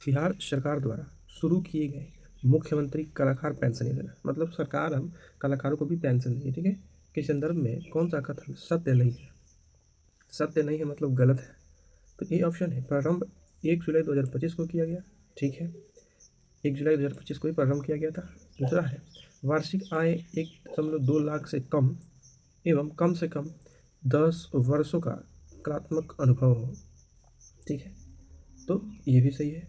बिहार सरकार द्वारा शुरू किए गए मुख्यमंत्री कलाकार पेंशन योजना, मतलब सरकार हम कलाकारों को भी पेंशन देगी, ठीक है, के संदर्भ में कौन सा कथन सत्य नहीं है? सत्य नहीं है मतलब गलत है। तो ए ऑप्शन है, प्रारंभ 1 जुलाई 2025 को किया गया, ठीक है, 1 जुलाई 2025 को ही प्रारंभ किया गया था। दूसरा है, वार्षिक आय 1.2 लाख से कम एवं कम से कम 10 वर्षों का कलात्मक अनुभव हो, ठीक है, तो ये भी सही है।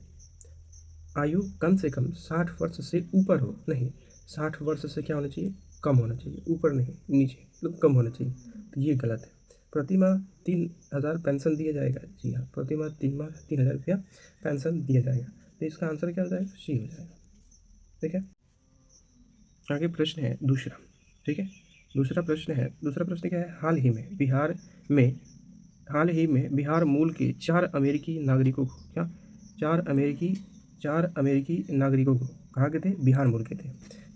आयु कम से कम 60 वर्ष से ऊपर हो, नहीं 60 वर्ष से क्या होना चाहिए, कम होना चाहिए, ऊपर नहीं नीचे, मतलब कम होना चाहिए, तो ये गलत है। प्रतिमाह 3,000 पेंशन दिया जाएगा, जी हाँ, प्रतिमाह 3,000 रुपया पेंशन दिया जाएगा, तो इसका आंसर क्या हो जाएगा, सी हो जाएगा, ठीक है। आगे प्रश्न है दूसरा, ठीक है, दूसरा प्रश्न क्या है, हाल ही में बिहार मूल के 4 अमेरिकी नागरिकों को क्या 4 अमेरिकी नागरिकों को कहाँ के थे, बिहार मूल के थे,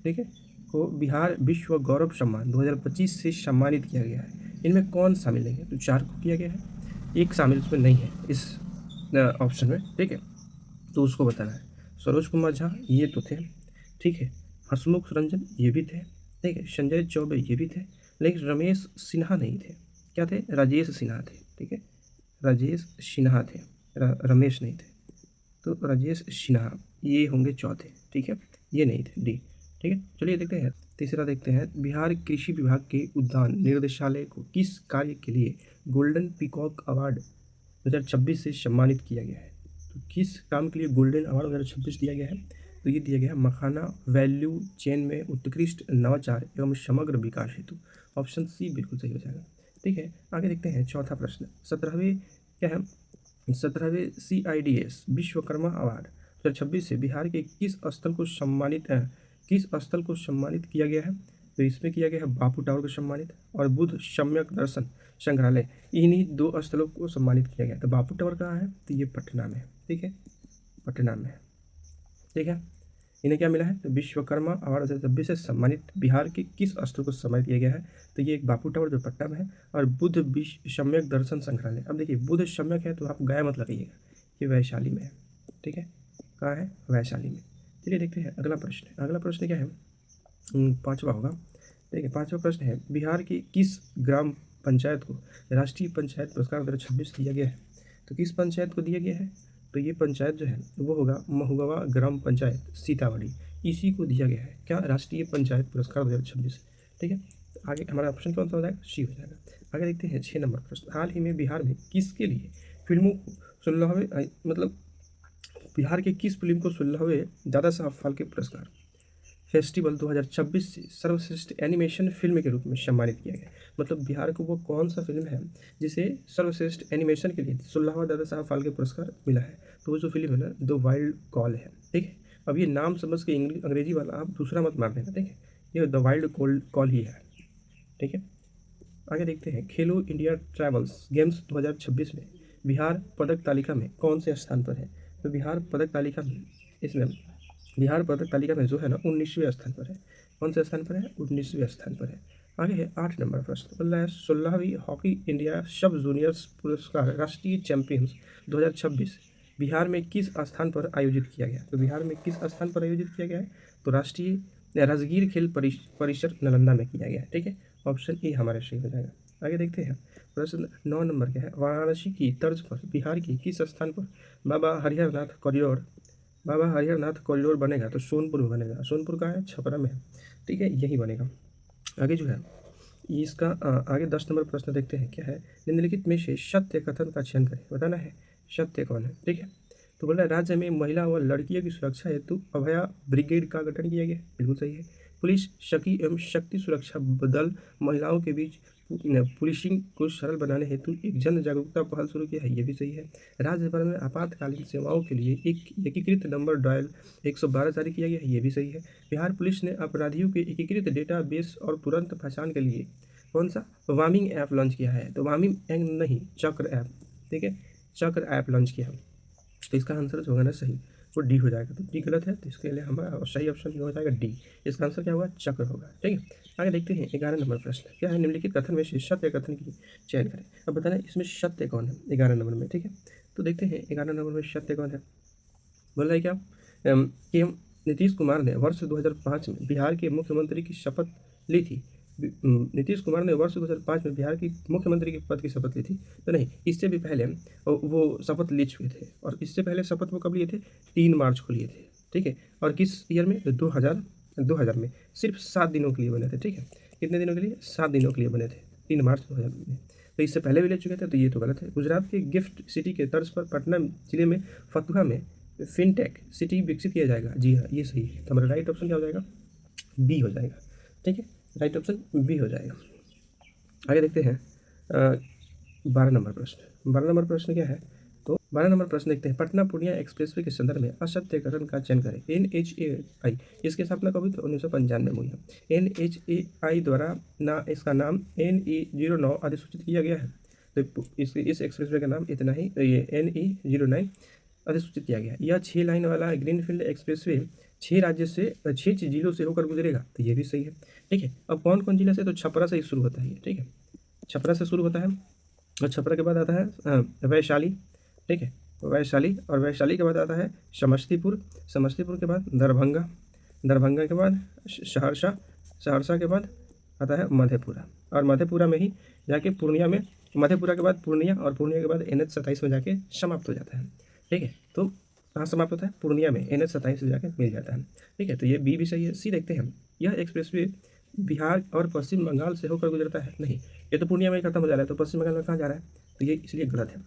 ठीक है, को बिहार विश्व गौरव सम्मान 2025 से सम्मानित किया गया है। इनमें कौन शामिल नहीं है, तो 4 को किया गया है, एक शामिल इसमें नहीं है इस ऑप्शन में, ठीक है, तो उसको बताना है। सरोज कुमार झा ये तो थे, ठीक है, हसमुख रंजन ये भी थे, ठीक है, संजय चौबे ये भी थे, लेकिन रमेश सिन्हा नहीं थे, क्या थे, राजेश सिन्हा थे, ठीक है, राजेश सिन्हा थे, रमेश नहीं थे, तो राजेश सिन्हा ये होंगे चौथे, ठीक है, ये नहीं थे, डी, ठीक है। चलिए देखते हैं तीसरा, देखते हैं बिहार कृषि विभाग के उद्यान निर्देशालय को किस कार्य के लिए गोल्डन पीकॉक अवार्ड 2026 से सम्मानित किया गया है, तो किस काम के लिए गोल्डन अवार्ड 2026 दिया गया है, तो ये दिया गया है मखाना वैल्यू चेन में उत्कृष्ट नवाचार एवं समग्र विकास हेतु, ऑप्शन सी बिल्कुल सही हो जाएगा, ठीक है। आगे देखते हैं चौथा प्रश्न, 17वें CIDS विश्वकर्मा अवार्ड 2026 से बिहार के किस स्थल को सम्मानित किया गया है, तो इसमें किया गया है बापू टावर को सम्मानित और बुद्ध सम्यक दर्शन संग्रहालय, इन्हीं 2 स्थलों को सम्मानित किया गया। तो बापू टावर कहाँ है, तो ये पटना में है, ठीक है, पटना में है, ठीक है। इन्हें क्या मिला है, तो विश्वकर्मा अवार्ड 2026 से सम्मानित बिहार के किस स्थल को सम्मानित किया गया है, तो ये एक बापू टावर जो पटना में है और बुद्ध विश्व सम्यक दर्शन संग्रहालय। अब देखिए बुद्ध सम्यक है तो आप गया मत लगाइएगा, ये वैशाली में है, ठीक है, कहाँ है, वैशाली में। चलिए देखते हैं अगला प्रश्न क्या है, 5वां होगा, देखिए 5वां प्रश्न है, बिहार की किस ग्राम पंचायत को राष्ट्रीय पंचायत पुरस्कार 2026 दिया गया है, तो किस पंचायत को दिया गया है, तो ये पंचायत जो है वो होगा महुआ ग्राम पंचायत सीतामढ़ी, इसी को दिया गया है क्या, राष्ट्रीय पंचायत पुरस्कार 2026, ठीक है। तो आगे हमारा ऑप्शन कौन सा हो जाएगा, सी हो जाएगा। आगे देखते हैं 6 नंबर प्रश्न, हाल ही में बिहार में किसके लिए फिल्मों को 16वें मतलब बिहार के किस फिल्म को 16वें दादा साहब फाल्के पुरस्कार फेस्टिवल 2026 से सर्वश्रेष्ठ एनिमेशन फिल्म के रूप में सम्मानित किया गया, मतलब बिहार को वो कौन सा फिल्म है जिसे सर्वश्रेष्ठ एनिमेशन के लिए 16वां दादा साहब फाल्के पुरस्कार मिला है, तो वो जो फिल्म है ना द वाइल्ड कॉल है, ठीक है। अब ये नाम समझ के अंग्रेजी वाला आप दूसरा मत मार देना, ठीक है, ये द वाइल्ड कॉल ही है, ठीक है। आगे देखते हैं खेलो इंडिया ट्रैवल्स गेम्स 2026 में बिहार पदक तालिका में कौन से स्थान पर है, तो बिहार पदक तालिका में जो है ना 19वें स्थान पर है, कौन से स्थान पर है, 19वें स्थान पर है। आगे है 8 नंबर प्रश्न, बोल रहा है 16वीं हॉकी इंडिया सब जूनियर्स पुरस्कार राष्ट्रीय चैंपियंस 2026 बिहार में किस स्थान पर आयोजित किया गया, तो बिहार में किस स्थान पर आयोजित किया गया है, तो राष्ट्रीय राजगीर खेल परिसर नालंदा में किया गया है, ठीक है, ऑप्शन ए हमारे सही हो जाएगा। आगे देखते हैं प्रश्न 9 नंबर क्या है, वाराणसी की तर्ज पर बिहार की किस स्थान पर बाबा हरिहरनाथ कॉरिडोर बनेगा, तो सोनपुर में बनेगा, सोनपुर का है, छपरा में है, ठीक है, यही बनेगा। आगे जो है इसका आगे 10 नंबर प्रश्न देखते हैं क्या है, निम्नलिखित में से सत्य कथन का चयन करें, बताना है सत्य कौन है, ठीक है। तो बोला राज्य में महिला व लड़कियों की सुरक्षा हेतु अभया ब्रिगेड का गठन किया गया, बिल्कुल सही है। पुलिस सखी एवं शक्ति सुरक्षा दल महिलाओं के बीच पुलिसिंग को सरल बनाने हेतु एक जन जागरूकता पहल शुरू किया है, ये भी सही है। राज्य भर में आपातकालीन सेवाओं के लिए एक एकीकृत नंबर डायल 112 जारी किया गया है, ये भी सही है। बिहार पुलिस ने अपराधियों के एकीकृत डेटाबेस और तुरंत पहचान के लिए कौन सा वार्मिंग ऐप लॉन्च किया है, तो वार्मिंग ऐप नहीं चक्र ऐप, ठीक है, चक्र ऐप लॉन्च किया है, तो इसका आंसर जो होगा ना सही वो डी हो जाएगा, तो डी गलत है, तो इसके लिए हमारा सही ऑप्शन हो जाएगा डी, इसका आंसर क्या होगा, चक्र होगा, ठीक है। आगे देखते हैं 11 नंबर प्रश्न क्या है, निम्नलिखित कथन में से सत्य कथन की चयन करें, अब बताना इसमें सत्य कौन है 11 नंबर में, ठीक है। तो देखते हैं 11 नंबर में सत्य कौन है, बोल रहा है क्या कि नीतीश कुमार ने वर्ष 2005 में बिहार के मुख्यमंत्री की शपथ ली थी। नीतीश कुमार ने वर्ष 2005 में बिहार की मुख्यमंत्री के पद की शपथ ली थी। तो नहीं, इससे भी पहले वो शपथ ले चुके थे, और इससे पहले शपथ वो कब लिए थे? 3 मार्च को लिए थे। ठीक है, और किस ईयर में? 2000 में। सिर्फ 7 दिनों के लिए बने थे। ठीक है, कितने दिनों के लिए? 7 दिनों के लिए बने थे, 3 मार्च 2000 में। तो इससे पहले भी ले चुके थे, तो ये तो गलत है। गुजरात के गिफ्ट सिटी के तर्ज पर पटना जिले में फतुहा में फिनटेक सिटी विकसित किया जाएगा। जी हाँ, ये सही है। तो हमारा राइट ऑप्शन क्या हो जाएगा? बी हो जाएगा। ठीक है, राइट ऑप्शन बी हो जाएगा। आगे देखते हैं 12 नंबर प्रश्न। 12 नंबर प्रश्न क्या है? तो 12 नंबर प्रश्न देखते हैं। पटना पूर्णिया एक्सप्रेसवे के संदर्भ में असत्य कथन का चयन करें। NHAI इसकी स्थापना कब हुई? तो 1995 में हुई है। NHAI द्वारा इसका नाम NE09 अधिसूचित किया गया है। तो इस एक्सप्रेसवे का नाम इतना ही, ये NE09 अधिसूचित किया गया। यह 6 लाइन वाला ग्रीनफील्ड एक्सप्रेसवे 6 राज्य से 6 जिलों से होकर गुजरेगा। तो ये भी सही है। ठीक है, अब कौन कौन जिला से? तो छपरा से ही शुरू होता है ये। ठीक है, छपरा से शुरू होता है, और छपरा के बाद आता है वैशाली। ठीक है, वैशाली, और वैशाली के बाद आता है समस्तीपुर, समस्तीपुर के बाद दरभंगा, दरभंगा के बाद सहरसा, सहरसा के बाद आता है मधेपुरा, और मधेपुरा में ही जाके पूर्णिया में, मधेपुरा के बाद पूर्णिया, और पूर्णिया के बाद NH27 में जाके समाप्त हो जाता है। ठीक है, तो कहाँ समाप्त होता है? पूर्णिया में NH27 में जाके मिल जाता है। ठीक है, तो ये बी भी सही है। सी देखते हैं। यह एक्सप्रेसवे बिहार और पश्चिम बंगाल से होकर गुजरता है। नहीं, ये तो पूर्णिया में ही खत्म हो जा रहा है, तो पश्चिम बंगाल में कहाँ जा रहा है? तो ये इसलिए गलत है।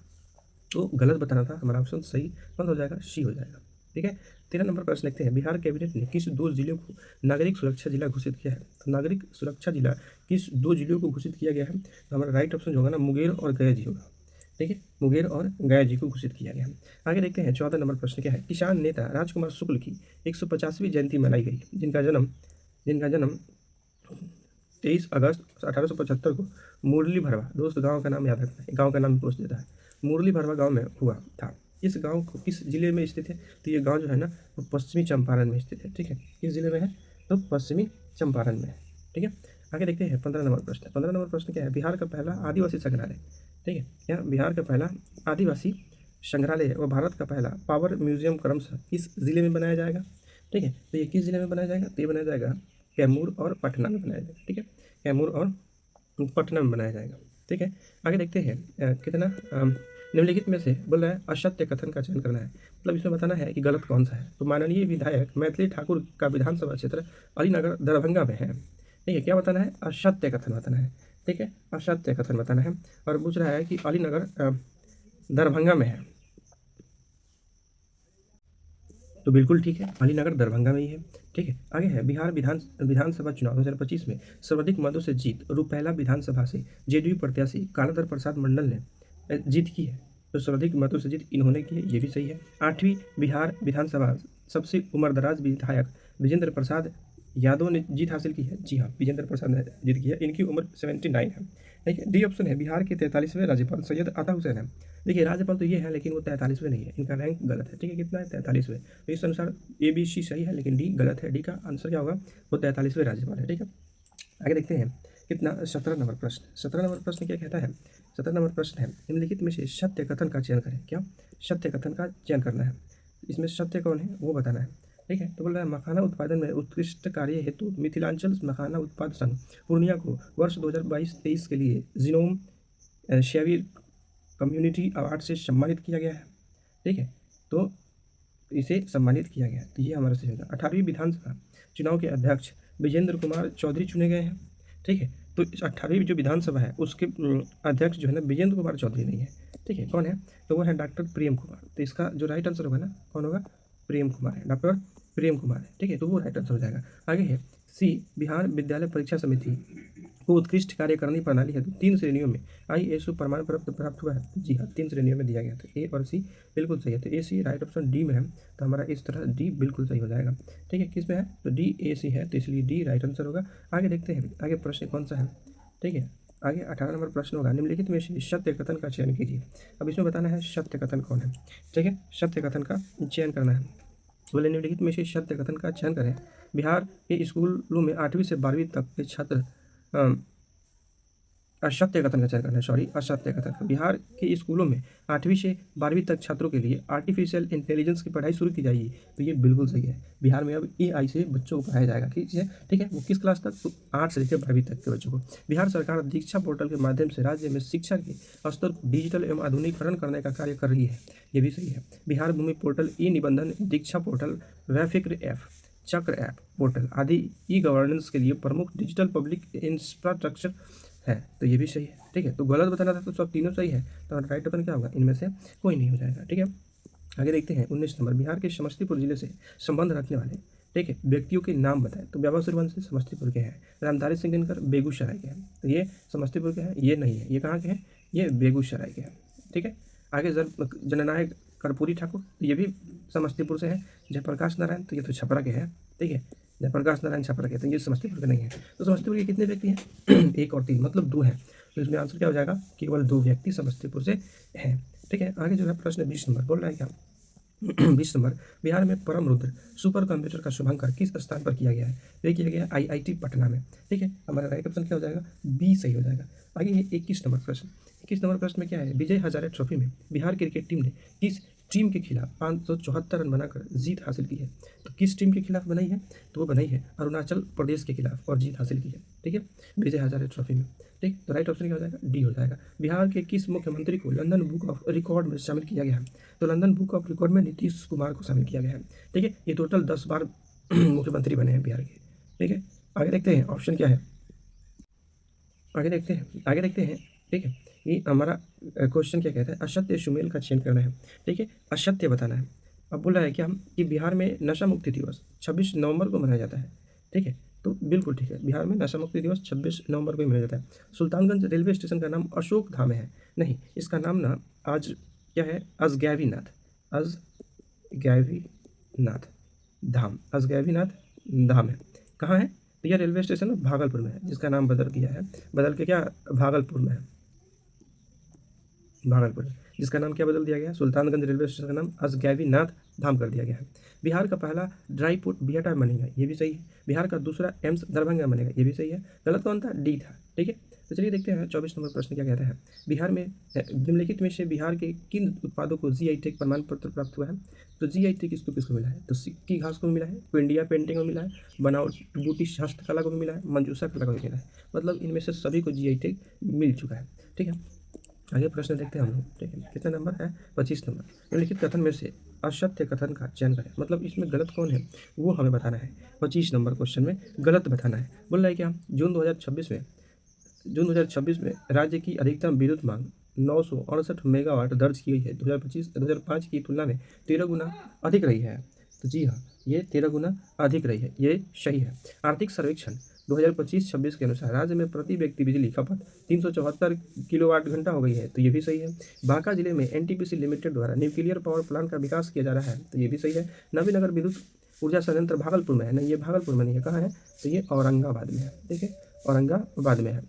तो गलत बताना था, हमारा ऑप्शन सही कौन हो जाएगा? सी हो जाएगा। ठीक है, 13 नंबर प्रश्न देखते हैं। बिहार कैबिनेट ने किस 2 जिलों को नागरिक सुरक्षा जिला घोषित किया है? तो नागरिक सुरक्षा जिला किस 2 जिलों को घोषित किया गया है? तो हमारा राइट ऑप्शन जो होगा ना, मुंगेर और गया जी होगा। ठीक है, मुंगेर और गया जी को घोषित किया गया है। आगे देखते हैं 14 नंबर प्रश्न क्या है। किसान नेता राजकुमार शुक्ल की 150वीं जयंती मनाई गई, जिनका जन्म 23 अगस्त 1875 को मुरली भरवा, दोस्त गांव का नाम याद रखना है, गांव का नाम पूछ देता है, मुरली भरवा गांव में हुआ था। इस गांव को किस जिले में स्थित है? तो ये गांव जो है ना, वो पश्चिमी चंपारण में स्थित है। ठीक है, किस जिले में है? तो पश्चिमी चंपारण में है। ठीक है, आगे देखते हैं 15 नंबर प्रश्न। 15 नंबर प्रश्न क्या है? बिहार का पहला आदिवासी संग्रहालय। ठीक है, क्या बिहार का पहला आदिवासी संग्रहालय व भारत का पहला पावर म्यूजियम क्रमशः किस जिले में बनाया जाएगा? ठीक है, तो ये किस जिले में बनाया जाएगा? तो ये बनाया जाएगा कैमूर और पटना में बनाया जाएगा। ठीक है, कैमूर और पटना में बनाया जाएगा। ठीक है, आगे देखते हैं कितना निम्नलिखित में से बोल रहा है असत्य कथन का चयन करना है। मतलब इसमें बताना है कि गलत कौन सा है। तो माननीय विधायक मैथिली ठाकुर का विधानसभा क्षेत्र अलीनगर दरभंगा में है। ठीक है, क्या बताना है? असत्य कथन बताना है। ठीक है, असत्य कथन बताना है, और पूछ रहा है कि अलीनगर दरभंगा में है। तो बिल्कुल ठीक है, अलीनगर दरभंगा में ही है। ठीक है, आगे है बिहार विधानसभा चुनाव 2025 में सर्वाधिक मतों से जीत रूपैला विधानसभा से JDU प्रत्याशी कालाधर प्रसाद मंडल ने जीत की है। तो सर्वाधिक मतों से जीत इन्होंने की है, ये भी सही है। 8वीं बिहार विधानसभा सबसे उम्रदराज विधायक विजेंद्र प्रसाद यादव ने जीत हासिल की है। जी हाँ, विजेंद्र प्रसाद ने जीत की है, इनकी उम्र 79 है। ठीक है, डी ऑप्शन है बिहार के 43वें राज्यपाल सैयद अता हुसैन है। देखिए, राज्यपाल तो ये है, लेकिन वो 43वें नहीं है, इनका रैंक गलत है। ठीक है, कितना है? 43वें। तो इस अनुसार ABC सही है, लेकिन डी गलत है। डी का आंसर क्या होगा? वो 43वें राज्यपाल है। ठीक है, आगे देखते हैं कितना 17 नंबर प्रश्न। 17 नंबर प्रश्न क्या कहता है? 17 नंबर प्रश्न है निम्नलिखित में से सत्य कथन का चयन करें। क्या? सत्य कथन का चयन करना है। इसमें सत्य कौन है वो बताना है। ठीक है, तो बोल रहा है मखाना उत्पादन में उत्कृष्ट कार्य हेतु मिथिलांचल मखाना उत्पाद संघ पूर्णिया को वर्ष 2022-23 के लिए जीनोम शेवी कम्युनिटी अवार्ड से सम्मानित किया गया है। ठीक है, तो इसे सम्मानित किया गया, तो ये हमारा सही होगा। 18वीं विधानसभा चुनाव के अध्यक्ष विजेंद्र कुमार चौधरी चुने गए हैं। ठीक है, तो इस 18वीं जो विधानसभा है उसके अध्यक्ष जो है ना, विजेंद्र कुमार चौधरी नहीं है। ठीक है, कौन है? तो वो है डॉक्टर प्रेम कुमार। तो इसका जो राइट आंसर होगा ना, कौन होगा? प्रेम कुमार है, डॉक्टर प्रेम कुमार है। ठीक है, तो वो राइट आंसर हो जाएगा। आगे है सी बिहार विद्यालय परीक्षा समिति को उत्कृष्ट कार्यकारिणी प्रणाली है 3 श्रेणियों में ISO प्रमाण प्राप्त हुआ है। जी हाँ, 3 श्रेणियों में दिया गया था। ए और सी बिल्कुल सही है। तो AC राइट ऑप्शन डी में है, तो हमारा इस तरह डी बिल्कुल सही हो जाएगा। ठीक है, किस में है? तो DAC है, तो इसलिए डी राइट आंसर होगा। आगे देखते हैं आगे प्रश्न कौन सा है। ठीक है, आगे 18 नंबर प्रश्न होगा निम्नलिखित में से सत्य कथन का चयन कीजिए। अब इसमें बताना है सत्य कथन कौन है। ठीक है, सत्य कथन का चयन करना है। बोले निम्नलिखित में से सत्य कथन का चयन करें। बिहार के स्कूलों में 8वीं से 12वीं तक के छात्र असत्य कथन का चयन करना है, सॉरी असत्य कथन का। बिहार के स्कूलों में 8वीं से 12वीं तक छात्रों के लिए आर्टिफिशियल इंटेलिजेंस की पढ़ाई शुरू की जाएगी, तो ये बिल्कुल सही है। बिहार में अब एआई से बच्चों को पढ़ाया जाएगा, ठीक है। वो किस क्लास तक? तो 8 से लेकर 12वीं तक के बच्चों को। बिहार सरकार दीक्षा पोर्टल के माध्यम से राज्य में शिक्षा के स्तर को डिजिटल एवं आधुनिकीकरण करने का कार्य कर रही है, ये भी सही है। बिहार भूमि पोर्टल, ई निबंधन, दीक्षा पोर्टल, वैफिक्र ऐप, चक्र ऐप पोर्टल आदि ई गवर्नेंस के लिए प्रमुख डिजिटल पब्लिक इंफ्रास्ट्रक्चर है, तो ये भी सही है, ठीक है। तो गलत बताना था तो सब तीनों सही है, तो राइट ऑप्शन क्या होगा? इनमें से कोई नहीं हो जाएगा, ठीक है। आगे देखते हैं 19 नंबर, बिहार के समस्तीपुर जिले से संबंध रखने वाले, ठीक है, व्यक्तियों के नाम बताएं। तो व्यावा सूर्यवंशी समस्तीपुर के हैं, रामधारी सिंह दिनकर बेगूसराय के हैं, तो ये समस्तीपुर के हैं, ये नहीं है, ये कहाँ के हैं? ये बेगूसराय के हैं, ठीक है। आगे जननायक कर्पूरी ठाकुर, तो ये भी समस्तीपुर से है। जयप्रकाश नारायण, तो ये तो छपरा के हैं, ठीक है। जयप्रकाश नारायण छपरा के, तो ये समस्तीपुर के नहीं है। तो समस्तीपुर के कितने व्यक्ति हैं? 1 और 3, मतलब 2 हैं। तो इसमें आंसर क्या हो जाएगा? केवल 2 व्यक्ति समस्तीपुर से हैं, ठीक है। आगे जो है प्रश्न 20 नंबर बोल रहा है क्या? 20 नंबर, बिहार में परम रुद्र सुपर कंप्यूटर का शुभारंभ किस स्थान पर किया गया है? ये किया गया है आईआईटी पटना में, ठीक है। हमारा राइट ऑप्शन क्या हो जाएगा? बी सही हो जाएगा। आगे ये 21 नंबर प्रश्न, 21 नंबर प्रश्न में क्या है? विजय हजारे ट्रॉफी में बिहार क्रिकेट टीम ने किस टीम के खिलाफ 574 रन बनाकर जीत हासिल की है? तो किस टीम के खिलाफ बनाई है? तो वो बनाई है अरुणाचल प्रदेश के खिलाफ और जीत हासिल की है, ठीक है, विजय हजारे ट्रॉफी में, ठीक। तो राइट ऑप्शन क्या हो जाएगा? डी हो जाएगा। बिहार के किस मुख्यमंत्री को लंदन बुक ऑफ रिकॉर्ड में शामिल किया गया है? तो लंदन बुक ऑफ रिकॉर्ड में नीतीश कुमार को शामिल किया गया है, ठीक है। ये टोटल 10 बार मुख्यमंत्री बने हैं बिहार के, ठीक है। आगे देखते हैं ऑप्शन क्या है, आगे देखते हैं, ठीक है। ये हमारा क्वेश्चन क्या कहता है? असत्य सुमेल का चयन करना है, ठीक है, असत्य बताना है। अब बोला है क्या कि बिहार में नशा मुक्ति दिवस 26 नवंबर को मनाया जाता है, ठीक है। तो बिल्कुल ठीक है, बिहार में नशा मुक्ति दिवस 26 नवंबर को ही मनाया जाता है। सुल्तानगंज रेलवे स्टेशन का नाम अशोक धाम है, नहीं, इसका नाम ना आज क्या है? अजगैबीनाथ, अजगैबीनाथ धाम, अजगैबीनाथ धाम है। कहाँ है? तो यह रेलवे स्टेशन भागलपुर में है, जिसका नाम बदल किया है, बदल के क्या भागलपुर में है, भागलपुर, जिसका नाम क्या बदल दिया गया? सुल्तानगंज रेलवे स्टेशन का नाम अजगैबीनाथ धाम कर दिया गया है। बिहार का पहला ड्राई पोर्ट बिहटा बनेगा, ये भी सही है। बिहार का दूसरा एम्स दरभंगा बनेगा, ये भी सही है। गलत कौन था? डी था, ठीक है। तो चलिए देखते हैं 24 नंबर प्रश्न क्या कहता है। बिहार में निम्नलिखित में से बिहार के किन उत्पादों को जीआई टैग प्रमाण पत्र प्राप्त हुआ है? तो जीआई टैग किसको किसको मिला है? तो सिक्की घास को मिला है, इंडिया पेंटिंग को मिला है, बनावट बूटी हस्तकला को भी मिला है, मंजूषा कला को भी मिला है। मतलब इनमें से सभी को जीआई टैग मिल चुका है, ठीक है। आगे प्रश्न देखते हैं हम लोग, ठीक है। कितना नंबर है? 25 नंबर। निम्नलिखित कथन में से असत्य कथन का चयन करें, मतलब इसमें गलत कौन है वो हमें बताना है। 25 नंबर क्वेश्चन में गलत बताना है। बोल रहा है क्या? जून 2026 में राज्य की अधिकतम विद्युत मांग 968 मेगावाट दर्ज की गई है। 2005 की तुलना में 13 गुना अधिक रही है। तो जी हाँ, ये 13 गुना अधिक रही है, ये सही है। आर्थिक सर्वेक्षण 2025-26 के अनुसार राज्य में प्रति व्यक्ति बिजली खपत 374 किलोवाट घंटा हो गई है, तो ये भी सही है। बांका जिले में एनटीपीसी लिमिटेड द्वारा न्यूक्लियर पावर प्लांट का विकास किया जा रहा है, तो ये भी सही है। नवीनगर विद्युत ऊर्जा संयंत्र भागलपुर में है, नहीं ये भागलपुर में नहीं है, कहाँ है? तो ये औरंगाबाद में है, ठीक है, औरंगाबाद में है,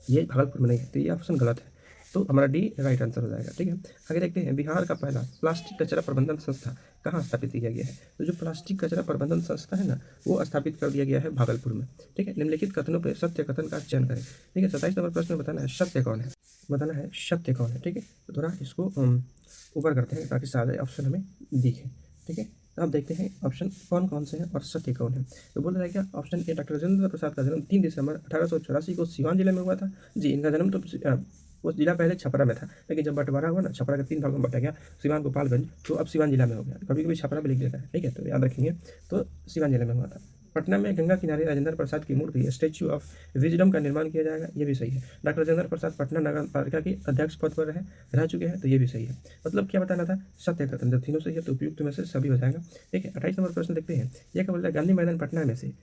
ये भागलपुर में नहीं है, तो ये ऑप्शन गलत है। तो हमारा डी राइट आंसर हो जाएगा, ठीक है। आगे देखते हैं, बिहार का पहला प्लास्टिक कचरा प्रबंधन संस्था कहाँ स्थापित किया गया है? तो जो प्लास्टिक कचरा प्रबंधन संस्था है ना, वो स्थापित कर दिया गया है भागलपुर में, ठीक है। निम्नलिखित कथनों पर सत्य कथन का चयन करें, ठीक है। 27 नंबर प्रश्न में बताना है सत्य कौन है, बताना है सत्य कौन है, ठीक है। तो थोड़ा इसको ऊपर करते हैं ताकि सारे ऑप्शन हमें दिखे, ठीक है। तो अब देखते हैं ऑप्शन कौन कौन से हैं और सत्य कौन है। तो बोल रहा है क्या? Option A, doctor Rajendra Prasad का जन्म 3 दिसंबर 1884 को सिवान जिले में हुआ था। जी, इनका जन्म तो वो जिला पहले छपरा में था, लेकिन जब बंटवारा हुआ ना, छपरा के 3 भागों में बटा गया, सिवान गोपालगंज, तो अब सिवान जिला में हो गया। कभी कभी छपरा भी लिख देता है, ठीक है, तो याद रखेंगे। तो सिवान जिले में हुआ था। पटना में गंगा किनारे राजेंद्र प्रसाद की मूर्ति स्टैच्यू ऑफ विजडम का निर्माण किया जाएगा, ये भी सही है। डॉक्टर राजेंद्र प्रसाद पटना नगर पालिका के अध्यक्ष पद पर रह चुके हैं, तो ये भी सही है। मतलब क्या बताना था? सत्य कथन। जब तीनों सही है तो उपयुक्त में से सभी हो जाएगा, ठीक है। 28 नंबर प्रश्न देखते हैं। यह क्या बोल रहा है? गांधी मैदान पटना में से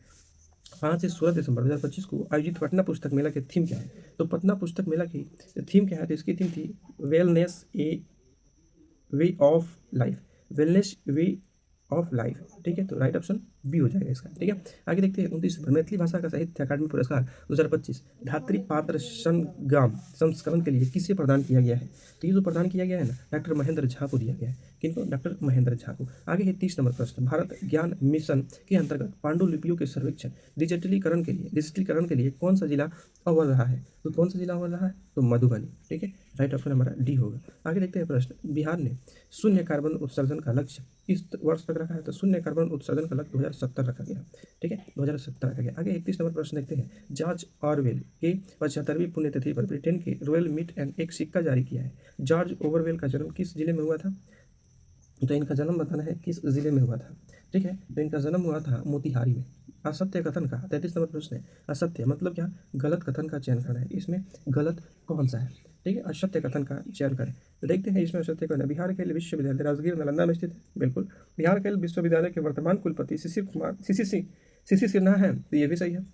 5 से 16 दिसंबर 2025 को आयोजित पटना पुस्तक मेला की थीम क्या है? तो पटना पुस्तक मेला की थीम क्या है? तो इसकी थीम थी wellness A way of life, wellness way of life. ठीक है, तो राइट ऑप्शन बी हो जाएगा इसका। ठीक है, आगे देखते हैं 29 नंबर, मैथिली भाषा का साहित्य अकादमी पुरस्कार 2025 धात्री पात्र संग्राम संस्करण के लिए किसे प्रदान किया गया है? तो ये जो प्रदान किया गया है ना, डॉक्टर महेंद्र झा को दिया गया है। किनको? डॉक्टर महेंद्र झा को। आगे है 30 नंबर प्रश्न, भारत ज्ञान मिशन के अंतर्गत पांडुलिपियों के सर्वेक्षण डिजिटलीकरण के लिए कौन सा जिला अव्वल रहा है? तो कौन सा जिला अव्वल रहा है? तो मधुबनी। ठीक है, राइट ऑप्शन हमारा डी होगा। आगे देखते हैं प्रश्न, बिहार ने शून्य कार्बन उत्सर्जन का लक्ष्य इस वर्ष तक रखा है? तो शून्य कार्बन उत्सर्जन का लक्ष्य 2070 रखा गया। ठीक है, 2070 रखा गया। आगे 31 नंबर प्रश्न देखते हैं, जॉर्ज ऑरवेल के 75वीं पुण्यतिथि पर ब्रिटेन के रॉयल मिंट ने एक सिक्का जारी किया है। जॉर्ज ऑरवेल का जन्म किस जिले में हुआ था? तो इनका जन्म बताना है किस जिले में हुआ था। ठीक है, तो इनका जन्म हुआ था मोतिहारी में। असत्य कथन का 33 नंबर प्रश्न है, असत्य मतलब क्या? गलत कथन का चयन करना है। इसमें गलत कौन सा है? ठीक है, असत्य कथन का चयन करें। तो देखते हैं इसमें असत्य कथन, बिहार खेल विश्वविद्यालय राजगीर नालंदा में स्थित है। बिल्कुल, बिहार खेल विश्वविद्यालय के वर्तमान कुलपति शिशिर सिन्हा है। तो ये भी सही है,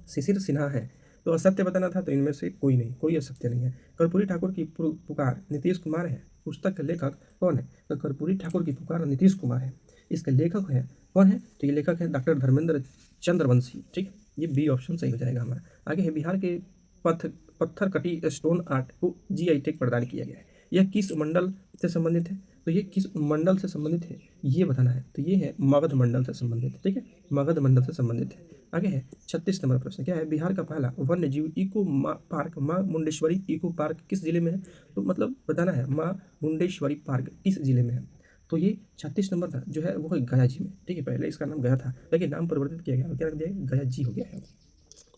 शिशिर सिन्हा है। तो असत्य बताना था, तो इनमें से कोई नहीं, कोई असत्य नहीं है। कर्पूरी ठाकुर की पुकार नीतीश कुमार है। पुस्तक के लेखक कौन है? तो कर्पूरी ठाकुर की पुकार नीतीश कुमार है। इसके लेखक है कौन है? तो ये लेखक है डॉक्टर धर्मेंद्र चंद्रवंशी। ठीक है, ये बी ऑप्शन सही हो जाएगा हमारा। आगे है, बिहार के पत्थर कटी स्टोन आर्ट को जीआई टैग प्रदान किया गया है। यह किस मंडल से संबंधित है? तो ये किस मंडल से संबंधित है ये बताना है। तो ये है मगध मंडल से संबंधित। ठीक है, मगध मंडल से संबंधित है। आगे है 36 नंबर प्रश्न, क्या है? बिहार का पहला वन्य जीव इको पार्क माँ मुंडेश्वरी इको पार्क किस जिले में है? तो मतलब बताना है माँ मुंडेश्वरी पार्क किस जिले में है। तो ये 36 नंबर का जो है वो है गया जी में। ठीक है, पहले इसका नाम गया था, लेकिन नाम परिवर्तित किया गया, क्या रख दिया? गया जी हो गया है।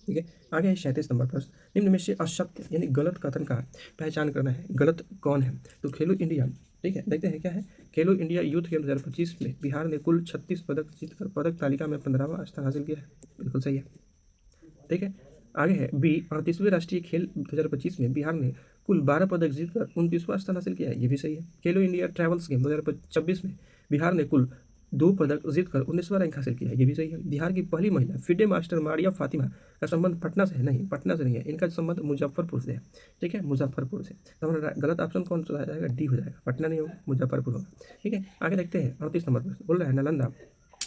ठीक है, आगे है 37 नंबर प्रश्न, निम्न में से असत्य यानी गलत कथन का पहचान करना है। गलत कौन है? तो खेलो इंडिया। ठीक है, देखते हैं क्या है। खेलो इंडिया यूथ गेम 2025 में बिहार ने कुल 36 पदक जीतकर पदक तालिका में 15वां स्थान हासिल किया है। बिल्कुल सही है। ठीक है, आगे है बी, 38वें राष्ट्रीय खेल 2025 में बिहार ने कुल 12 पदक जीतकर 29वां स्थान हासिल किया है। ये भी सही है। खेलो इंडिया ट्रैवल्स गेम 2026 में बिहार ने कुल 2 पदक जीतकर 19वां रैंक हासिल किया है। ये भी सही है। बिहार की पहली महिला फिडे मास्टर मारिया फातिमा का संबंध पटना से है? नहीं, पटना से नहीं है, इनका संबंध मुजफ्फरपुर से है। ठीक है, मुजफ्फरपुर से। तो हमारा गलत ऑप्शन कौन सा जाएगा? डी हो जाएगा, पटना नहीं होगा, मुजफ्फरपुर होगा। ठीक है, आगे देखते हैं 38 नंबर प्रश्न, बोल रहा है नालंदा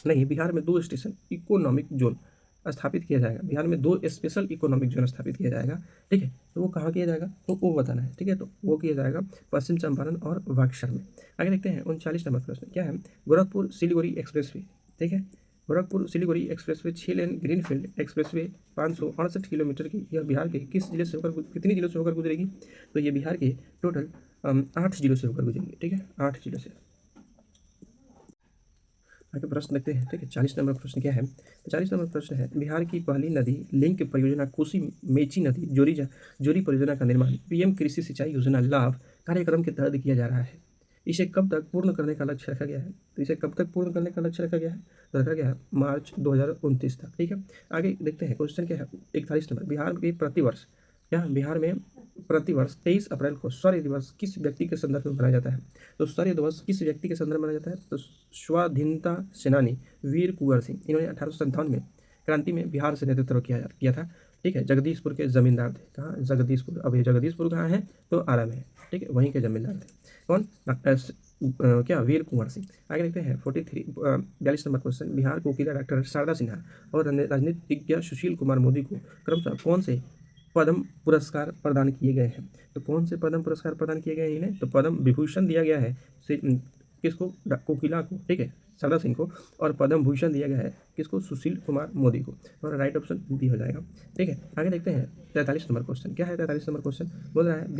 नहीं, बिहार में 2 स्टेशन इकोनॉमिक जोन स्थापित किया जाएगा। बिहार में 2 स्पेशल इकोनॉमिक जोन स्थापित किया जाएगा। ठीक है, तो वो कहाँ किया जाएगा? तो वो बताना है। ठीक है, तो वो किया जाएगा पश्चिम चंपारण और बक्सर में। आगे देखते हैं 39 नंबर प्रश्न, क्या है? गोरखपुर सिलीगुड़ी एक्सप्रेसवे। ठीक है, Gorakhpur Siliguri expressway 6 lane greenfield expressway 568 kilometre की, यह बिहार के किस जिले से होकर कितनी जिलों से होकर गुजरेगी? तो ये बिहार के टोटल 8 जिलों से होकर गुजरेगी। ठीक है, 8 जिलों से। आगे प्रश्न देखते हैं। ठीक है, 40 नंबर प्रश्न क्या है? 40 नंबर प्रश्न है, बिहार की पहली नदी लिंक परियोजना कोसी मेची नदी जोरी परियोजना का निर्माण पीएम कृषि सिंचाई योजना लाभ कार्यक्रम के तहत किया जा रहा है। इसे कब तक पूर्ण करने का लक्ष्य रखा गया है? तो इसे कब तक पूर्ण करने का लक्ष्य रखा गया है? तो रखा गया है मार्च 2029 तक। ठीक है, आगे देखते हैं क्वेश्चन क्या है? 41 नंबर, बिहार में प्रतिवर्ष 23 अप्रैल को स्वर्ण दिवस किस व्यक्ति के संदर्भ में मनाया जाता है? तो स्वर्ण दिवस किस व्यक्ति के संदर्भ में मनाया जाता है? तो स्वाधीनता सेनानी वीर कुंवर सिंह, इन्होंने 1857 में क्रांति में बिहार से नेतृत्व किया था। ठीक है, जगदीशपुर के जमींदार थे। कहाँ? जगदीशपुर। अब ये जगदीशपुर कहाँ है? तो आरा में है। ठीक है, वहीं के जमींदार थे। कौन? क्या? वीर कुंवर सिंह। आगे देखते हैं 42 नंबर क्वेश्चन, बिहार को वकीला डॉक्टर शारदा सिन्हा और राजनीतिज्ञ सुशील कुमार मोदी को क्रमशः कौन से पद्म पुरस्कार प्रदान किए गए हैं? तो कौन से पद्म पुरस्कार प्रदान किए गए हैं इन्हें? तो पद्म विभूषण दिया गया है किसको? कोकिला को। ठीक है, शारदा सिंह को। और पद्म भूषण दिया गया है किसको? सुशील कुमार मोदी को। हमारा राइट ऑप्शन बी हो जाएगा। ठीक है, आगे देखते हैं 43 नंबर क्वेश्चन, क्या है? 43 नंबर क्वेश्चन बोल रहा है,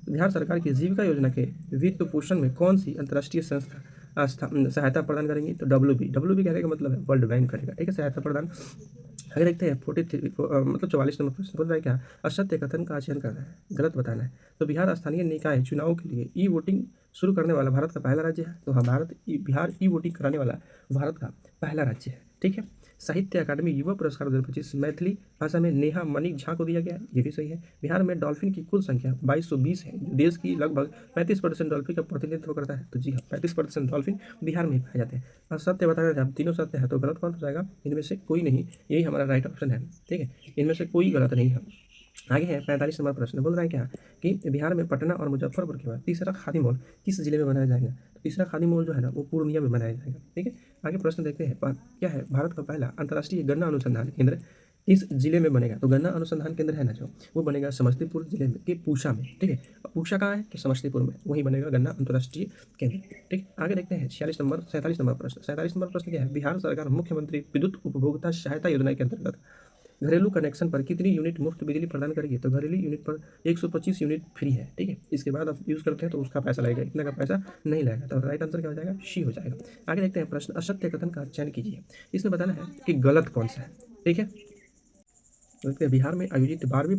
बिहार सरकार की जीविका योजना के वित्त पोषण में कौन सी अंतर्राष्ट्रीय संस्था सहायता प्रदान करेंगी? तो डब्ल्यू बी कहने का मतलब है वर्ल्ड बैंक करेगा। ठीक है, सहायता प्रदान। आगे देखते हैं 44 नंबर प्रश्न बोल रहा है, क्या? असत्य कथन का चयन करना है, गलत बताना है। तो बिहार स्थानीय निकाय चुनाव के लिए ई वोटिंग शुरू करने वाला भारत का पहला राज्य है। तो हाँ, बिहार ई वोटिंग कराने वाला भारत का पहला राज्य है। ठीक है, साहित्य अकादमी युवा पुरस्कार 2025 मैथिली भाषा में नेहा मणिक झा को दिया गया है। ये भी सही है। बिहार में डॉल्फिन की कुल संख्या 2220 है, जो देश की लगभग 35% डॉल्फिन का प्रतिनिधित्व करता है। तो जी हाँ, 35% डॉल्फिन बिहार में पाए जाते हैं। और सत्य बताना है, तीनों सत्य है, तो गलत कौन हो जाएगा? इनमें से कोई नहीं, यही हमारा राइट ऑप्शन है। ठीक है, इनमें से कोई गलत नहीं है। आगे है 45 नंबर प्रश्न, बोल रहा है क्या कि बिहार में पटना और मुजफ्फरपुर के बाद तीसरा खादी मॉल किस जिले में बनाया जाएगा। तो तीसरा खादी मॉल जो है ना वो पूर्णिया में बनाया जाएगा। ठीक है, आगे प्रश्न देखते हैं क्या है भारत का पहला अंतर्राष्ट्रीय गन्ना अनुसंधान केंद्र इस जिले में बनेगा। तो गन्ना अनुसंधान केंद्र है ना जो वो बनेगा समस्तीपुर जिले में के पूसा में। ठीक है, पूसा कहाँ है तो समस्तीपुर में, वहीं बनेगा गन्ना अंतर्राष्ट्रीय केंद्र। ठीक, आगे देखते हैं 47 नंबर प्रश्न। 47 नंबर प्रश्न क्या है, बिहार सरकार मुख्यमंत्री विद्युत उपभोक्ता सहायता योजना के अंतर्गत घरेलू कनेक्शन पर कितनी यूनिट मुफ्त बिजली प्रदान करेगी। तो घरेलू यूनिट पर 125 यूनिट फ्री है। ठीक है, इसके बाद आप यूज़ करते हैं तो उसका पैसा लगेगा, इतना का पैसा नहीं लगेगा। तो राइट आंसर क्या हो जाएगा, सी हो जाएगा। आगे देखते हैं प्रश्न, असत्य कथन का चयन कीजिए। इसमें बताना है कि गलत कौन सा है। ठीक है, देखते हैं बिहार में आयोजित 12वीं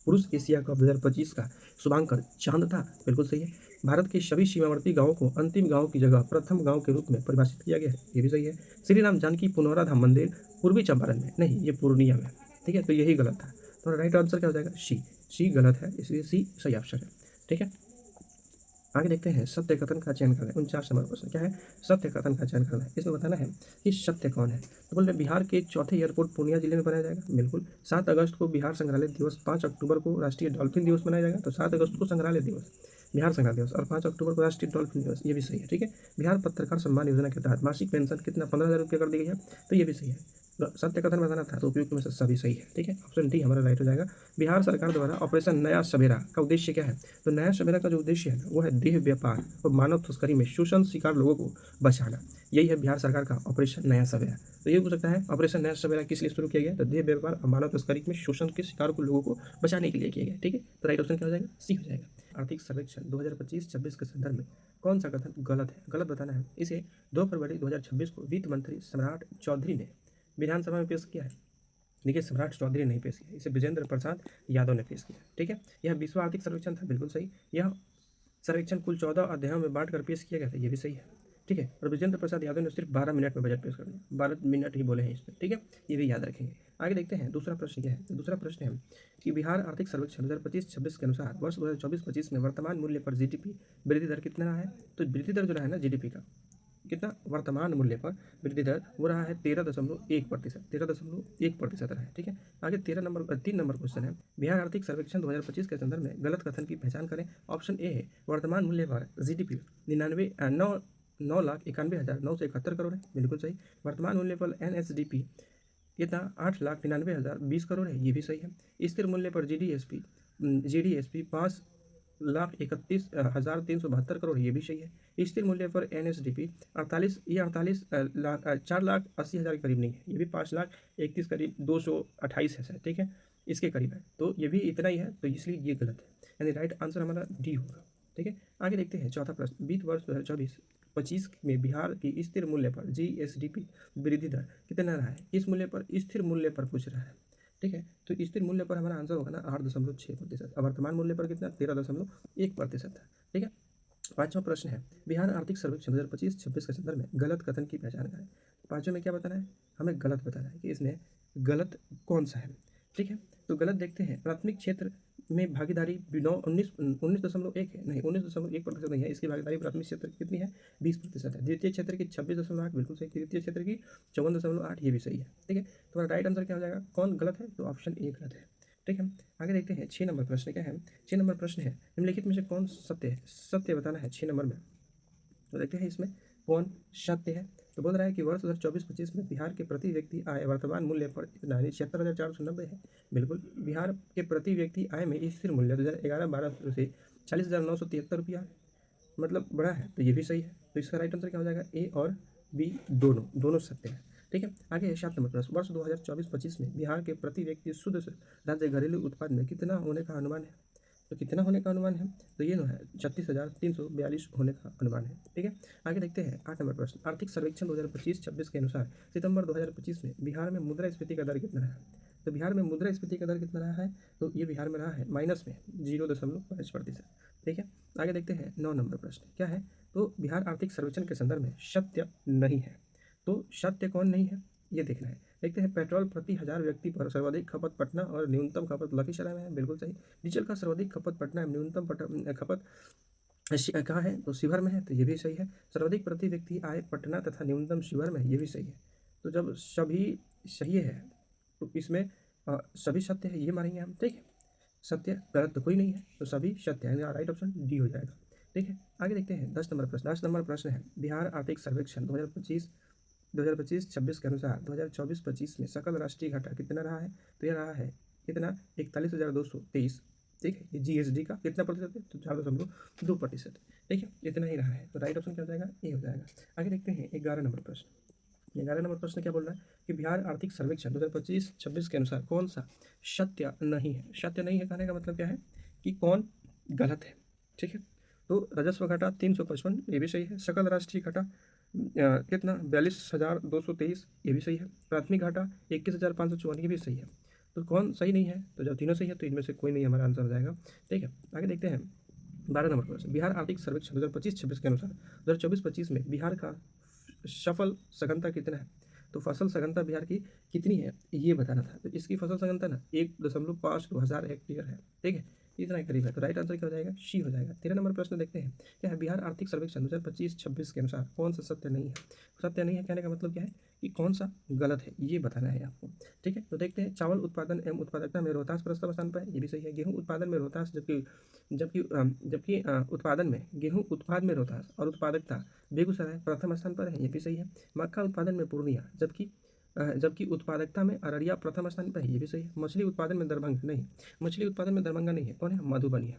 पुरुष एशिया कप 2025 का शुभांकर चांद था। बिल्कुल सही है। भारत के सभी सीमावर्ती गांवों को अंतिम गांव की जगह प्रथम गांव के रूप में परिभाषित किया गया है। ये भी सही है। श्री राम जानकी पुनौरा धाम मंदिर पूर्वी चंपारण में नहीं, ये पूर्णिया में। ठीक है, तो यही गलत था। तो राइट आंसर क्या हो जाएगा, सी गलत है, इसलिए सी सही ऑप्शन है। ठीक है, आगे देखते हैं सत्य कथन का चयन करना है। 49 नंबर प्रश्न क्या है, सत्य कथन का चयन करना है। इसमें बताना है कि सत्य कौन है। तो बोल रहे बिहार के चौथे एयरपोर्ट पूर्णिया जिले में बनाया जाएगा। बिल्कुल। 7 अगस्त को बिहार संग्रहालय दिवस, 5 अक्टूबर को राष्ट्रीय डॉल्फिन दिवस मनाया जाएगा। तो 7 अगस्त को संग्रहालय दिवस, बिहार संग्रहालय दिवस, और 5 अक्टूबर को राष्ट्रीय डॉल्फिन दिवस, ये भी सही है। ठीक है, बिहार पत्रकार सम्मान योजना के तहत मासिक पेंशन कितना 15,000 रुपये कर दी गई है। तो ये भी सही है। सत्य कथन बताना था तो उपयुक्त में से सभी सही है। ठीक है, ऑप्शन डी हमारा राइट हो जाएगा। बिहार सरकार द्वारा ऑपरेशन नया सवेरा का उद्देश्य क्या है। तो नया सवेरा का जो उद्देश्य है ना वो है देह व्यापार और मानव तस्करी में शोषण शिकार लोगों को बचाना। यही है बिहार सरकार का ऑपरेशन नया सवेरा। तो ये हो सकता है ऑपरेशन नया सवेरा किस लिए शुरू किया गया, तो देह व्यापार और मानव तस्करी में शोषण के शिकार को लोगों को बचाने के लिए किया गया। ठीक है, तो राइट ऑप्शन क्या हो जाएगा, सी हो जाएगा। आर्थिक सर्वेक्षण 2025-26 के संदर्भ में कौन सा कथन गलत है, गलत बताना है। इसे 2 फरवरी 2026 को वित्त मंत्री सम्राट चौधरी ने विधानसभा में पेश किया है। देखिए, सम्राट चौधरी ने नहीं पेश किया, इसे विजेंद्र प्रसाद यादव ने पेश किया। ठीक है, यह विश्व आर्थिक सर्वेक्षण था। बिल्कुल सही। यह सर्वेक्षण कुल 14 अध्यायों में बांटकर पेश किया गया था। ये भी सही है। ठीक है, और विजेंद्र प्रसाद यादव ने सिर्फ 12 मिनट में बजट पेश कर दिया, 12 मिनट ही बोले हैं इसमें। ठीक है, ये भी याद रखेंगे। आगे देखते हैं दूसरा प्रश्न क्या है। तो दूसरा प्रश्न है कि बिहार आर्थिक सर्वेक्षण 2025-26 के अनुसार वर्ष 2024-25 में वर्तमान मूल्य पर जीडीपी वृद्धि दर कितना रहा है। तो वृद्धि दर जो रहा है ना जीडीपी का, कितना वर्तमान मूल्य पर वृद्धि दर वो रहा है 13.1%, 13.1% रहा है। ठीक है, आगे 3 नंबर क्वेश्चन है, बिहार आर्थिक सर्वेक्षण 2025 के संदर्भ में गलत कथन की पहचान करें। ऑप्शन ए है वर्तमान मूल्य पर जीडीपी 9,91,971 करोड़ है। बिल्कुल सही। वर्तमान मूल्य पर एनएसडीपी कितना 8,99,020 करोड़ है। ये भी सही है। स्थिर मूल्य पर जीडीएसपी 5,31,372 करोड़, ये भी सही है। स्थिर मूल्य पर एनएसडीपी 4,80,000 के करीब नहीं है, ये भी 5,31,000 करीब 228 है शायद। ठीक है, इसके करीब है, तो ये भी इतना ही है, तो इसलिए ये गलत है, यानी राइट आंसर हमारा डी होगा। ठीक है, आगे देखते हैं चौथा प्रश्न, वित्त वर्ष 2024-25 में बिहार की स्थिर मूल्य पर जीएसडीपी वृद्धि दर कितना रहा है। इस मूल्य पर, स्थिर मूल्य पर पूछ रहा है। ठीक है, तो स्थिर मूल्य पर हमारा आंसर होगा ना 8.6%। वर्तमान मूल्य पर कितना 13.1% है। ठीक है, पांचवा प्रश्न है, बिहार आर्थिक सर्वेक्षण 2025-26 के संदर्भ में गलत कथन की पहचान करें। पांचवें में क्या बताना है, हमें गलत बताना है कि इसने गलत कौन सा है। ठीक है, तो गलत देखते हैं, प्राथमिक क्षेत्र में भागीदारी 19.1 है, नहीं 19.1% नहीं है, इसकी भागीदारी प्राथमिक क्षेत्र की कितनी है 20% है। द्वितीय क्षेत्र की 26.8, बिल्कुल सही। तृतीय क्षेत्र की 54.8, ये भी सही है। ठीक है, तो राइट आंसर क्या हो जाएगा, कौन गलत है, तो ऑप्शन ए गलत है। ठीक है, आगे देखते हैं 6 नंबर प्रश्न क्या है। 6 नंबर प्रश्न है, निम्नलिखित में से कौन सत्य है, सत्य बताना है 6 नंबर में। तो देखते हैं इसमें कौन सत्य है। तो बोल रहा है कि वर्ष 2024-25 में बिहार के प्रति व्यक्ति आय वर्तमान मूल्य पर कितना है, 76,490 है। बिल्कुल, बिहार के प्रति व्यक्ति आय में स्थिर मूल्य 2011-12 से 40,973 रुपया, मतलब बड़ा है, तो ये भी सही है। तो इसका राइट आंसर क्या हो जाएगा, ए और बी दोनों सत्य है। ठीक है, आगे 7 नंबर प्रश्न, वर्ष 2024-25 में बिहार के प्रति व्यक्ति शुद्ध राज्य घरेलू उत्पाद में कितना होने का अनुमान है। तो कितना होने का अनुमान है, तो ये है 36,342 होने का अनुमान है। ठीक है, आगे देखते हैं 8 नंबर प्रश्न, आर्थिक सर्वेक्षण 2025-26 के अनुसार सितंबर 2025 में बिहार में मुद्रास्फीति का दर कितना रहा। तो बिहार में मुद्रास्फीति का दर कितना रहा है, तो ये बिहार में रहा है माइनस में 0.5%। ठीक है, आगे देखते हैं 9 नंबर प्रश्न क्या है, तो बिहार आर्थिक सर्वेक्षण के संदर्भ में सत्य नहीं है। तो सत्य कौन नहीं है, ये देखना है। देखते हैं, पेट्रोल प्रति 1000 व्यक्ति पर सर्वाधिक खपत पटना और न्यूनतम खपत लखीसराय में है। बिल्कुल सही। डीजल का सर्वाधिक खपत पटना में, न्यूनतम खपत कहाँ है, तो शिवहर में है, तो ये भी सही है। सर्वाधिक प्रति व्यक्ति आय पटना तथा न्यूनतम शिवहर में है, ये भी सही है। तो जब सभी सही है तो इसमें सभी सत्य है, ये मानेंगे हम। ठीक है, सत्य, गलत तो कोई नहीं है, तो सभी सत्य है, राइट ऑप्शन डी हो जाएगा। ठीक है, आगे देखते हैं 10 नंबर प्रश्न। 10 नंबर प्रश्न है बिहार आर्थिक सर्वेक्षण 2025-26 के अनुसार 2024-25 में सकल राष्ट्रीय घाटा कितना रहा है? तो यह रहा है कितना? 41,223। ठीक है, ये जीएसडी का कितना प्रतिशत है? तो 4.2%। ठीक है, इतना ही रहा है, तो राइट ऑप्शन क्या हो जाएगा? ए हो जाएगा। आगे देखते हैं 11 नंबर प्रश्न। 11 नंबर प्रश्न क्या बोल रहा है कि बिहार आर्थिक सर्वेक्षण 2025-26 के अनुसार कौन सा सत्य नहीं है? सत्य नहीं है कहने का मतलब क्या है कि कौन गलत है। ठीक है, तो राजस्व घाटा 355, ये भी सही है। सकल राष्ट्रीय घाटा कितना? 42,223, ये भी सही है। प्राथमिक घाटा 21,554, ये भी सही है। तो कौन सही नहीं है? तो जब तीनों सही है तो इनमें से कोई नहीं हमारा आंसर हो जाएगा। ठीक है, आगे देखते हैं 12 नंबर प्रश्न। बिहार आर्थिक सर्वेक्षण 2025-26 के अनुसार 2024-25 में बिहार का सफल सघनता कितना है? तो फसल सघनता बिहार की कितनी है ये बताना था। तो इसकी फसल सघनता ना 1.52 हेक्टेयर है। ठीक है, इतना ही करीब है, तो राइट आंसर क्या हो जाएगा? सी हो जाएगा। 13 नंबर प्रश्न देखते हैं क्या है बिहार आर्थिक सर्वेक्षण 2025-26 के अनुसार कौन सा सत्य नहीं है? सत्य नहीं है कहने का मतलब क्या है कि कौन सा गलत है, ये बताना है आपको। ठीक है, तो देखते हैं चावल उत्पादन एवं उत्पादकता में रोहतास प्रथम स्थान पर है, ये भी सही है। गेहूं उत्पादन में रोहतास, जबकि जबकि जबकि उत्पादन में गेहूं उत्पाद में रोहतास और उत्पादकता बेगूसराय प्रथम स्थान पर है, ये भी सही है। मक्का उत्पादन में पूर्णिया, जबकि उत्पादकता में अररिया प्रथम स्थान पर है, ये भी सही है। मछली उत्पादन में दरभंगा नहीं, मछली उत्पादन में दरभंगा नहीं है, कौन है? मधुबनी है।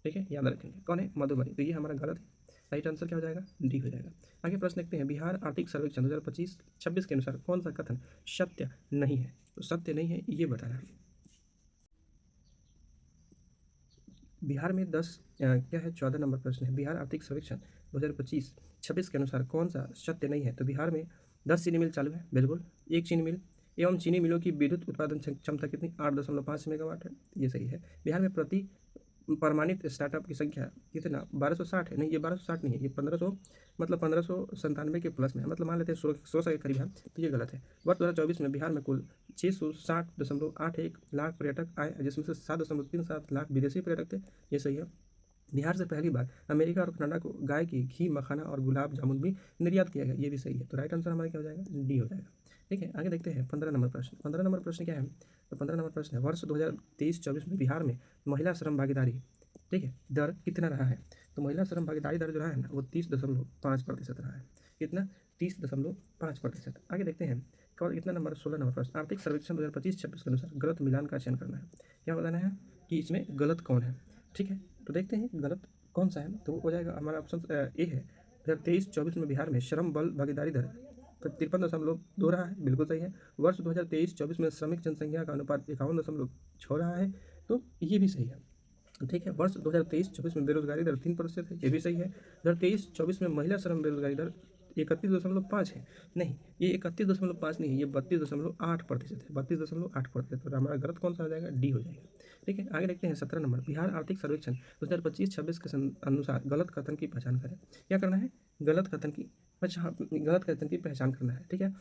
ठीक है, याद रखेंगे कौन है? मधुबनी। तो ये हमारा गलत है, राइट आंसर क्या हो जाएगा? डी हो जाएगा। आगे प्रश्न देखते हैं बिहार आर्थिक सर्वेक्षण 2025-26 के अनुसार कौन सा कथन सत्य नहीं है? तो सत्य नहीं है ये बताना है। बिहार में 14 नंबर प्रश्न है बिहार आर्थिक सर्वेक्षण 2025-26 के अनुसार कौन सा सत्य नहीं है? तो बिहार में 10 चीनी मिल चालू है, बिल्कुल। एक चीनी मिल एवं चीनी मिलों की विद्युत उत्पादन क्षमता कितनी? 8.5 मेगावाट है, ये सही है। बिहार में प्रति प्रमाणित स्टार्टअप की संख्या कितना? 1260 है, नहीं ये 1260 नहीं है, ये 1500 मतलब 1597 के प्लस में है, मतलब मान लेते हैं 1600 के करीब है, तो ये गलत है। वर्ष 2024 में बिहार में कुल 660.81 लाख पर्यटक आए, जिसमें से 7.37 लाख विदेशी पर्यटक थे, ये सही है। बिहार से पहली बार अमेरिका और कनाडा को गाय की घी, मखाना और गुलाब जामुन भी निर्यात किया गया, ये भी सही है। तो राइट आंसर हमारा क्या हो जाएगा? डी हो जाएगा। ठीक है, आगे देखते हैं 15 नंबर प्रश्न। 15 नंबर प्रश्न क्या है? तो 15 नंबर प्रश्न है वर्ष 2023-24 में बिहार में महिला श्रम भागीदारी, ठीक है, दर कितना रहा है? तो महिला श्रम भागीदारी दर जो रहा है ना वो 30.5% रहा है। कितना? 30.5%। आगे देखते हैं कौन कितना नंबर? 16 नंबर प्रश्न। आर्थिक सर्वेक्षण 2025-26 के अनुसार गलत मिलान का चयन करना है। क्या बताना है कि इसमें गलत कौन है? ठीक है, तो देखते हैं गलत कौन सा है, तो वो हो जाएगा हमारा ऑप्शन ए है। 2023-24 में बिहार में श्रम बल भागीदारी दर 53.2 रहा है, बिल्कुल सही है। वर्ष 2023-24 में श्रमिक जनसंख्या का अनुपात 51.6 रहा है, तो ये भी सही है। ठीक है, वर्ष 2023-24 में बेरोजगारी दर 3% है, ये भी सही है। 2023-24 में महिला श्रम बेरोजगारी दर 31.5 है, नहीं ये 31.5 नहीं है, ये 32.8% है, 32.8%। तो हमारा गलत कौन सा हो जाएगा? डी हो जाएगा। ठीक है, आगे देखते हैं 17 नंबर। बिहार आर्थिक सर्वेक्षण 2025-26 के अनुसार गलत कथन की पहचान करें। क्या करना है? गलत कथन की पहचान करना है। ठीक है,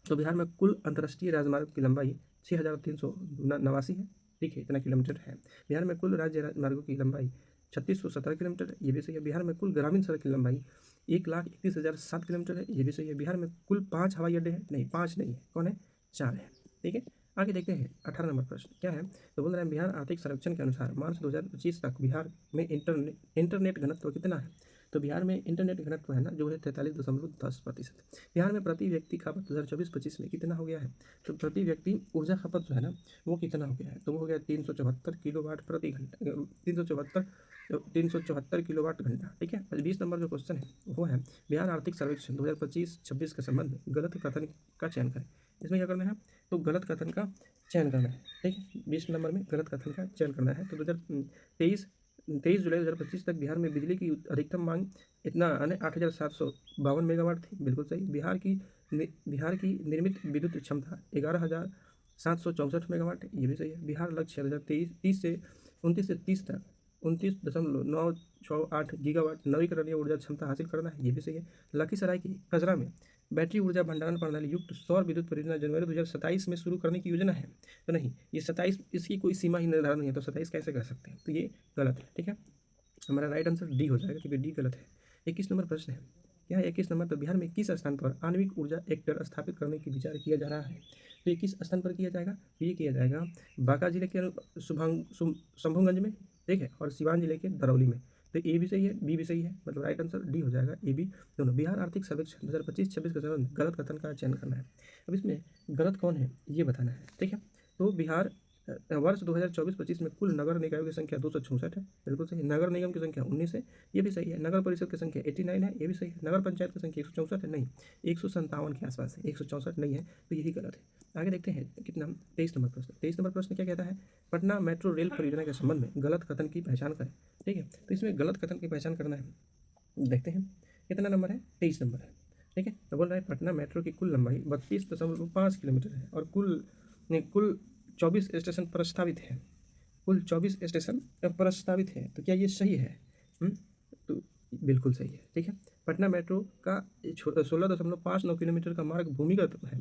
तो बिहार में कुल अंतर्राष्ट्रीय राजमार्ग की लंबाई 6,389 है। ठीक है, इतना किलोमीटर है। बिहार में कुल राज्य राजमार्गों की लंबाई 3617 किलोमीटर है, ये भी सही है। बिहार में कुल ग्रामीण सड़क की लंबाई 1,31,007 किलोमीटर है, ये भी सही है। बिहार में कुल 5 हवाई अड्डे हैं, नहीं 5 नहीं है, कौन है? 4 है। ठीक है, आगे देखते हैं 18 नंबर प्रश्न क्या है? तो बोल रहे हैं बिहार आर्थिक सर्वेक्षण के अनुसार मार्च 2025 तक बिहार में इंटरनेट घनत्व कितना है? तो बिहार में इंटरनेट घनत्व है ना जो है 43.10%। बिहार में प्रति व्यक्ति खपत 2024-25 में कितना हो गया है? तो प्रति व्यक्ति ऊर्जा खपत जो है ना वो कितना हो गया है? तो वो हो गया 374 किलोवाट प्रति घंटा, 374 किलोवाट घंटा। ठीक है, 20 नंबर जो क्वेश्चन है वो है बिहार आर्थिक सर्वेक्षण 2025-26 के संबंध में गलत कथन का चयन करें। इसमें क्या करना है? तो गलत कथन का चयन करना है। ठीक है, 20 नंबर में गलत कथन का चयन करना है। तो 23 जुलाई 2025 तक बिहार में बिजली की अधिकतम मांग इतना 8,752 मेगावाट थी, बिल्कुल सही। बिहार की निर्मित विद्युत क्षमता 11,764 मेगावाट है, ये भी सही है। बिहार लक्ष्य 2030 से 29 तक 29.968 गीगावाट नवीकरणीय ऊर्जा क्षमता हासिल करना है, ये भी सही है। लखीसराय की कजरा में बैटरी ऊर्जा भंडारण प्रणाली युक्त सौर विद्युत परियोजना जनवरी 2027 में शुरू करने की योजना है। तो नहीं, ये 27 इसकी कोई सीमा ही निर्धारण नहीं है, तो 27 कैसे कर सकते हैं? तो ये गलत है। ठीक है, हमारा राइट आंसर डी हो जाएगा क्योंकि डी गलत है। 21 नंबर प्रश्न है क्या है 21 नंबर पर बिहार में किस स्थान पर आणविक ऊर्जा एक्टर स्थापित करने की विचार किया जा रहा है? तो ये किस स्थान पर किया जाएगा? तो ये किया जाएगा बांका जिले के शंभूगंज में, ठीक है, और सिवान जिले के दरौली में। तो ए भी सही है, बी भी सही है, मतलब राइट आंसर डी हो जाएगा, ए बी दोनों। बिहार आर्थिक सर्वेक्षण 2025-26 के संबंध में गलत कथन का चयन करना है। अब इसमें गलत कौन है ये बताना है, ठीक है। तो बिहार वर्ष 2024-25 में कुल नगर निकायों की संख्या 264 है, बिल्कुल सही है। नगर निगम की संख्या 19 है, ये भी सही है। नगर परिषद की संख्या 89 है, ये भी सही है। नगर पंचायत की संख्या 164 है, नहीं 157 के आसपास है, 164 नहीं है, तो यही गलत है। आगे देखते हैं कितना 23 नंबर प्रश्न। 23 नंबर प्रश्न क्या कहता है? पटना मेट्रो रेल परियोजना के संबंध में गलत कथन की पहचान करें, ठीक है। तो इसमें गलत कथन की पहचान करना है, देखते हैं कितना नंबर है, 23 नंबर है, ठीक है। तो बोल रहा है पटना मेट्रो की कुल लंबाई 32.5 किलोमीटर है और कुल 24 स्टेशन प्रस्तावित है, कुल 24 स्टेशन प्रस्तावित है। तो क्या ये सही है? तो बिल्कुल सही है, ठीक है। पटना मेट्रो का 16.59 किलोमीटर का मार्ग भूमिगत है,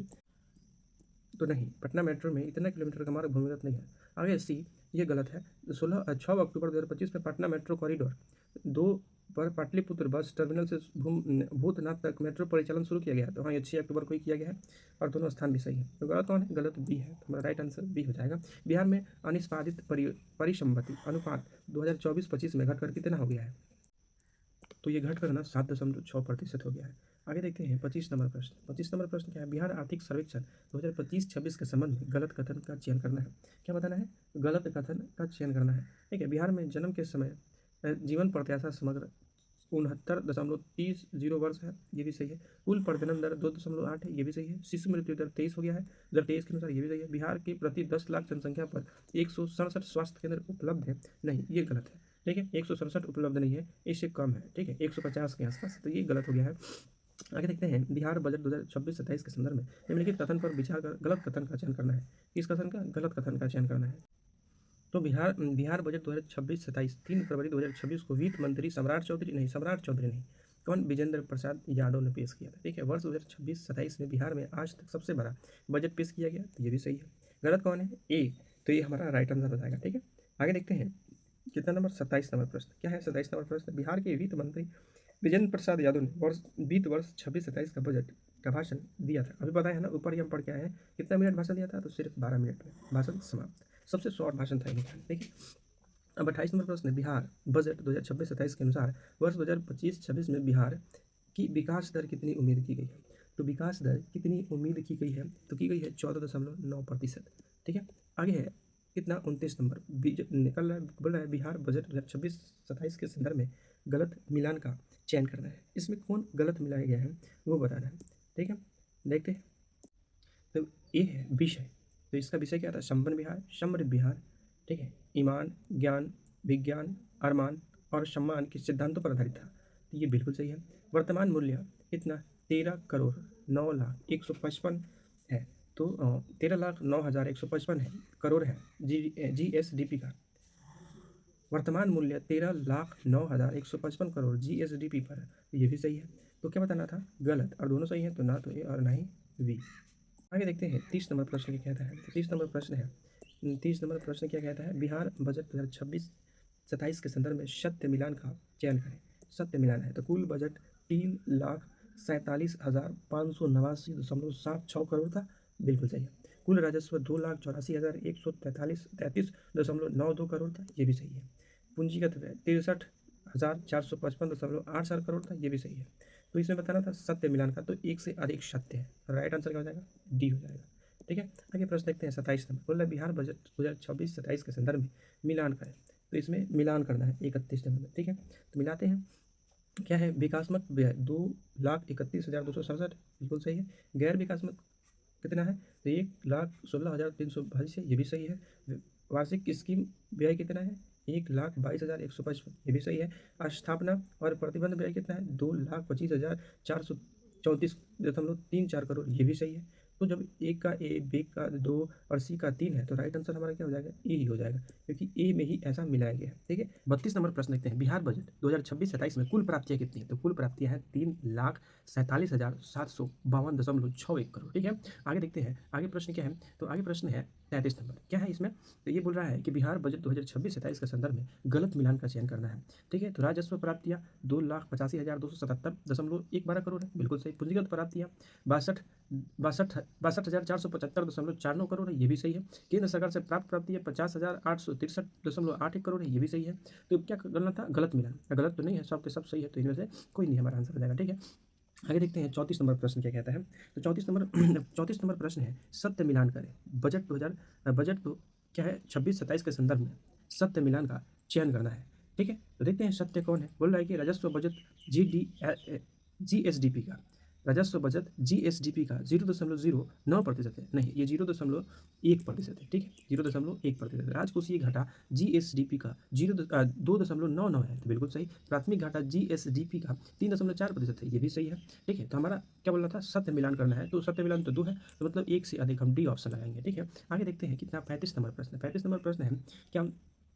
तो नहीं, पटना मेट्रो में इतना किलोमीटर का मार्ग भूमिगत नहीं है। आगे सी, ये गलत है। 6 अक्टूबर 2025 में पटना मेट्रो कॉरिडोर 2 पर पाटलिपुत्र बस टर्मिनल से भूतनाथ तक मेट्रो परिचालन शुरू किया गया। तो हाँ, ये 6 अक्टूबर को ही किया गया है और दोनों स्थान भी सही है। तो गलत कौन है? गलत बी है, तो हमारा राइट आंसर बी हो जाएगा। बिहार में अनिष्पादित परिसंपत्ति अनुपात 2024-25 में घटकर कितना हो गया है? तो ये घटकर ना 7.6% हो गया है। आगे देखते हैं 25 नंबर प्रश्न। 25 नंबर प्रश्न क्या है? बिहार आर्थिक सर्वेक्षण 2025-26 के संबंध में गलत कथन का चयन करना है। क्या बताना है? गलत कथन का चयन करना है, ठीक है। बिहार में जन्म के समय जीवन प्रत्याशा समग्र 69.30 वर्ष है, ये भी सही है। कुल प्रजनन दर 2.8 है, ये भी सही है। शिशु मृत्यु दर 23 हो गया है 2023 के अनुसार, ये भी सही है। बिहार के प्रति 10 लाख जनसंख्या पर 167 स्वास्थ्य केंद्र उपलब्ध है, नहीं ये गलत है, ठीक है। 167 उपलब्ध नहीं है, इससे कम है, ठीक है, 150 के आसपास, तो ये गलत हो गया है। आगे देखते हैं बिहार बजट 2026-27 के संदर्भ में निम्नलिखित कथन पर विचार कर गलत कथन का चयन करना है। किस कथन का? गलत कथन का चयन करना है। तो बिहार बजट 2026-27 3 फरवरी 2026 को वित्त मंत्री सम्राट चौधरी नहीं, कौन? विजेंद्र प्रसाद यादव ने पेश किया था, ठीक है। वर्ष 2026-27 में बिहार में आज तक सबसे बड़ा बजट पेश किया गया, तो ये भी सही है। गलत कौन है? ए, तो ये हमारा राइट आंसर हो जाएगा, ठीक है। आगे देखते हैं कितना नंबर 27 नंबर प्रश्न। क्या है 27 नंबर प्रश्न? बिहार के वित्त मंत्री विजेंद्र प्रसाद यादव ने वित्त वर्ष 26-27 का बजट का भाषण दिया था। अभी बताया है ना, ऊपर ही हम पढ़ के आए हैं। कितना मिनट भाषण दिया था? तो सिर्फ 12 मिनट में भाषण समाप्त। सबसे शॉर्ट भाषण था ये, ठीक है। अब 28 नंबर प्रश्न, बिहार बजट 2026-27 के अनुसार वर्ष 2025-26 में बिहार की विकास दर कितनी उम्मीद की गई है? तो विकास दर कितनी उम्मीद की गई है? तो की गई है 14.9%, ठीक है। आगे है कितना 29 नंबर निकल रहा है, बोल रहा है बिहार बजट 2026-27 के संदर्भ में गलत मिलान का चयन करना है। इसमें कौन गलत मिलाया गया है वो बताना है, ठीक है। देखते हैं तो ये है विषय, तो इसका विषय क्या था? संपन्न बिहार, समृद्ध बिहार, ठीक है। ईमान, ज्ञान, विज्ञान, अरमान और सम्मान के सिद्धांतों पर आधारित था, तो ये बिल्कुल सही है। वर्तमान मूल्य कितना? 13,09,0155 है, तो 13,09,155 है करोड़ है GSDP का। वर्तमान मूल्य 13,09,155 करोड़ GSDP पर है, तो ये भी सही है। तो क्या बताना था? गलत, और दोनों सही है, तो ना तो ए और ना ही बी। आगे देखते हैं 30 नंबर प्रश्न क्या कहता है। 30 नंबर प्रश्न है, 30 नंबर प्रश्न क्या कहता है? बिहार बजट 2026-27 के संदर्भ में सत्य मिलान का चयन करें। सत्य मिलान है, तो कुल बजट 3,47,589.76 करोड़ था, बिल्कुल सही है। कुल राजस्व 2,84,133.92 करोड़ था, ये भी सही है। पूंजीगत व्यय 63,455.87 करोड़ था, ये भी सही है। तो इसमें बताना था सत्य मिलान का, तो एक से अधिक सत्य है, राइट आंसर क्या हो जाएगा? डी हो जाएगा, ठीक है। आगे प्रश्न देखते हैं 27 नंबर। बोल रहा है बिहार बजट 2026-27 के संदर्भ में मिलान करें, तो इसमें मिलान करना है 31 नंबर में, ठीक है। तो मिलाते हैं, क्या है? विकासात्मक व्यय 2,31,267, बिल्कुल सही है। गैर विकासात्मक कितना है? तो 1,16,322 है, ये भी सही है। वार्षिक स्कीम व्यय कितना है? 1,22,155, ये भी सही है। स्थापना और प्रतिबंध व्यय कितना है? 2,25,434.34 करोड़, ये भी सही है। तो जब ए का ए, बी का 2 और सी का 3 है तो राइट आंसर हमारा क्या हो जाएगा, ए ही हो जाएगा, क्योंकि ए में ही ऐसा मिलाया गया है। ठीक है, 32 नंबर प्रश्न देखते हैं। बिहार बजट 2026-27 में कुल प्राप्तियां कितनी है? तो कुल प्राप्तियां हैं 3,47,752.61 करोड़। ठीक है, आगे देखते हैं आगे प्रश्न क्या है। तो आगे प्रश्न है 33 नंबर, क्या है इसमें? तो ये बोल रहा है कि बिहार बजट 2026-27 के संदर्भ में गलत मिलान का चयन करना है। ठीक है, तो राजस्व प्राप्तियां 2,85,277.112 करोड़ है, बिल्कुल सही। पूंजीगत प्राप्तियां 62,62,475.49 करोड़ है, ये भी सही है। केंद्र सरकार से प्राप्त प्राप्ति है 50,863.81 करोड़ है, ये भी सही है। तो क्या करना था? गलत मिलान। गलत तो नहीं है, सब के सब सही है, तो इनमें से कोई नहीं हमारा आंसर हो जाएगा। ठीक है, आगे देखते हैं 34 नंबर प्रश्न क्या कहता है। तो 34 नंबर प्रश्न है, सत्य मिलान करें। बजट तो क्या है 26-27 के संदर्भ में सत्य मिलान का चयन करना है। ठीक है, तो देखते हैं सत्य कौन है। बोल रहा है कि राजस्व बजट जीएसडीपी का, राजस्व बजट जीएसडीपी का 0.09% है। नहीं, ये 0.1% है। ठीक है, 0.1% राजकोषीय घाटा जीएसडीपी का 2.99 है, तो बिल्कुल सही। प्राथमिक घाटा जीएसडीपी का 3.4% है, ये भी सही है। ठीक है, तो हमारा क्या बोल रहा था? सत्य मिलान करना है, तो सत्य मिलान तो 2 है, तो मतलब 1 से अधिक हम डी ऑप्शन लगाएंगे। ठीक है, आगे देखते हैं कितना 35 नंबर प्रश्न। 35 नंबर प्रश्न है क्या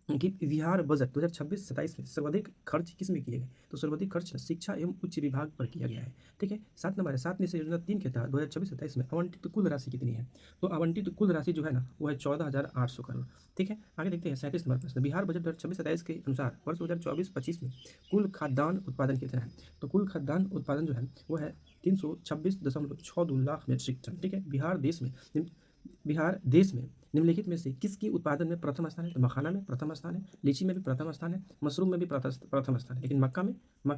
कि बिहार बजट 2026-27 में सर्वाधिक खर्च किस में किए गए? तो सर्वाधिक खर्च शिक्षा एवं उच्च विभाग पर किया गया है। ठीक है, 7 नंबर है, 7 निश्चय योजना 3 के तहत 2026-27 में आवंटित कुल राशि कितनी है? तो आवंटित कुल राशि जो है ना, वो है 14,800 करोड़। ठीक है, आगे देखते हैं 37 नंबर प्रश्न। बिहार बजट 2026-27 के अनुसार वर्ष 2024-25 में कुल खाद्यान्न उत्पादन कितना है? तो कुल खाद्यान्न उत्पादन जो है वो है 326.62 लाख मीट्रिक टन। ठीक है, बिहार देश में निम्नलिखित में से किसके उत्पादन में प्रथम स्थान है? तो मखाना में प्रथम स्थान है, लीची में भी प्रथम स्थान है, मशरूम में भी प्रथम स्थान है, लेकिन मक्का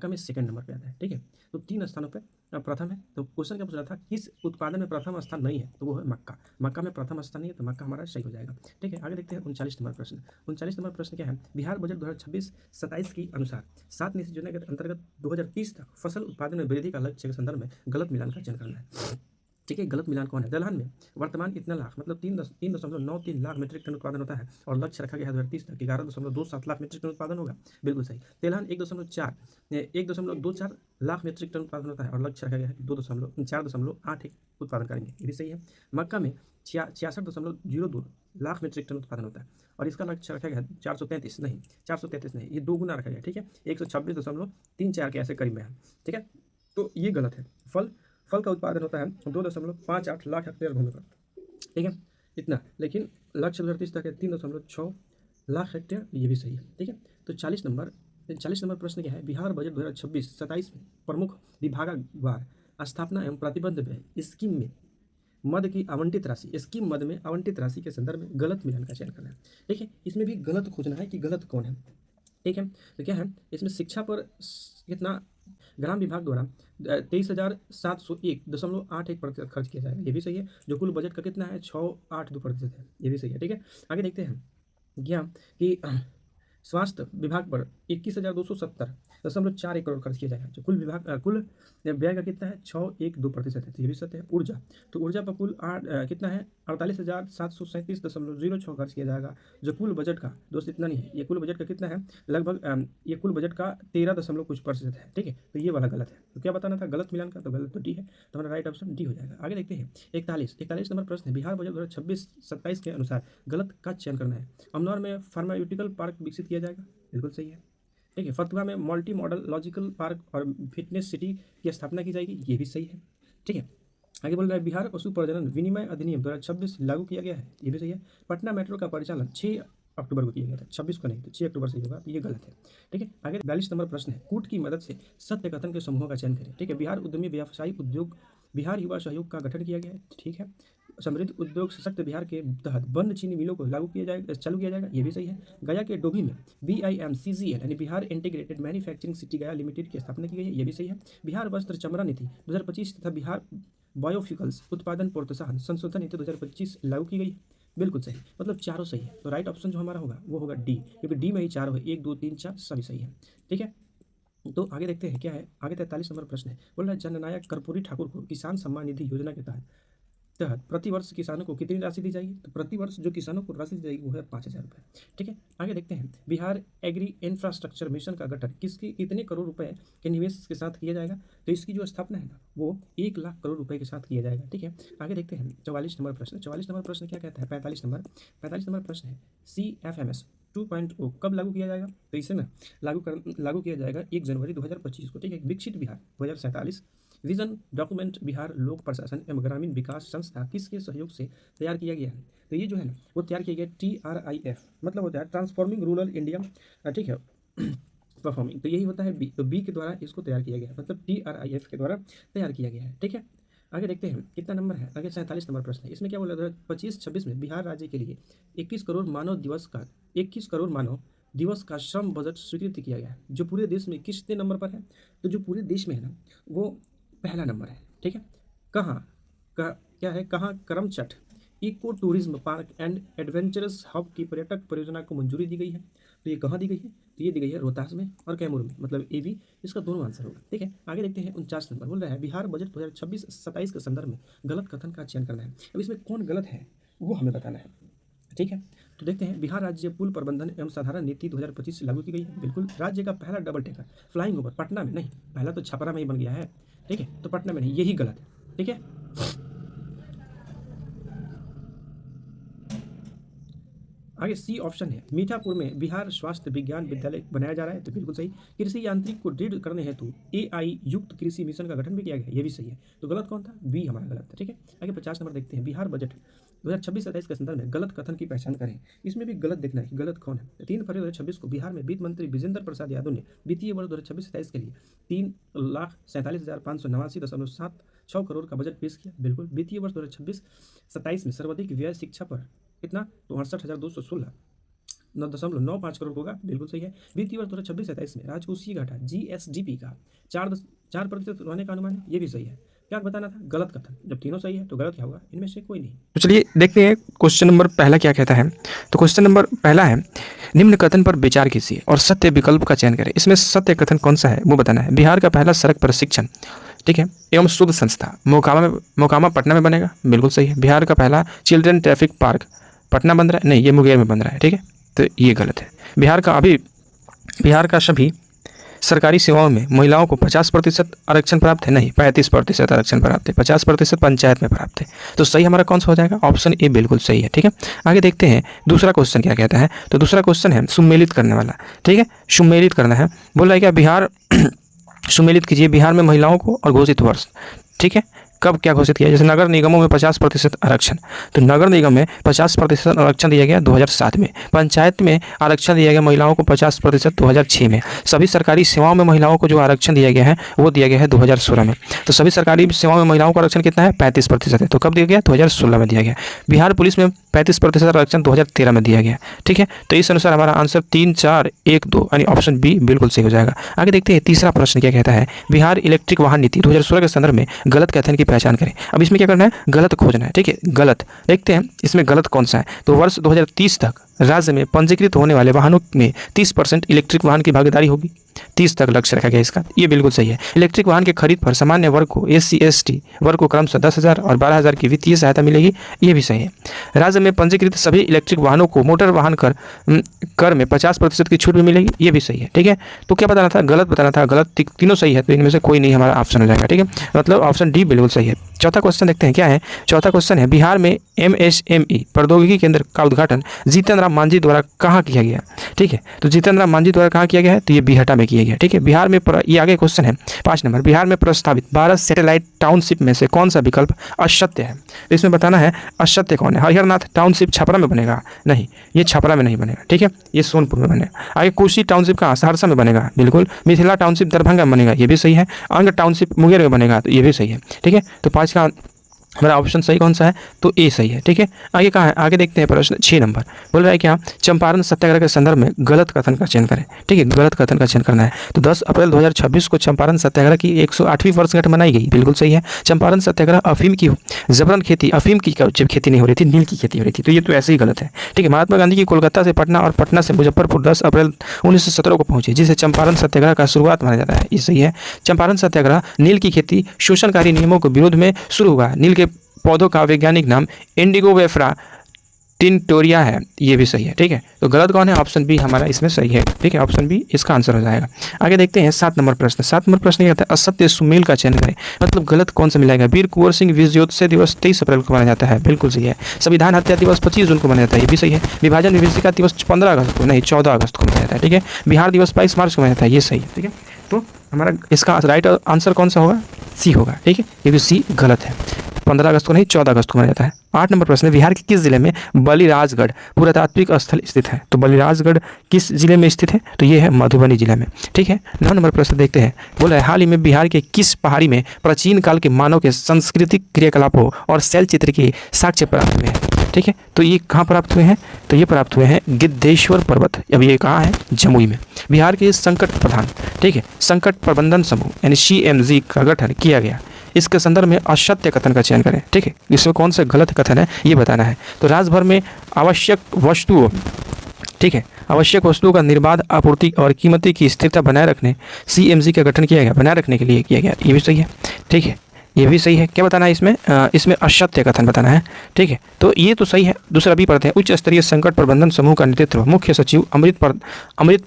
में सेकंड नंबर पे आता है। ठीक है, तो 3 स्थानों पे प्रथम है। तो क्वेश्चन क्या पूछ रहा था, किस उत्पादन में प्रथम स्थान नहीं है? तो वो है मक्का में प्रथम स्थान नहीं है, तो मक्का हमारा सही हो जाएगा। ठीक है, आगे देखते हैं 39 नंबर प्रश्न। 39 नंबर प्रश्न क्या है? बिहार बजट 2026-27 के अनुसार 7 निश्चित योजना के अंतर्गत 2030 तक फसल उत्पादन में वृद्धि का लक्ष्य के संदर्भ में गलत मिलान का चयन करना है। ठीक है, गलत मिलान कौन है? दलहन में वर्तमान इतना लाख, मतलब 3.93 लाख मीट्रिक टन उत्पादन होता है, और लक्ष्य रखा गया है 2030 तक 11.27 लाख मीट्रिक टन उत्पादन होगा, बिल्कुल सही। तिलहन 1.24 लाख मीट्रिक टन उत्पादन होता है, और लक्ष्य रखा गया है कि 4.81 उत्पादन करेंगे, ये भी सही है। मक्का में 66.02 लाख मीट्रिक टन उत्पादन होता है, और इसका लक्ष्य रखा गया है 433 नहीं, ये 2 गुना रखा गया। ठीक है, 126.34 के ऐसे करीब में है। ठीक है, तो ये गलत है। फल का उत्पादन होता है 2.58 लाख हेक्टेयर भूमि पर। ठीक है, इतना, लेकिन लक्ष्य 2030 तक है 3.6 लाख हेक्टेयर, ये भी सही है। ठीक है, तो 40 नंबर प्रश्न क्या है? बिहार बजट 2026-27 में प्रमुख विभागवार स्थापना एवं प्रतिबद्ध व्यय स्कीम में मद की आवंटित राशि, स्कीम मद में आवंटित राशि के संदर्भ में गलत मिलान का चयन करना है। ठीक है, इसमें भी गलत खोजना है कि गलत कौन है। ठीक है, तो क्या है इसमें? शिक्षा पर कितना ग्राम विभाग द्वारा 23,701.81% खर्च किया जाएगा, ये भी सही है। जो कुल बजट का कितना है 682% है, ये भी सही है। ठीक है, आगे देखते हैं क्या कि स्वास्थ्य विभाग पर 21,270.41 करोड़ खर्च किया जाएगा। जो कुल व्यय का कितना है 612% है, तो ये भी सत्य है। तो ऊर्जा पर कुल कितना है 48,737.06 खर्च किया जाएगा। जो कुल बजट का दोस्त इतना नहीं है, ये कुल बजट का कितना है लगभग ये कुल बजट का 13.कुछ% है। ठीक है, तो ये वाला गलत है। तो क्या बताना था? गलत मिलान का, तो गलत तो डी है, तो हमारा राइट ऑप्शन डी हो जाएगा। आगे देखते हैं 41 नंबर प्रश्न है। बिहार बजट 2026-27 के अनुसार गलत का चयन करना है। अमनौर में फार्मास्यूटिकल पार्क विकसित किया जाएगा, बिल्कुल सही है। ठीक है, फतुहा में मल्टी मॉडल लॉजिकल पार्क और फिटनेस सिटी की स्थापना की जाएगी, ये भी सही है। ठीक है, आगे बोल रहा है बिहार पशु प्रजनन विनिमय अधिनियम 2026 लागू किया गया है, ये भी सही है। पटना मेट्रो का परिचालन 6 अक्टूबर को किया गया था, 26 को नहीं, तो 6 अक्टूबर से ही होगा, तो ये गलत है। ठीक है, आगे 42 नंबर प्रश्न है। कूट की मदद से सत्य कथन के समूहों का चयन करें। ठीक है, बिहार उद्यमी व्यवसायी उद्योग बिहार युवा सहयोग का गठन किया गया है, ठीक है। समृद्ध उद्योग सशक्त बिहार के तहत बंद चीनी मिलों को चालू किया जाएगा, ये भी सही है। गया के डोभी में BIMCGL यानी बिहार इंटीग्रेटेड मैन्युफैक्चरिंग सिटी गया लिमिटेड की स्थापना की गई है, ये भी सही है। बिहार वस्त्र चमड़ा नीति 2025 तथा बिहार बायोफ्यूकल्स उत्पादन प्रोत्साहन संशोधन नीति 2025 लागू की गई है, बिल्कुल सही, मतलब चारों सही है। तो राइट ऑप्शन जो हमारा होगा वो होगा डी, क्योंकि डी में ही चारों है, 1 2 3 4 सभी सही है। ठीक है, तो आगे देखते हैं क्या है। आगे 43 नंबर प्रश्न है, बोल रहा है जननायक कर्पूरी ठाकुर को किसान सम्मान निधि योजना के तहत तहत प्रतिवर्ष किसानों को कितनी राशि दी जाएगी? तो प्रतिवर्ष जो किसानों को राशि दी जाएगी वो है 5,000 रुपये। ठीक है, आगे देखते हैं। बिहार एग्री इंफ्रास्ट्रक्चर मिशन का गठन कितने करोड़ रुपए के निवेश के साथ किया जाएगा? तो इसकी जो स्थापना है ना वो 1 लाख करोड़ रुपए के साथ किया जाएगा। ठीक है, आगे देखते हैं 44 नंबर प्रश्न। 44 नंबर प्रश्न क्या कहता है? 45 नंबर प्रश्न है CFMS 2.0 कब लागू किया जाएगा? तो इसे ना लागू किया जाएगा 1 जनवरी 2025 को। ठीक है, विकसित बिहार 2047 विजन डॉक्यूमेंट बिहार लोक प्रशासन एवं ग्रामीण विकास संस्था किसके सहयोग से तैयार किया गया है? तो ये जो है ना वो तैयार किया गया TRIF, मतलब होता है ट्रांसफॉर्मिंग रूरल इंडिया। ठीक है, परफॉर्मिंग, तो यही होता है बी। तो बी के द्वारा इसको तैयार किया गया है, मतलब TRIF के द्वारा तैयार किया गया है। ठीक है, आगे देखते हैं कितना नंबर है। आगे 47 नंबर प्रश्न है। इसमें क्या बोला? 2025-26 में बिहार राज्य के लिए 21 करोड़ मानव दिवस का श्रम बजट स्वीकृत किया गया है, जो पूरे देश में कितने नंबर पर है? तो जो पूरे देश में है ना वो पहला नंबर है। ठीक है, क्या है? कहाँ? Karamchat eco tourism park and adventurous hub की पर्यटक परियोजना को मंजूरी दी गई है। तो ये कहाँ दी गई है? तो ये दी गई है रोहतास में और कैमूर में, मतलब ए बी इसका दोनों आंसर होगा। ठीक है, आगे देखते हैं 49 नंबर। बोल रहा है बिहार बजट 2026-27 के संदर्भ में गलत कथन का चयन करना है। अब इसमें कौन गलत है वो हमें बताना है। ठीक है, तो देखते हैं। बिहार राज्य पुल प्रबंधन एवं साधारण नीति 2025 से लागू की गई है। बिल्कुल, राज्य का पहला double taker flying over Patna में नहीं, पहला तो छपरा में ही बन गया है। ठीक है, तो पटना में नहीं, यही गलत है। ठीक है, आगे सी ऑप्शन है मीठापुर में बिहार स्वास्थ्य विज्ञान विद्यालय बनाया जा रहा है। तो बिल्कुल सही। कृषि यांत्रिक को दृढ़ करने हेतु AI युक्त कृषि मिशन का गठन भी किया गया, ये भी सही है। तो गलत कौन था? बी हमारा गलत था। ठीक है, आगे 50 नंबर देखते हैं। बिहार बजट 2026-27 के संदर्भ में गलत कथन की पहचान करें। इसमें भी गलत देखना है कि गलत कौन है। 3 फरवरी 2026 को बिहार में वित्त मंत्री विजेंद्र प्रसाद यादव ने वित्तीय वर्ष 2026-27 के लिए 3,47,589.76 करोड़ का बजट पेश किया। बिल्कुल, वित्तीय वर्ष 2026-27 में सर्वाधिक व्यय शिक्षा पर कितना? तो 68,216.95 करोड़ होगा। बिल्कुल सही है। वित्तीय वर्ष 2026-27 में राजकोषीय घाटा GSDP का 4% रहने का अनुमान है, ये भी सही है। क्या बताना था? गलत कथन। जब तीनों सही है तो गलत क्या होगा? इनमें से कोई नहीं। तो चलिए देखते हैं क्वेश्चन नंबर पहला क्या कहता है। तो क्वेश्चन नंबर पहला है निम्न कथन पर विचार कीजिए और सत्य विकल्प का चयन करें। इसमें सत्य कथन कौन सा है वो बताना है। बिहार का पहला सड़क प्रशिक्षण, ठीक है, एवं शोध संस्था मोकामा पटना में बनेगा। बिल्कुल सही है। बिहार का पहला चिल्ड्रन ट्रैफिक पार्क पटना बन रहा है, नहीं, ये मुंगेर में बन रहा है। ठीक है, तो ये गलत है। बिहार का सभी सरकारी सेवाओं में महिलाओं को 50% आरक्षण प्राप्त है, नहीं, 35% आरक्षण प्राप्त है। 50% पंचायत में प्राप्त है। तो सही हमारा कौन सा हो जाएगा? ऑप्शन ए बिल्कुल सही है। ठीक है, आगे देखते हैं दूसरा क्वेश्चन क्या कहता है। तो दूसरा क्वेश्चन है सुमेलित करने वाला। ठीक है, सुमेलित करना है। बोल रहा है क्या? बिहार सुमेलित कीजिए बिहार में महिलाओं को और घोषित वर्ष। ठीक है, कब क्या घोषित किया? जैसे नगर निगमों में 50% आरक्षण, तो नगर निगम में 50% आरक्षण दिया गया 2007 में। पंचायत में आरक्षण दिया गया महिलाओं को 50% 2006 में। सभी सरकारी सेवाओं में महिलाओं को जो आरक्षण दिया गया है वो दिया गया है 2016 में। तो सभी सरकारी सेवाओं में महिलाओं का आरक्षण कितना है? 35% है। तो कब दिया गया? 2016 में दिया गया। बिहार पुलिस में 35% आरक्षण 2013 में दिया गया। ठीक है, तो इस अनुसार हमारा आंसर 3, 4, 1, 2 यानी ऑप्शन बी बिल्कुल सही हो जाएगा। आगे देखते हैं तीसरा प्रश्न क्या कहता है। बिहार इलेक्ट्रिक वाहन नीति 2016 के संदर्भ में गलत कथन की पहचान करें। अब इसमें क्या करना है? गलत खोजना है। ठीक है, गलत देखते हैं इसमें गलत कौन सा है। तो वर्ष 2030 तक राज्य में पंजीकृत होने वाले वाहनों में 30% इलेक्ट्रिक वाहन की भागीदारी होगी। 30 तक लक्ष्य रखा गया इसका, ये बिल्कुल सही है। इलेक्ट्रिक वाहन के खरीद पर सामान्य वर्ग को SC ST वर्ग को क्रमशः 10,000 और 12,000 की वित्तीय सहायता मिलेगी, ये भी सही है। राज्य में पंजीकृत सभी इलेक्ट्रिक वाहनों को मोटर वाहन कर में 50% की छूट भी मिलेगी, ये भी सही है। ठीक है, तो क्या बताना था? गलत बताना था। गलत तीनों सही है, तो इनमें से कोई नहीं हमारा ऑप्शन हो जाएगा। ठीक है, मतलब ऑप्शन डी बिल्कुल सही है। चौथा क्वेश्चन देखते हैं क्या है। चौथा क्वेश्चन है बिहार में MSME प्रौद्योगिकी केंद्र का उद्घाटन जीतन राम मांझी द्वारा कहाँ किया गया? ठीक है, तो जीतन राम मांझी द्वारा कहाँ किया गया है? तो ये बीहटा में किया गया। ठीक है, बिहार में ये आगे क्वेश्चन है 5 नंबर। बिहार में प्रस्तावित 12 सैटेलाइट टाउनशिप में से कौन सा विकल्प असत्य है? तो इसमें बताना है असत्य कौन है। हरिहरनाथ टाउनशिप छपरा में बनेगा, नहीं, ये छपरा में नहीं बनेगा। ठीक है, ये सोनपुर में बनेगा। आगे कोसी टाउनशिप का सहरसा में बनेगा, बिल्कुल। मिथिला टाउनशिप दरभंगा में बनेगा, ये भी सही है। अंग टाउनशिप मुंगेर में बनेगा, तो ये भी सही है। ठीक है, तो 5 का हमारा ऑप्शन सही कौन सा है? तो ए सही है। ठीक है, आगे कहाँ है? आगे देखते हैं प्रश्न 6 नंबर। बोल रहा है क्या? चंपारण सत्याग्रह के संदर्भ में गलत कथन का चयन करें। ठीक है, गलत कथन का चयन करना है। तो 10 अप्रैल 2026 को चंपारण सत्याग्रह की 108वीं वर्षगांठ मनाई गई, बिल्कुल सही है। चंपारण सत्याग्रह अफीम की जबरन खेती, अफीम की जब खेती नहीं हो रही थी, नील की खेती हो रही थी, तो ये तो ऐसे ही गलत है। ठीक है, महात्मा गांधी की कोलकाता से पटना और पटना से मुजफ्फरपुर 10 अप्रैल 1917 को पहुंचे, जिसे चंपारण सत्याग्रह का शुरुआत माना जाता है, ये सही है। चंपारण सत्याग्रह नील की खेती शोषणकारी नियमों के विरोध में शुरू हुआ। नील के पौधों का वैज्ञानिक नाम इंडिगोवेफरा टिंटोरिया है, ये भी सही है। ठीक है, तो गलत कौन है? ऑप्शन बी हमारा इसमें सही है। ठीक है, ऑप्शन बी इसका आंसर हो जाएगा। आगे देखते हैं 7 नंबर प्रश्न। 7 नंबर प्रश्न क्या कहता है? असत्य सुमेल का चयन करें। मतलब गलत कौन सा मिलाएगा? वीर कुंवर सिंह विजयोत्सव दिवस 23 अप्रैल को मनाया जाता है, बिल्कुल सही है। संविधान हत्या दिवस 25 जून को मनाया जाता है, ये भी सही है। विभाजन विभीषिका दिवस 15 अगस्त को, नहीं 14 अगस्त को मनाया जाता है। ठीक है, बिहार दिवस 22 मार्च को मनाया जाता है, ये सही है। ठीक है, तो हमारा इसका राइट आंसर कौन सा होगा? सी होगा। ठीक है, क्योंकि सी गलत है। 15 अगस्त को नहीं 14 अगस्त को मनाया जाता है। 8 नंबर प्रश्न, बिहार के किस जिले में बलिराजगढ़ पुरातात्विक स्थल स्थित है? तो बलिराजगढ़ किस जिले में स्थित है? तो ये है मधुबनी जिले में। ठीक है, 9 नंबर प्रश्न देखते हैं। बोला है हाल ही में बिहार के किस पहाड़ी में प्राचीन काल के मानव के सांस्कृतिक क्रियाकलापों और शैल चित्र के साक्ष्य प्राप्त हुए हैं? ठीक है, तो ये कहाँ प्राप्त हुए हैं? तो ये प्राप्त हुए हैं गिद्धेश्वर पर्वत। अब ये कहाँ है? जमुई में। बिहार के संकट प्रधान, ठीक है, संकट प्रबंधन समूह यानी CMG का गठन किया गया। इसके संदर्भ में असत्य कथन का चयन करें। ठीक है, इसमें कौन सा गलत कथन है ये बताना है। तो राज्य में आवश्यक वस्तुओं, ठीक है, आवश्यक वस्तुओं का निर्बाध आपूर्ति और कीमती की स्थिरता बनाए रखने CMG का गठन किया गया, बनाए रखने के लिए किया गया, ये भी सही है। ठीक है, ये भी सही है। क्या बताना है इसमें? इसमें असत्य कथन बताना है। ठीक है, तो ये तो सही है। दूसरा भी पढ़ते हैं। उच्च स्तरीय संकट प्रबंधन समूह का नेतृत्व मुख्य सचिव अमृत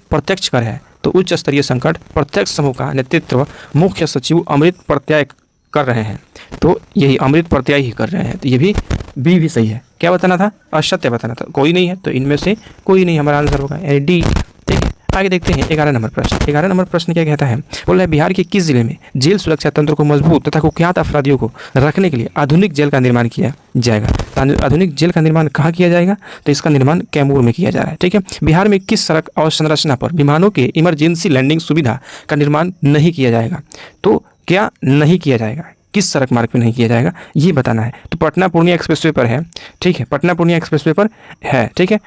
प्रत्यक्ष कर है। तो उच्च स्तरीय संकट प्रत्यक्ष समूह का नेतृत्व मुख्य सचिव अमृत प्रत्यय कर रहे हैं। तो यही अमृत प्रत्यय ही कर रहे हैं, तो ये भी बी भी सही है। क्या बताना था? असत्य बताना था। कोई नहीं है, तो इनमें से कोई नहीं हमारा आंसर होगा, यानी डी। ठीक है, आगे देखते हैं 11 नंबर प्रश्न। 11 नंबर प्रश्न क्या कहता है? बोल रहा है बिहार के किस जिले में जेल सुरक्षा तंत्र को मजबूत तथा कुख्यात अपराधियों को रखने के लिए आधुनिक जेल का निर्माण किया जाएगा? आधुनिक जेल का निर्माण कहाँ किया जाएगा? तो इसका निर्माण कैमूर में किया जा रहा है। ठीक है, बिहार में किस सड़क अवसंरचना पर विमानों के इमरजेंसी लैंडिंग सुविधा का निर्माण नहीं किया जाएगा? तो क्या नहीं किया जाएगा? किस सड़क मार्ग पे नहीं किया जाएगा ये बताना है। तो पटना पूर्णिया एक्सप्रेसवे पर है। ठीक है, पटना पूर्णिया एक्सप्रेसवे पर है। ठीक है,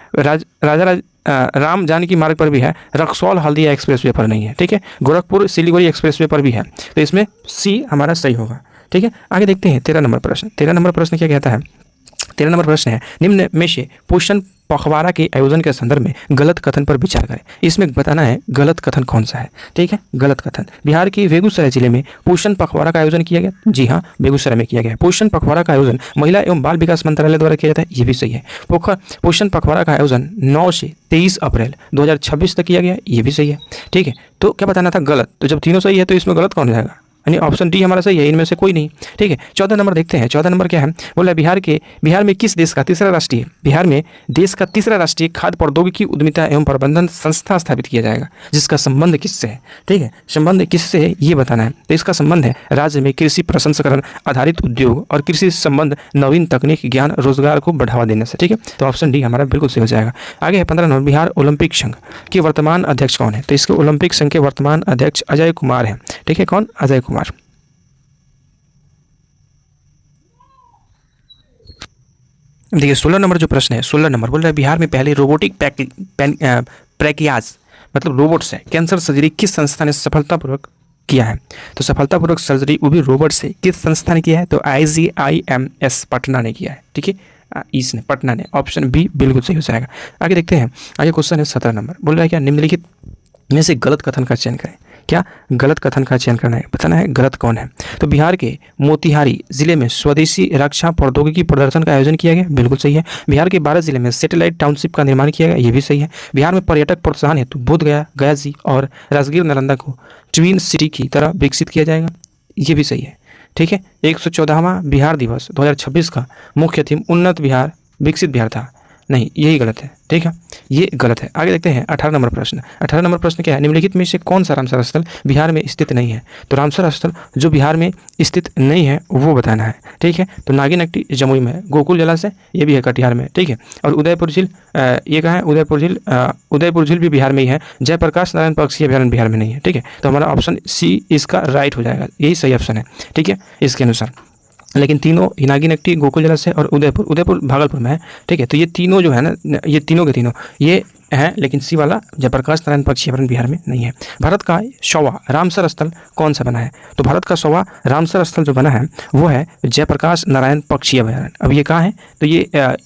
राम जानकी मार्ग पर भी है। रक्सौल हल्दिया एक्सप्रेसवे पर नहीं है। ठीक है, गोरखपुर सिलीगुड़ी एक्सप्रेसवे पर भी है। तो इसमें सी हमारा सही होगा। ठीक है, आगे देखते हैं 13 नंबर प्रश्न। 13 नंबर प्रश्न क्या कहता है? 13 नंबर प्रश्न है निम्न में से पोषण पखवाड़ा के आयोजन के संदर्भ में गलत कथन पर विचार करें। इसमें बताना है गलत कथन कौन सा है। ठीक है, गलत कथन। बिहार के बेगूसराय जिले में पोषण पखवाड़ा का आयोजन किया गया। जी हाँ, बेगूसराय में किया गया। पोषण पखवाड़ा का आयोजन महिला एवं बाल विकास मंत्रालय द्वारा किया जाता है, ये भी सही है। पोषण पखवाड़ा का आयोजन 9 से 23 अप्रैल 2026 तक किया गया, ये भी सही है। ठीक है, तो क्या बताना था? गलत। तो जब तीनों सही है तो इसमें गलत कौन हो जाएगा? यानी ऑप्शन डी हमारा सही है, इनमें से कोई नहीं। ठीक है, 14 नंबर देखते हैं। 14 नंबर क्या है? बोला बिहार में किस देश का तीसरा राष्ट्रीय खाद्य प्रौद्योगिकी उद्यमिता एवं प्रबंधन संस्था स्थापित किया जाएगा, जिसका संबंध किससे है? ठीक है, संबंध किससे है ये बताना है। तो इसका संबंध है राज्य में कृषि प्रसंस्करण आधारित उद्योग और कृषि संबंध नवीन तकनीक ज्ञान रोजगार को बढ़ावा देने से। ठीक है, तो ऑप्शन डी हमारा बिल्कुल सही हो जाएगा। आगे है 15 नंबर, बिहार ओलंपिक संघ के वर्तमान अध्यक्ष कौन है? तो इसके ओलंपिक संघ के वर्तमान अध्यक्ष अजय कुमार है। ठीक है, कौन? अजय कुमार। देखिए 16 नंबर जो प्रश्न है, 16 नंबर बोल रहा है बिहार में पहले रोबोटिक प्रैक्टियाज मतलब रोबोट से कैंसर सर्जरी किस संस्था ने सफलतापूर्वक किया है? तो सफलतापूर्वक सर्जरी वो भी रोबोट से किस संस्था ने किया है? तो IGIMS पटना ने किया है। ठीक है, इसने पटना ने, ऑप्शन बी बिल्कुल सही हो जाएगा। आगे देखते हैं। आगे क्वेश्चन है 17 नंबर, बोल रहा है क्या निम्नलिखित में से गलत कथन का चयन करें। क्या गलत कथन का चयन करना है, बताना है गलत कौन है। तो बिहार के मोतिहारी जिले में स्वदेशी रक्षा प्रौद्योगिकी प्रदर्शन का आयोजन किया गया, बिल्कुल सही है। बिहार के 12 जिले में सैटेलाइट टाउनशिप का निर्माण किया गया, ये भी सही है। बिहार में पर्यटक प्रोत्साहन हेतु बोधगया, गया जी और राजगीर नालंदा को ट्विन सिटी की तरह विकसित किया जाएगा, ये भी सही है। ठीक है, 114वां बिहार दिवस 2026 का मुख्य थीम उन्नत बिहार विकसित बिहार था, नहीं यही गलत है। ठीक है, ये गलत है। आगे देखते हैं 18 नंबर प्रश्न। 18 नंबर प्रश्न क्या है? निम्नलिखित में से कौन सा रामसर स्थल बिहार में स्थित नहीं है? तो रामसर स्थल जो बिहार में स्थित नहीं है वो बताना है। ठीक है, तो नागिनट्टी जमुई में है, गोकुल जलाशय ये भी है कटिहार में। ठीक है, और उदयपुर झील ये कहाँ है? उदयपुर झील भी बिहार में ही है। जयप्रकाश नारायण पक्षी अभयारण्य बिहार में नहीं है। ठीक है, तो हमारा ऑप्शन सी इसका राइट हो जाएगा, यही सही ऑप्शन है। ठीक है, इसके अनुसार लेकिन तीनों नागिनट्टी, गोकुल जलाशय और उदयपुर भागलपुर में है। ठीक है, तो ये तीनों जो है ना, ये तीनों के तीनों ये हैं, लेकिन सी वाला जयप्रकाश नारायण पक्षी अभयारण्य बिहार में नहीं है। भारत का 100वां रामसर स्थल कौन सा बना है? तो भारत का 100वां रामसर स्थल जो बना है वो है जयप्रकाश नारायण पक्षी अभयारण्य। अब ये कहाँ है? तो ये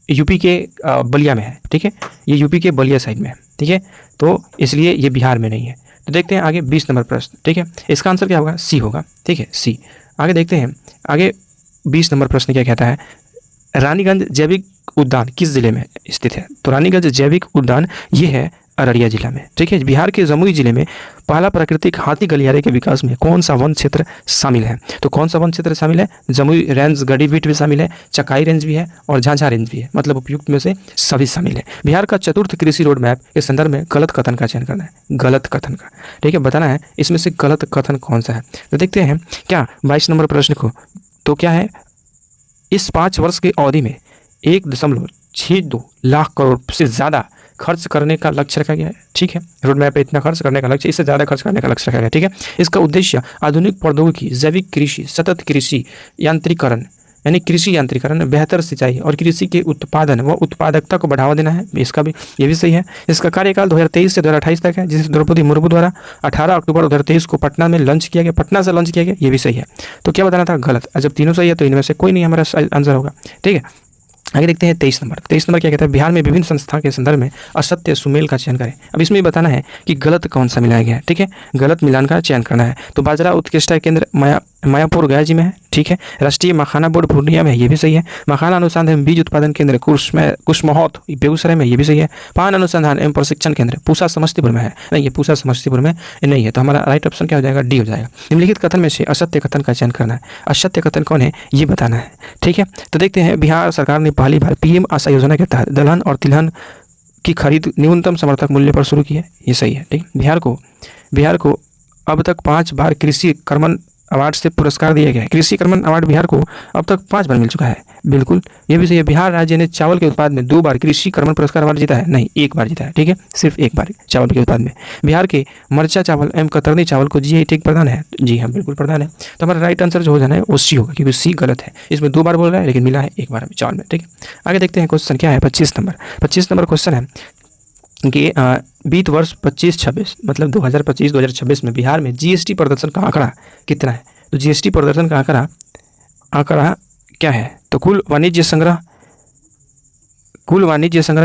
यूपी के बलिया में है। ठीक है, ये यूपी के बलिया साइड में है। ठीक है, तो इसलिए ये बिहार में नहीं है। तो देखते हैं आगे 20 नंबर प्रश्न। ठीक है, इसका आंसर क्या होगा? सी होगा। ठीक है, सी। आगे देखते हैं। आगे 20 नंबर प्रश्न क्या कहता है, रानीगंज जैविक उद्यान किस जिले में स्थित है? तो रानीगंज जैविक उद्यान ये है अररिया जिला में। ठीक है, बिहार के जमुई जिले में पहला प्राकृतिक हाथी गलियारे के विकास में कौन सा वन क्षेत्र शामिल है? तो कौन सा वन क्षेत्र शामिल है? जमुई रेंज, गढ़ीबीट भी शामिल है, चकाई रेंज भी है और झांझा रेंज भी है, मतलब उपयुक्त में से सभी शामिल है। बिहार का चतुर्थ कृषि रोड मैप के संदर्भ में गलत कथन का चयन करना है, गलत कथन का। ठीक है, बताना है इसमें से गलत कथन कौन सा है। तो देखते हैं क्या 22 नंबर प्रश्न को, तो क्या है, इस 5 वर्ष की अवधि में 1.62 लाख करोड़ से ज़्यादा खर्च करने का लक्ष्य रखा गया है। ठीक है, रोड मैप पे इतना खर्च करने का लक्ष्य, इससे ज़्यादा खर्च करने का लक्ष्य रखा गया। ठीक है, इसका उद्देश्य आधुनिक प्रौद्योगिकी, जैविक कृषि, सतत कृषि, यांत्रिकरण यानी कृषि यांत्रिकरण, बेहतर सिंचाई और कृषि के उत्पादन व उत्पादकता को बढ़ावा देना है। इसका भी, ये भी सही है। इसका कार्यकाल 2023 से 2028 तक है, जिसे द्रौपदी मुर्मू द्वारा 18 अक्टूबर 2023 को पटना में लॉन्च किया गया, पटना से लॉन्च किया गया। ये भी सही है। तो क्या बताना था? गलत। जब तीनों सही है तो इनमें से कोई नहीं हमारा आंसर होगा। ठीक है, आगे देखते हैं 23 नंबर। 23 नंबर क्या कहता है, बिहार में विभिन्न संस्था के संदर्भ में असत्य सुमेल का चयन करें। अब इसमें बताना है कि गलत कौन सा मिलाया गया है। ठीक है, गलत मिलान का चयन करना है। तो बाजरा उत्कृष्टता केंद्र मायापुर गया जी में है। ठीक है, राष्ट्रीय मखाना बोर्ड पूर्णिया में है, ये भी सही है। मखाना अनुसंधान एवं बीज उत्पादन केंद्र कुशमोहत बेगूसराय में, ये भी सही है। पान अनुसंधान एवं प्रशिक्षण केंद्र पूसा समस्तीपुर में है, नहीं ये पूसा समस्तीपुर में नहीं है। तो हमारा राइट ऑप्शन क्या हो जाएगा? डी हो जाएगा। निम्नलिखित कथन में से असत्य कथन का चयन करना है। असत्य कथन कौन है ये बताना है। ठीक है, तो देखते हैं, बिहार सरकार ने पहली बार पीएम आशा योजना के तहत दलहन और तिलहन की खरीद न्यूनतम समर्थक मूल्य पर शुरू की है, ये सही है। ठीक, बिहार को अब तक 5 बार कृषि कर्मण अवार्ड से पुरस्कार दिया गया है। कृषि कर्मण अवार्ड बिहार को अब तक 5 बार मिल चुका है, बिल्कुल ये भी सही है। बिहार राज्य ने चावल के उत्पाद में 2 बार कृषि कर्मण पुरस्कार अवार्ड जीता है, नहीं 1 बार जीता है। ठीक है, सिर्फ 1 बार चावल के उत्पाद में। बिहार के मरचा चावल एवं कतरनी चावल को जीआई टैग प्रदान है, जी हाँ बिल्कुल प्रदान है। तो हमारा राइट आंसर जो हो जाना है वो सी होगा, क्योंकि सी गलत है। इसमें 2 बार बोल रहा है लेकिन मिला है 1 बार चावल में। ठीक है, आगे देखते हैं क्वेश्चन क्या है 25 नंबर। 25 नंबर क्वेश्चन है कि बीत वर्ष 25-26 मतलब 2025-2026 में बिहार में जीएसटी प्रदर्शन का आंकड़ा कितना है? तो जीएसटी प्रदर्शन का आंकड़ा क्या है? तो कुल वाणिज्य संग्रह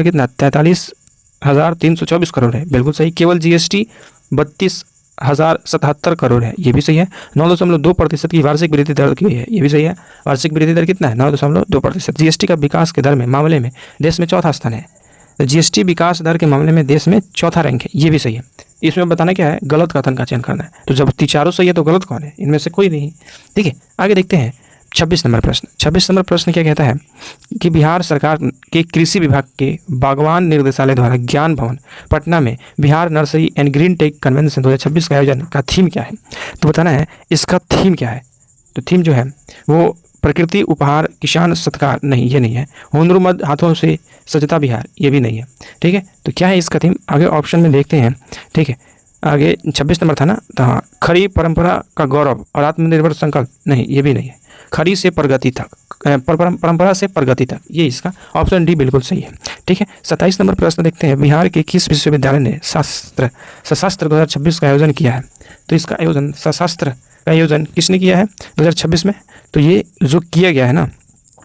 कितना? 43,324 करोड़ है, बिल्कुल सही। केवल जीएसटी 32,077 करोड़ है, ये भी सही है। 9.2% की वार्षिक वृद्धि दर की है, ये भी सही है। वार्षिक वृद्धि दर कितना है? 9.2%। जीएसटी का विकास के दर में मामले में देश में 4था स्थान है। तो जीएसटी विकास दर के मामले में देश में 4था रैंक है, ये भी सही है। इसमें बताना क्या है? गलत कथन का चयन करना है। तो जब चारों सही है तो गलत कौन है? इनमें से कोई नहीं। ठीक है, आगे देखते हैं 26 नंबर प्रश्न। 26 नंबर प्रश्न क्या कहता है कि बिहार सरकार के कृषि विभाग के बागवान निर्देशालय द्वारा ज्ञान भवन पटना में Bihar nursery and green tech convention 2026 का आयोजन का थीम क्या है? तो बताना है इसका थीम क्या है। तो थीम जो है वो प्रकृति उपहार किसान सत्कार, नहीं ये नहीं है। हुनरमंद हाथों से सजता बिहार, ये भी नहीं है। ठीक है, तो क्या है इसका थीम? आगे ऑप्शन में देखते हैं। ठीक है, आगे 26 नंबर था ना, तो हाँ, खड़ी परंपरा का गौरव और आत्मनिर्भर संकल्प, नहीं ये भी नहीं है। खड़ी से प्रगति तक, परंपरा से प्रगति तक, ये इसका ऑप्शन डी बिल्कुल सही है। ठीक है, 27 नंबर प्रश्न देखते हैं। बिहार के किस विश्वविद्यालय ने सशस्त्र 2026 का आयोजन किया है? तो इसका आयोजन सशस्त्र का आयोजन किसने किया है 2026 में? तो ये जो किया गया है ना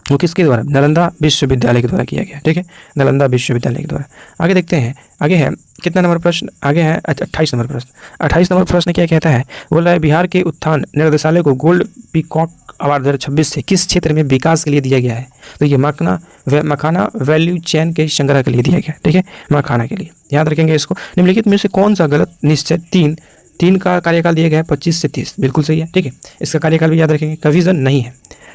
वो किसके द्वारा? नालंदा विश्वविद्यालय के द्वारा किया गया। ठीक है, नालंदा विश्वविद्यालय के द्वारा। आगे देखते हैं, आगे है कितना नंबर प्रश्न? आगे है 28 नंबर प्रश्न। 28 नंबर प्रश्न क्या कहता है? बोल रहा है बिहार के उत्थान निर्देशालय को गोल्ड पीकॉक अवार्ड 2026 से किस क्षेत्र में विकास के लिए दिया गया है? तो ये मखाना वैल्यू चेन के संग्रह के लिए दिया गया। ठीक है, मखाना के लिए, याद रखेंगे इसको। निम्नलिखित में से कौन सा गलत निश्चय? 3 का कार्यकाल दिया गया है 25 से 30, बिल्कुल सही है। ठीक है, इसका कार्यकाल भी याद रखेंगे। का विजन नहीं है।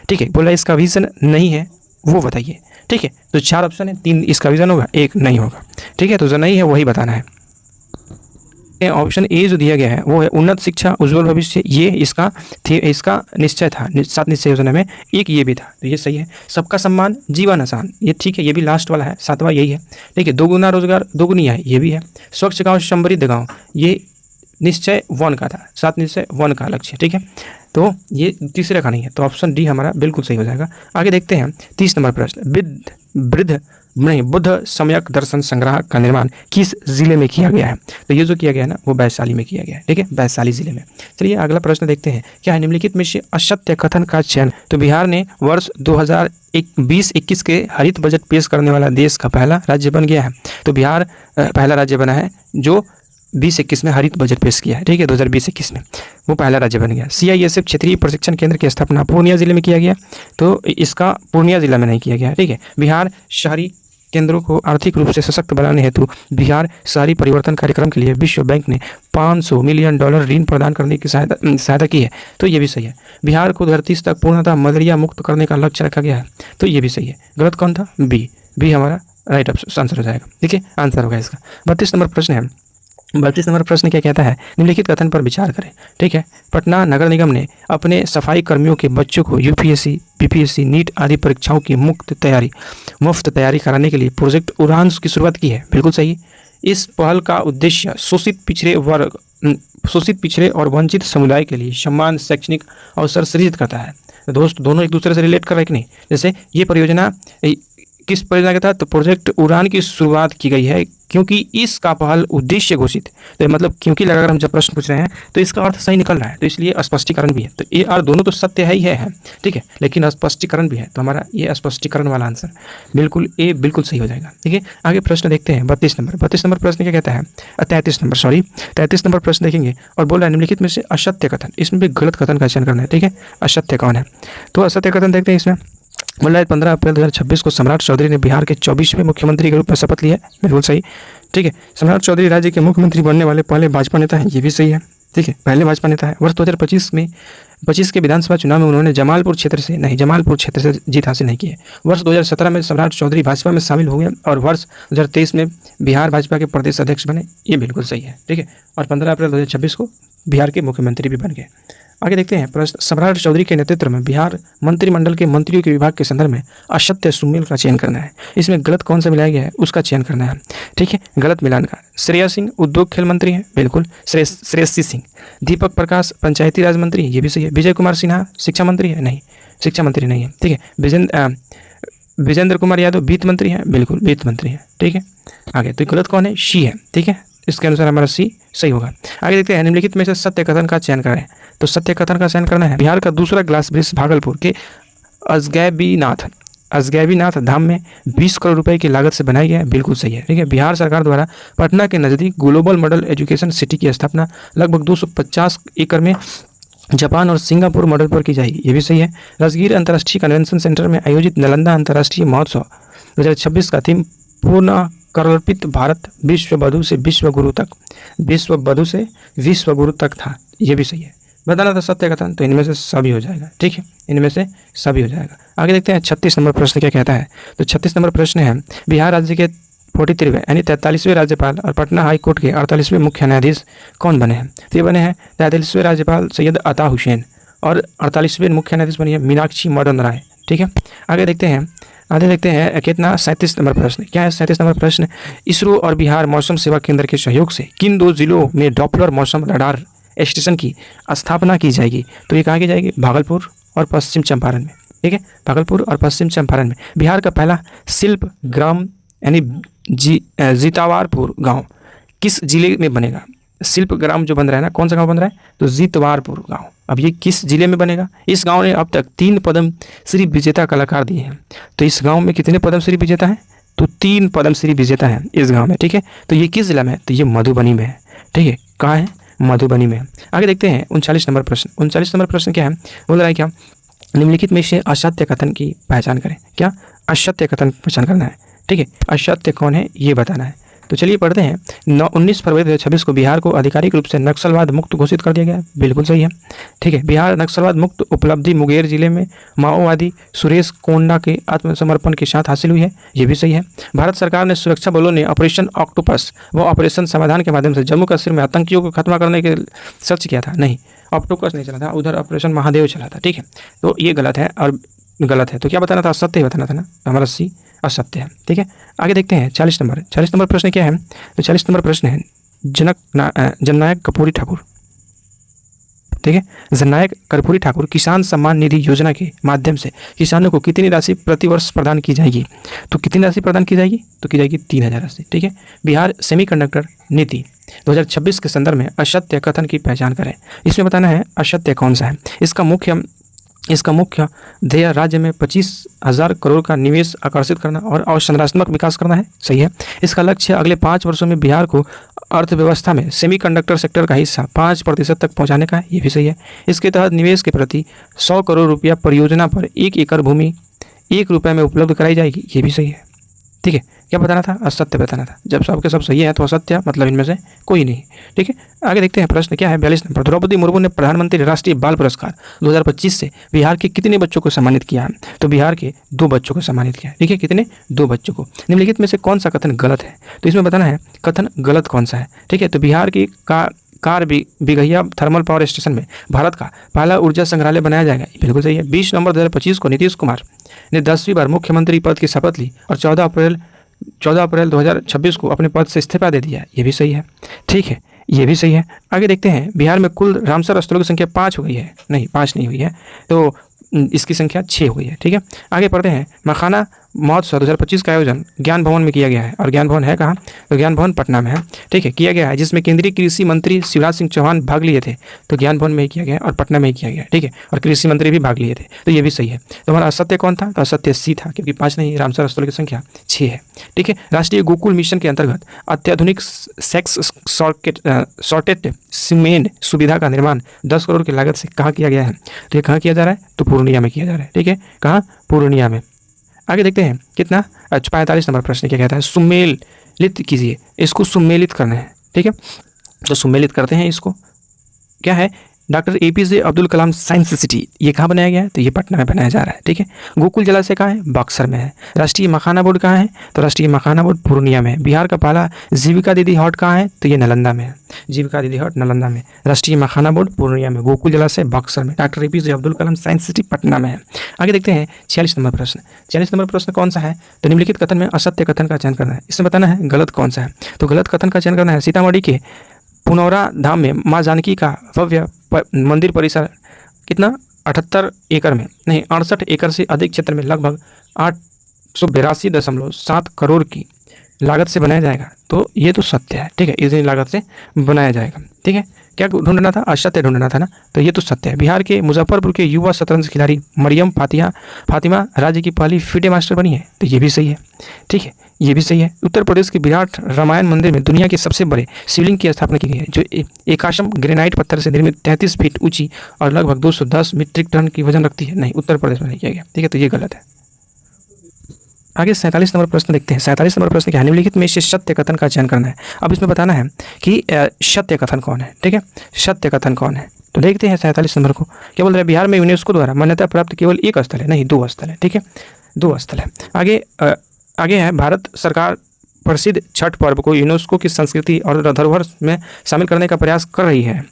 ठीक है, बोला इसका विजन नहीं है, वो बताइए। ठीक है, तो 4 ऑप्शन है, 3 इसका विजन होगा, 1 नहीं होगा। ठीक है, तो जो नहीं है वही बताना है। ऑप्शन ए जो दिया गया है वो है उन्नत शिक्षा उज्जवल भविष्य, ये इसका निश्चय था 7 निश्चय योजना में, एक ये भी था, तो ये सही है। सबका सम्मान जीवन आसान, ये ठीक है, ये भी लास्ट वाला है, 7वां यही है। ठीक है, दोगुना रोजगार दोगुनी आय, ये भी है। स्वच्छ गाँव समृद्ध गाँव, ये निश्चय 1 का था, 7 निश्चय 1 का लक्ष्य। ठीक है, तो ये तीसरे का नहीं है, तो ऑप्शन डी हमारा बिल्कुल सही हो जाएगा। आगे देखते हैं 30 नंबर प्रश्न। बुद्ध सम्यक दर्शन संग्रह का निर्माण किस जिले में किया गया है? तो ये जो किया गया है ना वो वैशाली में किया गया है। ठीक है, वैशाली जिले में। चलिए अगला प्रश्न देखते हैं, क्या है निम्नलिखित में से असत्य कथन का चयन? तो बिहार ने वर्ष 2020-21 के हरित बजट पेश करने वाला देश का पहला राज्य बन गया है। तो बिहार पहला राज्य बना है जो 2021 में हरित बजट पेश किया है, ठीक है, 2020-21 में वो पहला राज्य बन गया। CISF क्षेत्रीय प्रशिक्षण केंद्र की स्थापना पूर्णिया जिले में किया गया, तो इसका पूर्णिया जिला में नहीं किया गया, ठीक है। बिहार शहरी केंद्रों को आर्थिक रूप से सशक्त बनाने हेतु बिहार शहरी परिवर्तन कार्यक्रम के लिए विश्व बैंक ने $500 मिलियन ऋण प्रदान करने की सहायता की है, तो ये भी सही है। बिहार को 2030 तक पूर्णतः मलेरिया मुक्त करने का लक्ष्य रखा गया है, तो ये भी सही है। गलत कौन था? बी हमारा राइट आंसर हो जाएगा, ठीक है, आंसर होगा इसका। 32 नंबर प्रश्न है। 32 नंबर प्रश्न क्या कहता है? निम्नलिखित कथन पर विचार करें, ठीक है। पटना नगर निगम ने अपने सफाई कर्मियों के बच्चों को UPSC, BPSC, नीट आदि परीक्षाओं की मुफ्त तैयारी कराने के लिए प्रोजेक्ट उड़ान की शुरुआत की है, बिल्कुल सही। इस पहल का उद्देश्य शोषित पिछड़े और वंचित समुदाय के लिए समान शैक्षणिक अवसर सृजित करता है। तो दोस्त दोनों एक दूसरे से रिलेट कर रहे हैं कि नहीं? जैसे ये परियोजना किस परियोजना के तहत? तो प्रोजेक्ट उड़ान की शुरुआत की गई है क्योंकि इसका पहल उद्देश्य घोषित, तो मतलब क्योंकि लगाकर हम जब प्रश्न पूछ रहे हैं तो इसका अर्थ सही निकल रहा है, तो इसलिए स्पष्टीकरण भी है। तो ये और दोनों तो सत्य है ही है, ठीक है, लेकिन स्पष्टीकरण भी है, तो हमारा ये स्पष्टीकरण वाला आंसर बिल्कुल बिल्कुल सही हो जाएगा, ठीक है। आगे प्रश्न देखते हैं 32 नंबर। 32 नंबर प्रश्न क्या कहता है? 33 नंबर प्रश्न देखेंगे और बोल रहा है निम्नलिखित में से असत्य कथन, इसमें भी गलत कथन का चयन करना है, ठीक है। असत्य कौन है? तो असत्य कथन देखते हैं इसमें। बोल रहा है 15 अप्रैल 2026 को सम्राट चौधरी ने बिहार के 24वें मुख्यमंत्री के रूप में शपथ लिया है, बिल्कुल सही, ठीक है। सम्राट चौधरी राज्य के मुख्यमंत्री बनने वाले पहले भाजपा नेता हैं, ये भी सही है, ठीक है, पहले भाजपा नेता है। वर्ष 2025 के विधानसभा चुनाव में उन्होंने जमालपुर क्षेत्र से जीत हासिल नहीं की है। वर्ष 2017 में सम्राट चौधरी भाजपा में शामिल हो गए और वर्ष 2023 में बिहार भाजपा के प्रदेश अध्यक्ष बने, ये बिल्कुल सही है, ठीक है। और 15 अप्रैल 2026 को बिहार के मुख्यमंत्री भी बन गए। आगे देखते हैं प्रश्न। सम्राट चौधरी के नेतृत्व में बिहार मंत्रिमंडल के मंत्रियों के विभाग के संदर्भ में असत्य सुमेल का चयन करना है। इसमें गलत कौन सा मिलाया गया है उसका चयन करना है, ठीक है। गलत मिलान का श्रेया सिंह उद्योग खेल मंत्री है, बिल्कुल श्रेयसी सिंह। दीपक प्रकाश पंचायती राज मंत्री, ये भी सही है। विजय कुमार सिन्हा शिक्षा मंत्री है, नहीं, शिक्षा मंत्री नहीं है, ठीक है। विजेंद्र कुमार यादव वित्त मंत्री है, बिल्कुल वित्त मंत्री है, ठीक है। आगे तो गलत कौन है? शी है, ठीक है, इसके अनुसार हमारा सी सही होगा। आगे देखते हैं निम्नलिखित में से सत्य कथन का चयन करें। तो सत्य कथन का चयन करना है। बिहार का दूसरा ग्लास ब्रिज भागलपुर के अजगैबीनाथ धाम में 20 करोड़ रुपए की लागत से बनाया गया है, बिल्कुल सही है, ठीक है। बिहार सरकार द्वारा पटना के नज़दीक ग्लोबल मॉडल एजुकेशन सिटी की स्थापना लगभग 250 एकड़ में जापान और सिंगापुर मॉडल पर की जाएगी, ये भी सही है। राजगीर अंतर्राष्ट्रीय कन्वेंशन सेंटर में आयोजित नालंदा अंतर्राष्ट्रीय महोत्सव 2026 का थीम पूर्ण कल्पित भारत विश्व बधु से विश्व गुरु तक था, ये भी सही है। बताना था सत्य कथन, तो इनमें से सभी हो जाएगा, ठीक है, इनमें से सभी हो जाएगा। आगे देखते हैं 36 नंबर प्रश्न क्या कहता है। तो 36 नंबर प्रश्न है बिहार राज्य के 43वें यानी 43वें राज्यपाल और पटना हाई कोर्ट के 48वें मुख्य न्यायाधीश कौन बने हैं? तो ये बने हैं 43वें राज्यपाल सैयद अता हुसैन और 48वें मुख्य न्यायाधीश बनी है मीनाक्षी मदन राय, ठीक है। आगे देखते हैं कितना 37 नंबर प्रश्न क्या है? 37 नंबर प्रश्न इसरो और बिहार मौसम सेवा केंद्र के सहयोग से किन दो जिलों में डॉपलर मौसम रडार स्टेशन की स्थापना की जाएगी? तो ये कहाँ की जाएगी? भागलपुर और पश्चिम चंपारण में, ठीक है, भागलपुर और पश्चिम चंपारण में। बिहार का पहला शिल्प ग्राम यानी जीतावारपुर गांव किस जिले में बनेगा? शिल्प ग्राम जो बन रहा है ना, कौन सा गांव बन रहा है? तो जीतवारपुर गांव। अब ये किस जिले में बनेगा? इस गांव ने अब तक 3 पद्मश्री विजेता कलाकार दिए हैं। तो इस गांव में कितने पद्मश्री विजेता हैं? तो 3 पद्मश्री विजेता हैं इस गांव में, ठीक है। तो ये किस जिला में है? तो ये मधुबनी में है, ठीक है, कहाँ है? मधुबनी में। आगे देखते हैं 39 नंबर प्रश्न। 39 नंबर प्रश्न क्या है? बोल रहा है क्या निम्नलिखित में से असत्य कथन की पहचान करें। क्या असत्य कथन पहचान करना है, ठीक है। असत्य कौन है ये बताना है। तो चलिए पढ़ते हैं। 19 फरवरी 2026 को बिहार को आधिकारिक रूप से नक्सलवाद मुक्त घोषित कर दिया गया, बिल्कुल सही है, ठीक है। बिहार नक्सलवाद मुक्त उपलब्धि मुंगेर जिले में माओवादी सुरेश कोंडा के आत्मसमर्पण के साथ हासिल हुई है, ये भी सही है। भारत सरकार ने सुरक्षा बलों ने ऑपरेशन ऑक्टोपस व ऑपरेशन समाधान के माध्यम से जम्मू कश्मीर में आतंकियों को खत्म करने के सर्च किया था। नहीं, ऑक्टोपस नहीं चला था, उधर ऑपरेशन महादेव चला था, ठीक है। तो ये गलत है और गलत है, तो क्या बताना था? असत्य ही बताना था ना, हमारा सी असत्य है, ठीक है। आगे देखते हैं 40 नंबर प्रश्न क्या है? तो 40 नंबर प्रश्न है जननायक कर्पूरी ठाकुर, ठीक है। जननायक कर्पूरी ठाकुर किसान सम्मान निधि योजना के माध्यम से किसानों को कितनी राशि प्रतिवर्ष प्रदान की जाएगी? तो कितनी राशि प्रदान की जाएगी? तो की जाएगी 3000 राशि, ठीक है। बिहार सेमीकंडक्टर नीति 2026 के संदर्भ में असत्य कथन की पहचान करें। इसमें बताना है असत्य कौन सा है। इसका मुख्य ध्येय राज्य में 25,000 करोड़ का निवेश आकर्षित करना और अवसंरचनात्मक विकास करना है, सही है। इसका लक्ष्य अगले 5 वर्षों में बिहार को अर्थव्यवस्था में सेमीकंडक्टर सेक्टर का हिस्सा 5% तक पहुंचाने का है, ये भी सही है। इसके तहत निवेश के प्रति 100 करोड़ रुपया परियोजना पर 1 एकड़ भूमि 1 रुपये में उपलब्ध कराई जाएगी, ये भी सही है। ठीक है, क्या बताना था? असत्य बताना था। जब सबके सब सही है तो असत्य मतलब इनमें से कोई नहीं। ठीक है, आगे देखते हैं प्रश्न क्या है। 42 नंबर, द्रौपदी मुर्मू ने प्रधानमंत्री राष्ट्रीय बाल पुरस्कार 2025 से बिहार के कितने बच्चों को सम्मानित किया है? तो बिहार के 2 बच्चों को सम्मानित किया है। ठीक है, कितने? 2 बच्चों को। निम्नलिखित में से कौन सा कथन गलत है? तो इसमें बताना है कथन गलत कौन सा है। ठीक है, तो बिहार की कार बिगहिया थर्मल पावर स्टेशन में भारत का पहला ऊर्जा संग्रहालय बनाया जाएगा, बिल्कुल सही है। 20 नवंबर 2025 को नीतीश कुमार ने 10वीं बार मुख्यमंत्री पद की शपथ ली और 14 अप्रैल 2026 को अपने पद से इस्तीफा दे दिया, ये भी सही है। ठीक है, ये भी सही है। आगे देखते हैं, बिहार में कुल रामसर स्थलों की संख्या 5 हो गई है, नहीं 5 नहीं हुई है, तो इसकी संख्या 6 हो गई है। ठीक है, आगे पढ़ते हैं। मखाना महोत्सव 2025 का आयोजन ज्ञान भवन में किया गया है, और ज्ञान भवन है कहाँ? तो ज्ञान भवन पटना में है। ठीक है, किया गया है, जिसमें केंद्रीय कृषि मंत्री शिवराज सिंह चौहान भाग लिए थे, तो ज्ञान भवन में ही किया गया है और पटना में ही किया गया है। ठीक है, और कृषि मंत्री भी भाग लिए थे, तो ये भी सही है। तो हमारा असत्य कौन था? तो असत्य सी था, क्योंकि 5 नहीं, रामसर स्थलों की संख्या 6 है। ठीक है, राष्ट्रीय गोकुल मिशन के अंतर्गत अत्याधुनिक सेक्स सॉर्टेड सीमेंट सुविधा का निर्माण 10 करोड़ की लागत से कहाँ किया गया है? तो ये कहाँ किया जा रहा है? तो पूर्णिया में किया जा रहा है। ठीक है, कहाँ? पूर्णिया में। आगे देखते हैं, कितना? 45 नंबर प्रश्न क्या कहता है? सुमेलित कीजिए, इसको सुमेलित करना है। ठीक है, तो सुमेलित करते हैं इसको। क्या है? Doctor APJ Abdul Kalam science city, ये कहाँ बनाया गया है? तो ये पटना में बनाया जा रहा है। ठीक है, गोकुल जलाशय कहाँ है? बक्सर में है। राष्ट्रीय मखाना बोर्ड कहाँ है? तो राष्ट्रीय मखाना बोर्ड पूर्णिया में है। बिहार का पहला जीविका दीदी हॉट कहाँ है? तो ये नालंदा में है। जीविका दीदी हॉट नालंदा में, राष्ट्रीय मखाना बोर्ड पूर्णिया में, गोकुल जलाशय बक्सर में, doctor APJ Abdul Kalam science city Patna में है। आगे देखते हैं 46 नंबर प्रश्न। 46 नंबर प्रश्न कौन सा है? तो निम्नलिखित कथन में असत्य कथन का चयन करना है। इसमें बताना है गलत कौन सा है। तो गलत कथन का चयन करना है, सीतामढ़ी के पुनौरा धाम में माँ जानकी का भव्य मंदिर परिसर कितना? 78 एकड़ में, नहीं 68 एकड़ से अधिक क्षेत्र में लगभग 882.7 करोड़ की लागत से बनाया जाएगा। तो ये तो सत्य है। ठीक है, इतनी लागत से बनाया जाएगा। ठीक है, क्या ढूंढना था? असत्य ढूंढना था ना, तो ये तो सत्य है। बिहार के मुजफ्फरपुर के युवा शतरंज खिलाड़ी मरियम फातिमा राज्य की पहली फीडे मास्टर बनी है, तो ये भी सही है। ठीक है, ये भी सही है। उत्तर प्रदेश के विराट रामायण मंदिर में दुनिया के सबसे बड़े शिवलिंग की स्थापना की गई है, जो एकाशम ग्रेनाइट पत्थर से निर्मित 33 फीट ऊंची और लगभग 210 मीट्रिक टन की वजन रखती है। नहीं, उत्तर प्रदेश में नहीं किया गया। ठीक है, तो ये गलत है। आगे 47 नंबर प्रश्न देखते हैं। 47 नंबर प्रश्न क्या है? निम्नलिखित में से सत्य कथन का चयन करना है। अब इसमें बताना है कि सत्य कथन कौन है। ठीक है, सत्य कथन कौन है? तो देखते हैं 47 नंबर को। क्या बोल रहे हैं? बिहार में यूनेस्को द्वारा मान्यता प्राप्त केवल 1 स्थल है, नहीं 2 स्थल है। ठीक है, 2 स्थल है। आगे है, भारत सरकार प्रसिद्ध छठ पर्व को यूनेस्को की संस्कृति और धरोहर में शामिल करने का प्रयास कर रही है।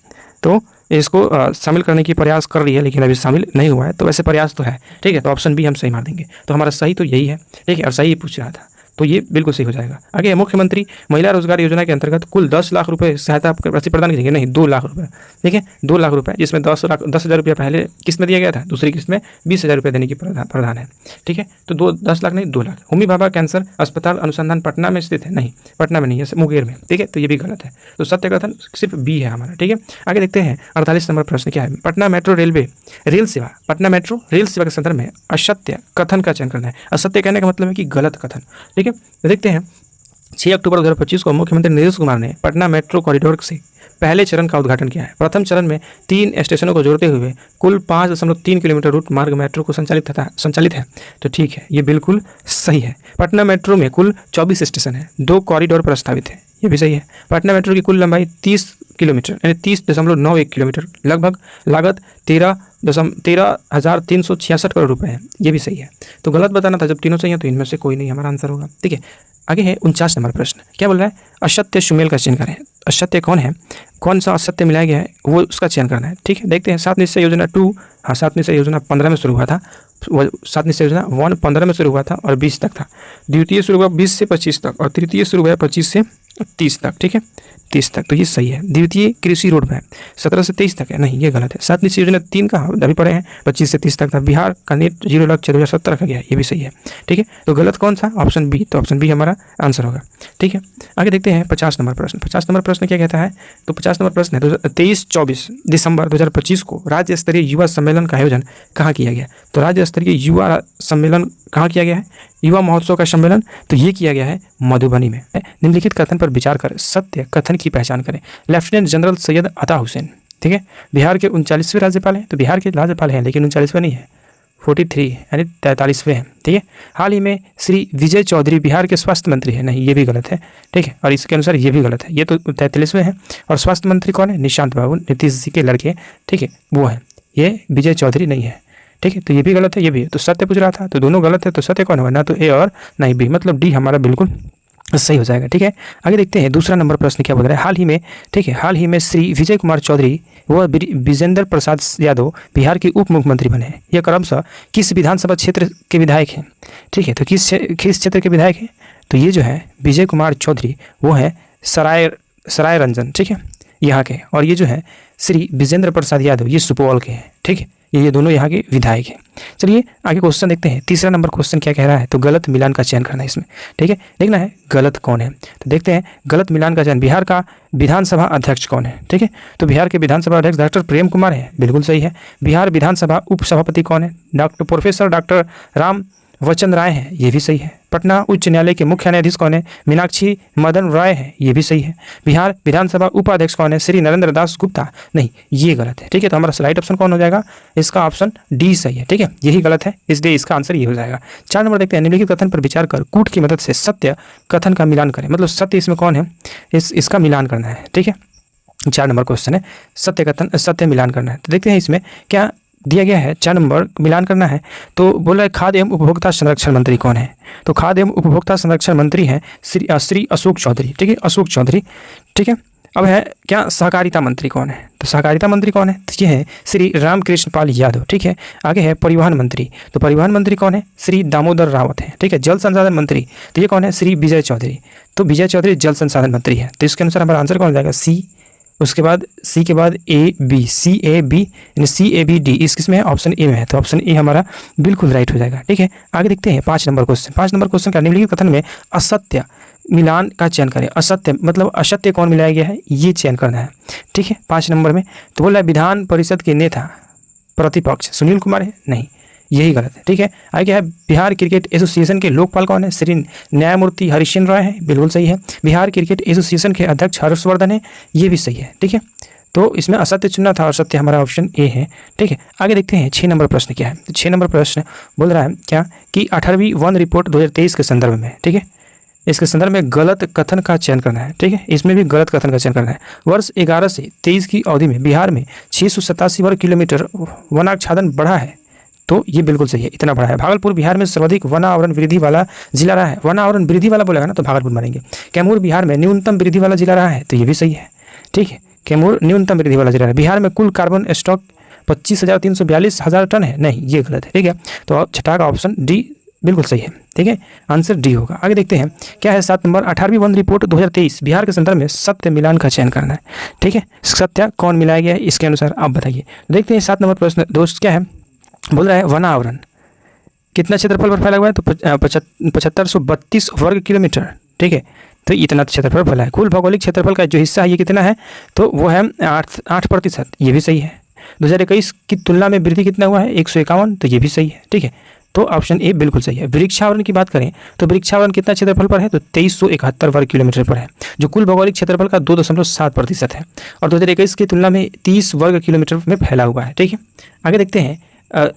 तो इसको शामिल करने की प्रयास कर रही है, लेकिन अभी शामिल नहीं हुआ है। तो वैसे प्रयास तो है। ठीक है, तो ऑप्शन बी हम सही मार देंगे। तो हमारा सही तो यही है। ठीक है, और सही पूछ रहा था, तो ये बिल्कुल सही हो जाएगा। आगे, मुख्यमंत्री महिला रोजगार योजना के अंतर्गत कुल 10 लाख रुपए सहायता राशि प्रदान करेंगे, नहीं 2 लाख रुपए। ठीक है, 2 लाख रुपए, जिसमें 10,000 रुपये पहले किस्त में दिया गया था, दूसरी किस्त में 20,000 रुपये देने की प्रावधान है। ठीक है, तो 10 लाख नहीं 2 लाख। होमी भाभा कैंसर अस्पताल अनुसंधान पटना में स्थित है, नहीं पटना में नहीं है, मुंगेर में। ठीक है, तो ये भी गलत है। तो सत्य कथन सिर्फ बी है हमारा। ठीक है, आगे देखते हैं 48 नंबर प्रश्न क्या है? पटना मेट्रो रेल सेवा, पटना मेट्रो रेल सेवा के संदर्भ में असत्य कथन का चयन करना है। असत्य कहने का मतलब है कि गलत कथन। ठीक है, देखते हैं 6 अक्टूबर 2025 को मुख्यमंत्री नीतीश कुमार ने पटना मेट्रो कॉरिडोर से पहले चरण का उद्घाटन किया है। प्रथम चरण में 3 स्टेशनों को जोड़ते हुए कुल 5.3 किलोमीटर रूट मार्ग मेट्रो को संचालित है। तो ठीक है, ये बिल्कुल सही है। पटना मेट्रो में कुल 24 स्टेशन है, 2 कॉरिडोर प्रस्तावित है, ये भी सही है। पटना मेट्रो की कुल लंबाई 30 किलोमीटर यानी 30.91 किलोमीटर, लगभग लागत 13,366 करोड़ रुपए है, ये भी सही है। तो गलत बताना था, जब तीनों सही है तो इनमें से कोई नहीं हमारा आंसर होगा। ठीक है, आगे है 49 नंबर प्रश्न। क्या बोल रहा है? असत्य सुमेल का चयन करें। असत्य कौन है? कौन सा असत्य मिलाया गया है वो उसका चयन करना है। ठीक है, देखते हैं 7 निश्चय योजना 2, हाँ 7 निश्चय योजना 15 में शुरू हुआ था। 7 निश्चय योजना 1 15 में शुरू हुआ था और 20 तक था। द्वितीय शुरू हुआ 20 से 25 तक और तृतीय शुरू हुआ 25 से 30 तक। ठीक है, 30 तक, तो ये सही है। द्वितीय कृषि रोड मैप 17 से 23 तक है, नहीं ये गलत है। 7 निश्चय योजना 3 का अभी पढ़े हैं 25 से 30 तक था। बिहार का नेट 0 लक्ष्य 2017 रखा गया है, ये भी सही है। ठीक है, तो गलत कौन सा? Option B. तो ऑप्शन बी हमारा आंसर होगा। ठीक है, आगे देखते हैं 50 नंबर प्रश्न। 50 नंबर प्रश्न क्या कहता है? तो 50 नंबर प्रश्न है 23-24 दिसंबर 2025 को राज्य स्तरीय युवा सम्मेलन का आयोजन कहाँ किया गया? तो राज्य स्तरीय युवा सम्मेलन कहाँ किया गया है? युवा महोत्सव का सम्मेलन, तो ये किया गया है मधुबनी में। निम्नलिखित कथन पर विचार कर सत्य कथन की पहचान करें। लेफ्टिनेंट जनरल सैयद अता हुसैन, ठीक है, बिहार के 39वें राज्यपाल हैं। तो बिहार के राज्यपाल हैं लेकिन 39वें नहीं है, 43 यानी 43वें हैं, ठीक है। हाल ही में श्री विजय चौधरी बिहार के स्वास्थ्य मंत्री हैं, नहीं ये भी गलत है, ठीक है, और इसके अनुसार ये भी गलत है, ये तो 43वें हैं। और स्वास्थ्य मंत्री कौन है? निशांत बाबू, नीतीश जी के लड़के, ठीक है, वो है, ये विजय चौधरी नहीं है, ठीक है। तो ये भी गलत है, ये भी। तो सत्य पूछ रहा था, तो दोनों गलत है, तो सत्य कौन होगा? ना तो ए और ना ही बी, मतलब डी हमारा बिल्कुल सही हो जाएगा, ठीक है। आगे देखते हैं दूसरा नंबर प्रश्न क्या बोल रहा है। हाल ही में, ठीक है, हाल ही में श्री विजय कुमार चौधरी व विजेंद्र प्रसाद यादव बिहार के उप मुख्यमंत्री बने हैं। यह क्रमशः किस विधानसभा क्षेत्र के विधायक हैं? ठीक है, तो किस क्षेत्र के विधायक हैं? तो ये जो है विजय कुमार चौधरी वो है सराय रंजन, ठीक है, यहाँ के। और ये जो है श्री विजेंद्र प्रसाद यादव ये सुपौल के हैं, ठीक है, ये दोनों यहाँ के विधायक हैं। चलिए आगे क्वेश्चन देखते हैं। तीसरा नंबर क्वेश्चन क्या कह रहा है? तो गलत मिलान का चयन करना है इसमें, ठीक है, देखना है गलत कौन है। तो देखते हैं गलत मिलान का चयन। बिहार का विधानसभा अध्यक्ष कौन है? ठीक है, तो बिहार के विधानसभा अध्यक्ष डॉक्टर प्रेम कुमार है, बिल्कुल सही है। बिहार विधानसभा उपसभापति कौन है? प्रोफेसर डॉक्टर राम वचन राय हैं, ये भी सही है। पटना उच्च न्यायालय के मुख्य न्यायाधीश कौन है? मीनाक्षी मदन राय है, ये भी सही है। बिहार विधानसभा उपाध्यक्ष कौन है? श्री नरेंद्र दास गुप्ता, नहीं ये गलत है, ठीक है। तो हमारा राइट ऑप्शन कौन हो जाएगा? इसका ऑप्शन डी सही है, ठीक है, यही गलत है, इसलिए इसका आंसर ये हो जाएगा। 4 नंबर देखते हैं। निम्नलिखित कथन पर विचार कर कूट की मदद से सत्य कथन का मिलान करें, मतलब सत्य इसमें कौन है, इसका मिलान करना है, ठीक है। 4 नंबर क्वेश्चन है सत्य मिलान करना है। तो देखते हैं इसमें क्या दिया गया है। 4 नंबर मिलान करना है। तो बोल रहा है खाद्य एवं उपभोक्ता संरक्षण मंत्री कौन है? तो खाद्य एवं उपभोक्ता संरक्षण मंत्री हैं श्री अशोक चौधरी, ठीक है, अशोक चौधरी, ठीक है। अब है क्या सहकारिता मंत्री कौन है? तो सहकारिता मंत्री कौन है? तो ये है श्री रामकृष्ण पाल यादव, ठीक है। आगे है परिवहन मंत्री, तो परिवहन मंत्री कौन है? श्री दामोदर रावत है, ठीक है। जल संसाधन मंत्री, तो ये कौन है? श्री विजय चौधरी, तो विजय चौधरी जल संसाधन मंत्री है। तो इसके अनुसार हमारा आंसर कौन हो जाएगा? सी। उसके बाद सी के बाद A B, C A B यानी CABD इस किस में है? ऑप्शन ए में है, तो ऑप्शन ए हमारा बिल्कुल राइट हो जाएगा, ठीक है। आगे देखते हैं 5 नंबर क्वेश्चन। 5 नंबर क्वेश्चन का निम्नलिखित कथन में असत्य मिलान का चयन करें। असत्य मतलब असत्य कौन मिलाया गया है, ये चयन करना है, ठीक है। 5 नंबर में तो बोला विधान परिषद के नेता प्रतिपक्ष सुनील कुमार है, नहीं यही गलत है, ठीक है। आगे है बिहार क्रिकेट एसोसिएशन के लोकपाल कौन है? श्री न्यायमूर्ति हरीशन राय है, बिल्कुल सही है। बिहार क्रिकेट एसोसिएशन के अध्यक्ष हर्षवर्धन है, ये भी सही है, ठीक है। तो इसमें असत्य चुनना था और सत्य हमारा ऑप्शन ए है, ठीक है। आगे देखते हैं 6 नंबर प्रश्न क्या है। तो 6 नंबर प्रश्न बोल रहा है क्या कि 18वीं वन रिपोर्ट 2023 के संदर्भ में, ठीक है, इसके संदर्भ में गलत कथन का चयन करना है, ठीक है। इसमें भी गलत कथन का चयन करना है। वर्ष 11 से 23 की अवधि में बिहार में 687 वर्ग किलोमीटर वनाच्छादन बढ़ा है, तो ये बिल्कुल सही है, इतना बड़ा है। भागलपुर बिहार में सर्वाधिक वनावरण वृद्धि वाला जिला रहा है। वनावरण वृद्धि वाला बोलेगा ना तो भागलपुर मानेंगे। कैमूर बिहार में न्यूनतम वृद्धि वाला जिला रहा है, तो ये भी सही है, ठीक है। कैमूर न्यूनतम वृद्धि वाला जिला है। बिहार में कुल कार्बन स्टॉक 25,342 टन है, नहीं ये गलत है, ठीक है। तो छठा का ऑप्शन डी बिल्कुल सही है, ठीक है, आंसर डी होगा। आगे देखते हैं क्या है 7 नंबर। 18वीं वन रिपोर्ट 2023 बिहार के संदर्भ में सत्य मिलान का चयन करना है, ठीक है। सत्य कौन मिलाया गया है इसके अनुसार आप बताइए। देखते हैं 7 नंबर प्रश्न दोस्त क्या है, बोल रहा है वनावरण कितना क्षेत्रफल पर फैला हुआ है? तो 7532 वर्ग किलोमीटर, ठीक है। तो इतना क्षेत्रफल फैला है। कुल भौगोलिक क्षेत्रफल का जो हिस्सा है ये कितना है? तो वो है 8%, ये भी सही है। 2021 की तुलना में वृद्धि कितना हुआ है? 151, तो ये भी सही है, ठीक है। तो ऑप्शन ए बिल्कुल सही है। वृक्षावरण की बात करें तो वृक्षावरण कितना क्षेत्रफल पर है? तो 2371 वर्ग किलोमीटर पर है, जो कुल भौगोलिक क्षेत्रफल का 2.7% है और 2021 की तुलना में 30 वर्ग किलोमीटर में फैला हुआ है, ठीक है। आगे देखते हैं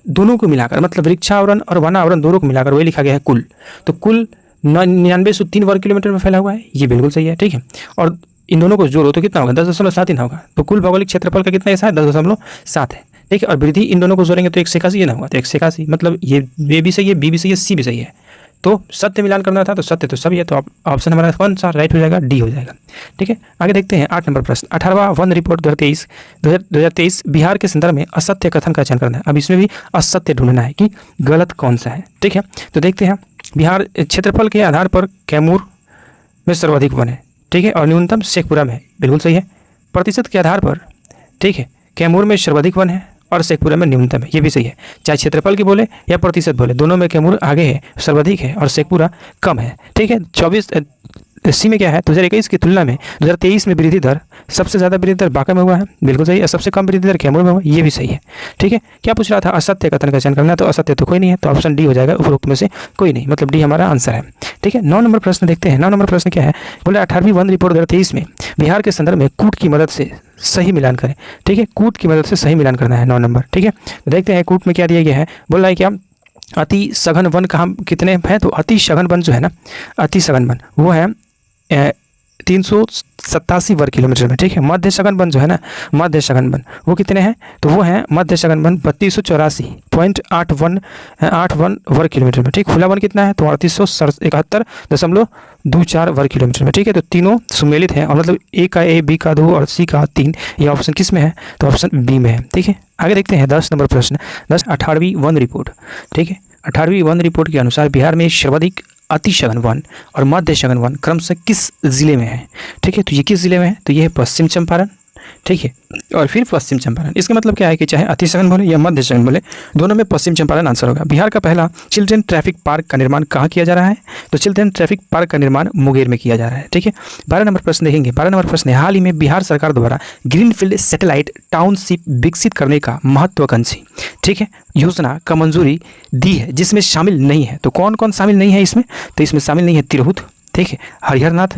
दोनों को मिलाकर, मतलब वृक्षावरण और वनावरण दोनों को मिलाकर वही लिखा गया है कुल, तो कुल 9903 वर्ग किलोमीटर में फैला हुआ है, ये बिल्कुल सही है, ठीक है। और इन दोनों को जोड़ो तो कितना होगा? 10.7 ही ना होगा। तो कुल भौगोलिक क्षेत्रफल का कितना ऐसा है? 10.7 है, ठीक है। और वृद्धि इन दोनों को जोड़ेंगे तो 181 ये ना होगा, तो 181, मतलब ये भी सही है, बी भी सही है, सी भी सही है। तो सत्य मिलान करना था, तो सत्य तो सभी है, तो ऑप्शन हमारा कौन सा राइट हो जाएगा? डी हो जाएगा, ठीक है। आगे देखते हैं 8 नंबर प्रश्न। 18वां वन रिपोर्ट 2023 बिहार के संदर्भ में असत्य कथन का चयन करना है। अब इसमें भी असत्य ढूंढना है कि गलत कौन सा है, ठीक है। तो देखते हैं बिहार क्षेत्रफल के आधार पर कैमूर में सर्वाधिक वन है, ठीक है, और न्यूनतम शेखपुरा में है, बिल्कुल सही है। प्रतिशत के आधार पर, ठीक है, कैमूर में सर्वाधिक वन है और शेखपुरा में न्यूनतम है, ये भी सही है। चाहे क्षेत्रफल की बोले या प्रतिशत बोले, दोनों में कैमूर आगे है, सर्वाधिक है और शेखपुरा कम है, ठीक है। सी में क्या है, 2021 की तुलना में 2023 में वृद्धि दर, सबसे ज़्यादा वृद्धि दर बांका में हुआ है, बिल्कुल सही है। सबसे कम वृद्धि दर कैमूर में हुआ, ये भी सही है। ठीक है, क्या पूछ रहा था, असत्य कथन का चयन करना, तो असत्य तो कोई नहीं है, तो ऑप्शन डी हो जाएगा, उपरोक्त में से कोई नहीं, मतलब डी हमारा आंसर है। ठीक है, 9 नंबर प्रश्न देखते हैं। 9 नंबर प्रश्न क्या है, बोले 18वीं वन रिपोर्ट 2023 में बिहार के संदर्भ में कूट की मदद से सही मिलान करें। ठीक है, कूट की मदद से सही मिलान करना है 9 नंबर। ठीक है, तो देखते हैं कूट में क्या दिया गया है। बोल रहा है क्या, अति सघन वन कहाँ कितने हैं, तो अति सघन वन जो है ना, अति सघन वन वो है 387 वर्ग किलोमीटर में। ठीक है, मध्य सघन वन जो है ना, मध्य सघन वन वो कितने हैं, तो वो है मध्य सघन वन 3284.81 वर्ग किलोमीटर में। ठीक, खुला वन कितना है, तो 3871.24 वर्ग किलोमीटर में। ठीक है, तो तीनों सुमेलित हैं, और मतलब ए का ए, बी का 2 और सी का 3, ये ऑप्शन किस में है, तो ऑप्शन बी में है। ठीक है, आगे देखते हैं 10 नंबर प्रश्न। 18वीं वन रिपोर्ट। ठीक है, 18वीं वन रिपोर्ट के अनुसार बिहार में सर्वाधिक अति सघन वन और मध्य सघन वन क्रमशः किस जिले में है। ठीक है, तो ये किस जिले में है, तो ये है पश्चिम चंपारण। ठीक है, और फिर पश्चिम चंपारण। इसका मतलब क्या है कि चाहे अति सघन बोले या मध्य सघन बोले, दोनों में पश्चिम चंपारण आंसर होगा। बिहार का पहला चिल्ड्रेन ट्रैफिक पार्क का निर्माण कहाँ किया जा रहा है, तो चिल्ड्रेन ट्रैफिक पार्क का निर्माण मुंगेर में किया जा रहा है। ठीक है, 12 नंबर प्रश्न देखेंगे। 12 नंबर प्रश्न है, हाल ही में बिहार सरकार द्वारा ग्रीनफील्ड सैटेलाइट टाउनशिप विकसित करने का महत्वाकांक्षी, ठीक है, योजना का मंजूरी दी है, जिसमें शामिल नहीं है, तो कौन कौन शामिल नहीं है इसमें, तो इसमें शामिल नहीं है तिरहुत, ठीक है, हरिहरनाथ,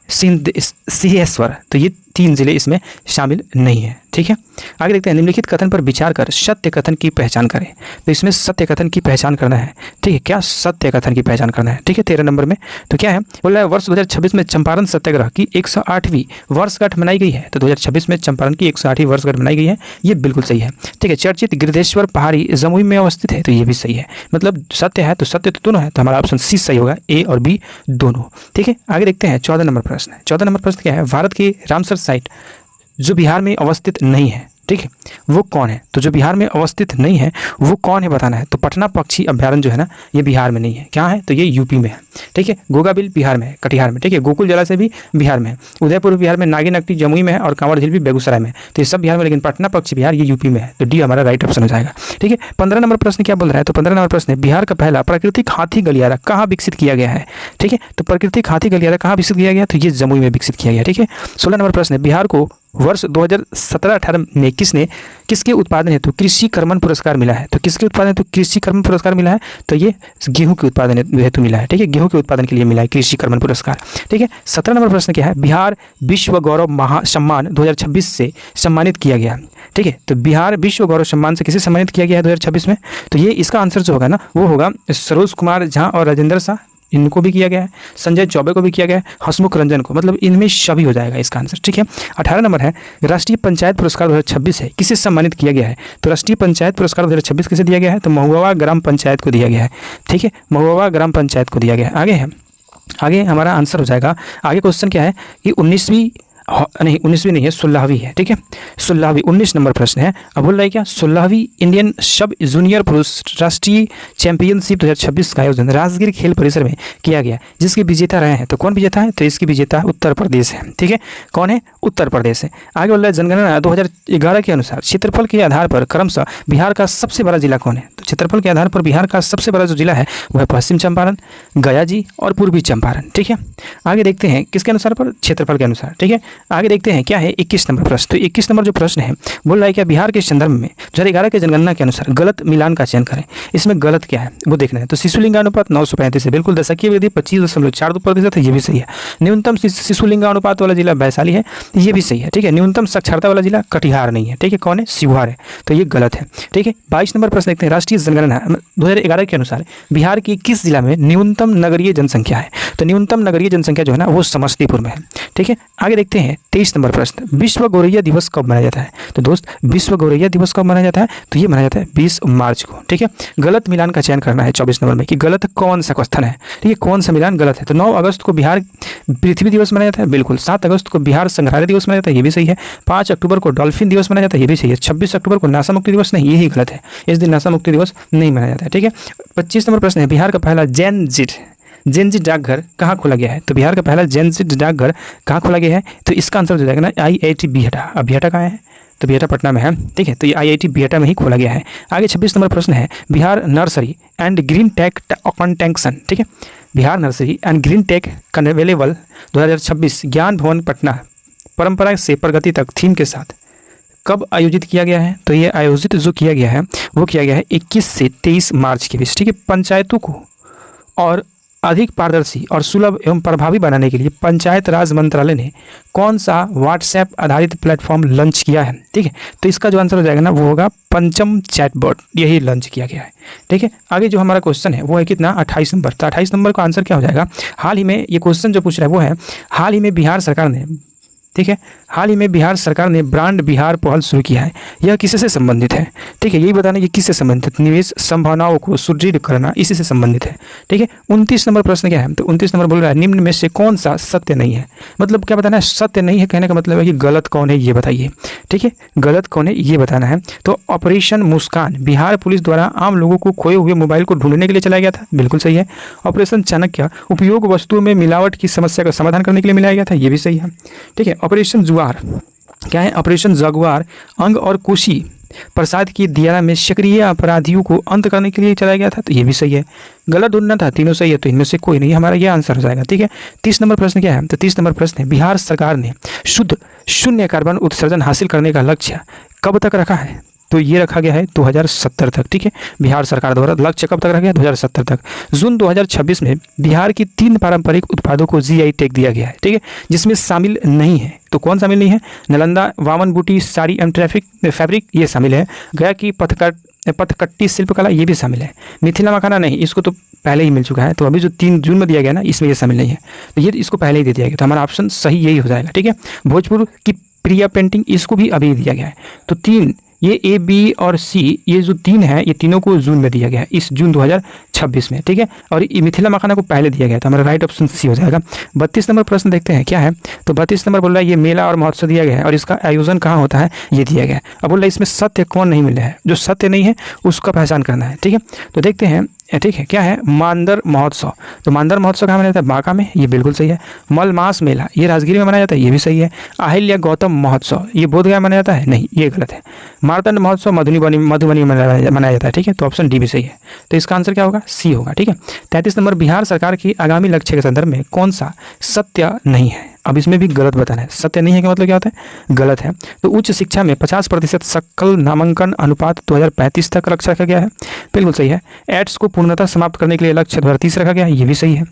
सिंहेश्वर, तो ये 3 जिले इसमें शामिल नहीं है। ठीक है, आगे देखते हैं, निम्नलिखित कथन पर विचार कर सत्य कथन की पहचान करें। तो इसमें सत्य कथन की पहचान करना है। ठीक है, क्या सत्य कथन की पहचान करना है। ठीक है, 13 नंबर में तो क्या है, बोल रहा है वर्ष 2026 में चंपारण सत्याग्रह की 108वीं वर्षगांठ मनाई गई है। तो 2026 में चंपारण की 108वीं वर्षगांठ मनाई गई है, ये बिल्कुल सही है। ठीक है, चर्चित गिरधेश्वर पहाड़ी जमुई में अवस्थित है, तो ये भी सही है, मतलब सत्य है तो सत्य तो दोनों है, तो हमारा ऑप्शन सी सही होगा, ए और बी दोनों। ठीक है, आगे देखते हैं 14 नंबर प्रश्न। 14 नंबर प्रश्न क्या है, भारत की रामसर साइट जो बिहार में अवस्थित नहीं है, ठीक है, वो कौन है, तो जो बिहार में अवस्थित नहीं है वो कौन है बताना है। तो पटना पक्षी अभ्यारण्य जो है ना, ये बिहार में नहीं है, क्या है, तो ये यूपी में है। ठीक है, गोगाबिल बिहार में है, कटिहार में। ठीक है, गोकुल जलाशय भी बिहार में है, उदयपुर बिहार में, नागिनट्टी जमुई में है, और कांवड़ झील भी बेगूसराय में है, तो ये सब बिहार में, लेकिन पटना पक्षी बिहार ये यूपी में है, तो डी हमारा राइट ऑप्शन हो जाएगा। ठीक है, 15 नंबर प्रश्न क्या बोल रहा है, तो 15 नंबर प्रश्न है, बिहार का पहला प्राकृतिक हाथी गलियारा कहाँ विकसित किया गया है। ठीक है, तो प्राकृतिक हाथी गलियारा कहाँ विकसित किया गया, तो ये जमुई में विकसित किया गया। ठीक है, 16 नंबर प्रश्न है, बिहार को वर्ष 2017-18 में किसके उत्पादन हेतु कृषि कर्मण पुरस्कार मिला है। तो किसके उत्पादन हेतु कृषि कर्मण पुरस्कार मिला है, तो ये गेहूं के उत्पादन हेतु मिला है। ठीक है, गेहूं के उत्पादन के लिए मिला है कृषि कर्मण पुरस्कार। ठीक है, 17 नंबर प्रश्न क्या है, बिहार विश्व गौरव सम्मान 2026 से सम्मानित किया गया। ठीक है, तो बिहार विश्व गौरव सम्मान से किसे सम्मानित किया गया है 2026 में, तो ये इसका आंसर जो होगा ना, वो होगा सरोज कुमार झा और राजेंद्र शाह, इनको भी किया गया है, संजय चौबे को भी किया गया है, हसमुख रंजन को, मतलब इनमें सभी हो जाएगा इसका आंसर। ठीक है, 18 नंबर है, राष्ट्रीय पंचायत पुरस्कार 2026 है, किसे सम्मानित किया गया है, तो राष्ट्रीय पंचायत पुरस्कार 2026 किसे दिया गया है, तो महुआ ग्राम पंचायत को दिया गया है। ठीक है, महुआ ग्राम पंचायत को दिया गया है। आगे हमारा आंसर हो जाएगा। आगे क्वेश्चन क्या है कि 19वीं नहीं है, 16वीं है। ठीक है, 16वीं 19 नंबर प्रश्न है। अब बोल रहा है क्या, 16वीं इंडियन सब जूनियर पुरुष राष्ट्रीय चैंपियनशिप 2026 का आयोजन राजगीर खेल परिसर में किया गया, जिसके विजेता रहे हैं, तो कौन विजेता है, तो इसकी विजेता उत्तर प्रदेश है। ठीक है, कौन है, उत्तर प्रदेश है। आगे बोल रहा है, जनगणना 2011 के अनुसार क्षेत्रफल के आधार पर क्रमशः बिहार का सबसे बड़ा जिला कौन है, तो क्षेत्रफल के आधार पर बिहार का सबसे बड़ा जो जिला है वह है पश्चिम चंपारण, गया जी और पूर्वी चंपारण। ठीक है, आगे देखते हैं किसके अनुसार पर, क्षेत्रफल के अनुसार। ठीक है, आगे देखते हैं क्या है 21 नंबर प्रश्न। तो 21 नंबर जो प्रश्न है, बोल रहा है क्या, बिहार के संदर्भ में 2011 के जनगणना के अनुसार गलत मिलान का चयन करें। इसमें गलत क्या है वो देखना है। तो शिशु लिंगानुपात 935 है, बिल्कुल। दशकीय वृद्धि 25.42% है, ये भी सही है। न्यूनतम शिशु लिंगानुपात वाला जिला वैशाली है, ये भी सही है। ठीक है, न्यूनतम साक्षरता वाला जिला कटिहार नहीं है। ठीक है, कौन है, शिवहर है, तो ये गलत है। ठीक है, 22 नंबर प्रश्न देखते हैं, राष्ट्रीय जनगणना 2011 के अनुसार बिहार की किस जिला में न्यूनतम नगरीय जनसंख्या है, तो न्यूनतम नगरीय जनसंख्या जो है ना वो समस्तीपुर में है। ठीक है, आगे देखते हैं 23 नंबर प्रश्न, विश्व गौरैया दिवस कब मनाया जाता है। तो दोस्त, विश्व गौरैया दिवस कब मनाया जाता है, तो ये मनाया जाता है 20 मार्च को। ठीक है, गलत मिलान का चयन करना है 24 नंबर में कि गलत कौन सा क्वेश्चन है। ठीक है, कौन सा मिलान गलत है। तो 9 अगस्त को बिहार पृथ्वी दिवस मनाया जाता है, बिल्कुल। 7 अगस्त को बिहार संग्रहालय दिवस मनाया जाता है, ये भी सही है। 5 अक्टूबर को डॉल्फिन दिवस मनाया जाता है, ये भी सही है। 26 अक्टूबर को नासा मुक्ति दिवस, नहीं, यही गलत है, इस दिन नासा मुक्ति दिवस नहीं मनाया जाता है। ठीक है, 25 नंबर प्रश्न है, बिहार का पहला जैन जी डाकघर कहाँ खोला गया है। तो बिहार का पहला जैन जी डाकघर कहाँ खोला गया है, तो इसका आंसर हो जाएगा ना IIT बिहटा। अब बिहटा कहाँ है, तो बिहटा पटना में है। ठीक है, तो ये IIT बिहटा में ही खोला गया है। आगे 26 नंबर प्रश्न है, Bihar nursery and green tech contention. ठीक है, Bihar nursery and green tech conclave 2026 Gyan Bhawan Patna परंपरा से प्रगति तक थीम के साथ कब आयोजित किया गया है? तो ये आयोजित जो किया गया है वो किया गया है 21 से 23 मार्च के बीच। ठीक है, पंचायतों को और अधिक पारदर्शी और सुलभ एवं प्रभावी बनाने के लिए पंचायत राज मंत्रालय ने कौन सा व्हाट्सएप आधारित प्लेटफॉर्म लॉन्च किया है? ठीक है, तो इसका जो आंसर हो जाएगा ना वो होगा पंचम चैटबॉट, यही लॉन्च किया गया है। ठीक है, आगे जो हमारा क्वेश्चन है वो है कितना 28 नंबर। तो 28 नंबर का आंसर क्या हो जाएगा? हाल ही में ये क्वेश्चन जो पूछ रहा है वो है हाल ही में बिहार सरकार ने, ठीक है, हाल ही में बिहार सरकार ने ब्रांड बिहार पहल शुरू किया है। यह किससे संबंधित है? ठीक है, यही बताना कि किससे संबंधित, निवेश संभावनाओं को सुदृढ़ करना इसी से संबंधित है। ठीक है, 29 नंबर प्रश्न क्या है? तो 29 नंबर बोल रहा है निम्न में से कौन सा सत्य नहीं है। मतलब क्या बताना है? सत्य नहीं है कहने का मतलब है कि गलत कौन है ये बताइए। ठीक है, गलत कौन है ये बताना है। तो ऑपरेशन मुस्कान बिहार पुलिस द्वारा आम लोगों को खोए हुए मोबाइल को ढूंढने के लिए चलाया गया था, बिल्कुल सही है। ऑपरेशन चाणक्य उपयोग वस्तुओं में मिलावट की समस्या का समाधान करने के लिए मिलाया गया था, ये भी सही है। ठीक है, ऑपरेशन जुआर क्या है? ऑपरेशन जगुआर अंग और कुशी प्रसाद की दियारा में सक्रिय अपराधियों को अंत करने के लिए चलाया गया था, तो ये भी सही है। गलत ढूंढना था, तीनों सही है, तो इनमें से कोई नहीं, हमारा ये आंसर हो जाएगा। ठीक है, 30 नंबर प्रश्न क्या है? तो 30 नंबर प्रश्न है बिहार सरकार ने शुद्ध शून्य कार्बन उत्सर्जन हासिल करने का लक्ष्य कब तक रखा है? तो ये रखा गया है 2070 तक। ठीक है, बिहार सरकार द्वारा लक्ष्य कब तक रखा गया? 2070 तक। जून 2026 में बिहार की 3 पारंपरिक उत्पादों को जीआई टैग दिया गया है। ठीक है, जिसमें शामिल नहीं है, तो कौन शामिल नहीं है? नालंदा वामन बूटी साड़ी एवं फैब्रिक ये शामिल है। गया की पथकट्टी शिल्पकला ये भी शामिल है। मिथिला मखाना नहीं, इसको तो पहले ही मिल चुका है। तो अभी जो 3 जून में दिया गया ना इसमें ये शामिल नहीं है, तो ये इसको पहले ही दे दिया गया, तो हमारा ऑप्शन सही यही हो जाएगा। ठीक है, भोजपुर की प्रिया पेंटिंग इसको भी अभी दिया गया है। तो 3 ये ए बी और सी ये जो 3 है ये तीनों को जून में दिया गया है, इस जून 2026 में। ठीक है, और ये मिथिला मखाना को पहले दिया गया था, हमारा राइट ऑप्शन सी हो जाएगा। 32 नंबर प्रश्न देखते हैं क्या है? तो 32 नंबर बोल रहा है ये मेला और महोत्सव दिया गया है और इसका आयोजन कहाँ होता है ये दिया गया है। अब बोल रहा है इसमें सत्य कौन नहीं मिला है? जो सत्य नहीं है उसका पहचान करना है। ठीक है, तो देखते हैं। ठीक है, क्या है? मांदर महोत्सव। तो मांदर महोत्सव कहाँ मनाया जाता है? बांका में, ये बिल्कुल सही है। मलमास मेला ये राजगीर में मनाया जाता है, ये भी सही है। अहिल्या गौतम महोत्सव ये बोधगया में मनाया जाता है, नहीं ये गलत है। मार्तंड महोत्सव मधुबनी में मनाया जाता है। ठीक है, तो ऑप्शन डी भी सही है, तो इसका आंसर क्या होगा? सी होगा। ठीक है, 33 नंबर बिहार सरकार की आगामी लक्ष्य के संदर्भ में कौन सा सत्य नहीं है? अब इसमें भी गलत बताना है। सत्य नहीं है का मतलब क्या होता है? गलत है। तो उच्च शिक्षा में 50% सकल नामांकन अनुपात 2035 तक लक्ष्य रखा गया है, बिल्कुल सही है। एड्स को पूर्णतः समाप्त करने के लिए लक्ष्य 2030 रखा गया है, ये भी सही है।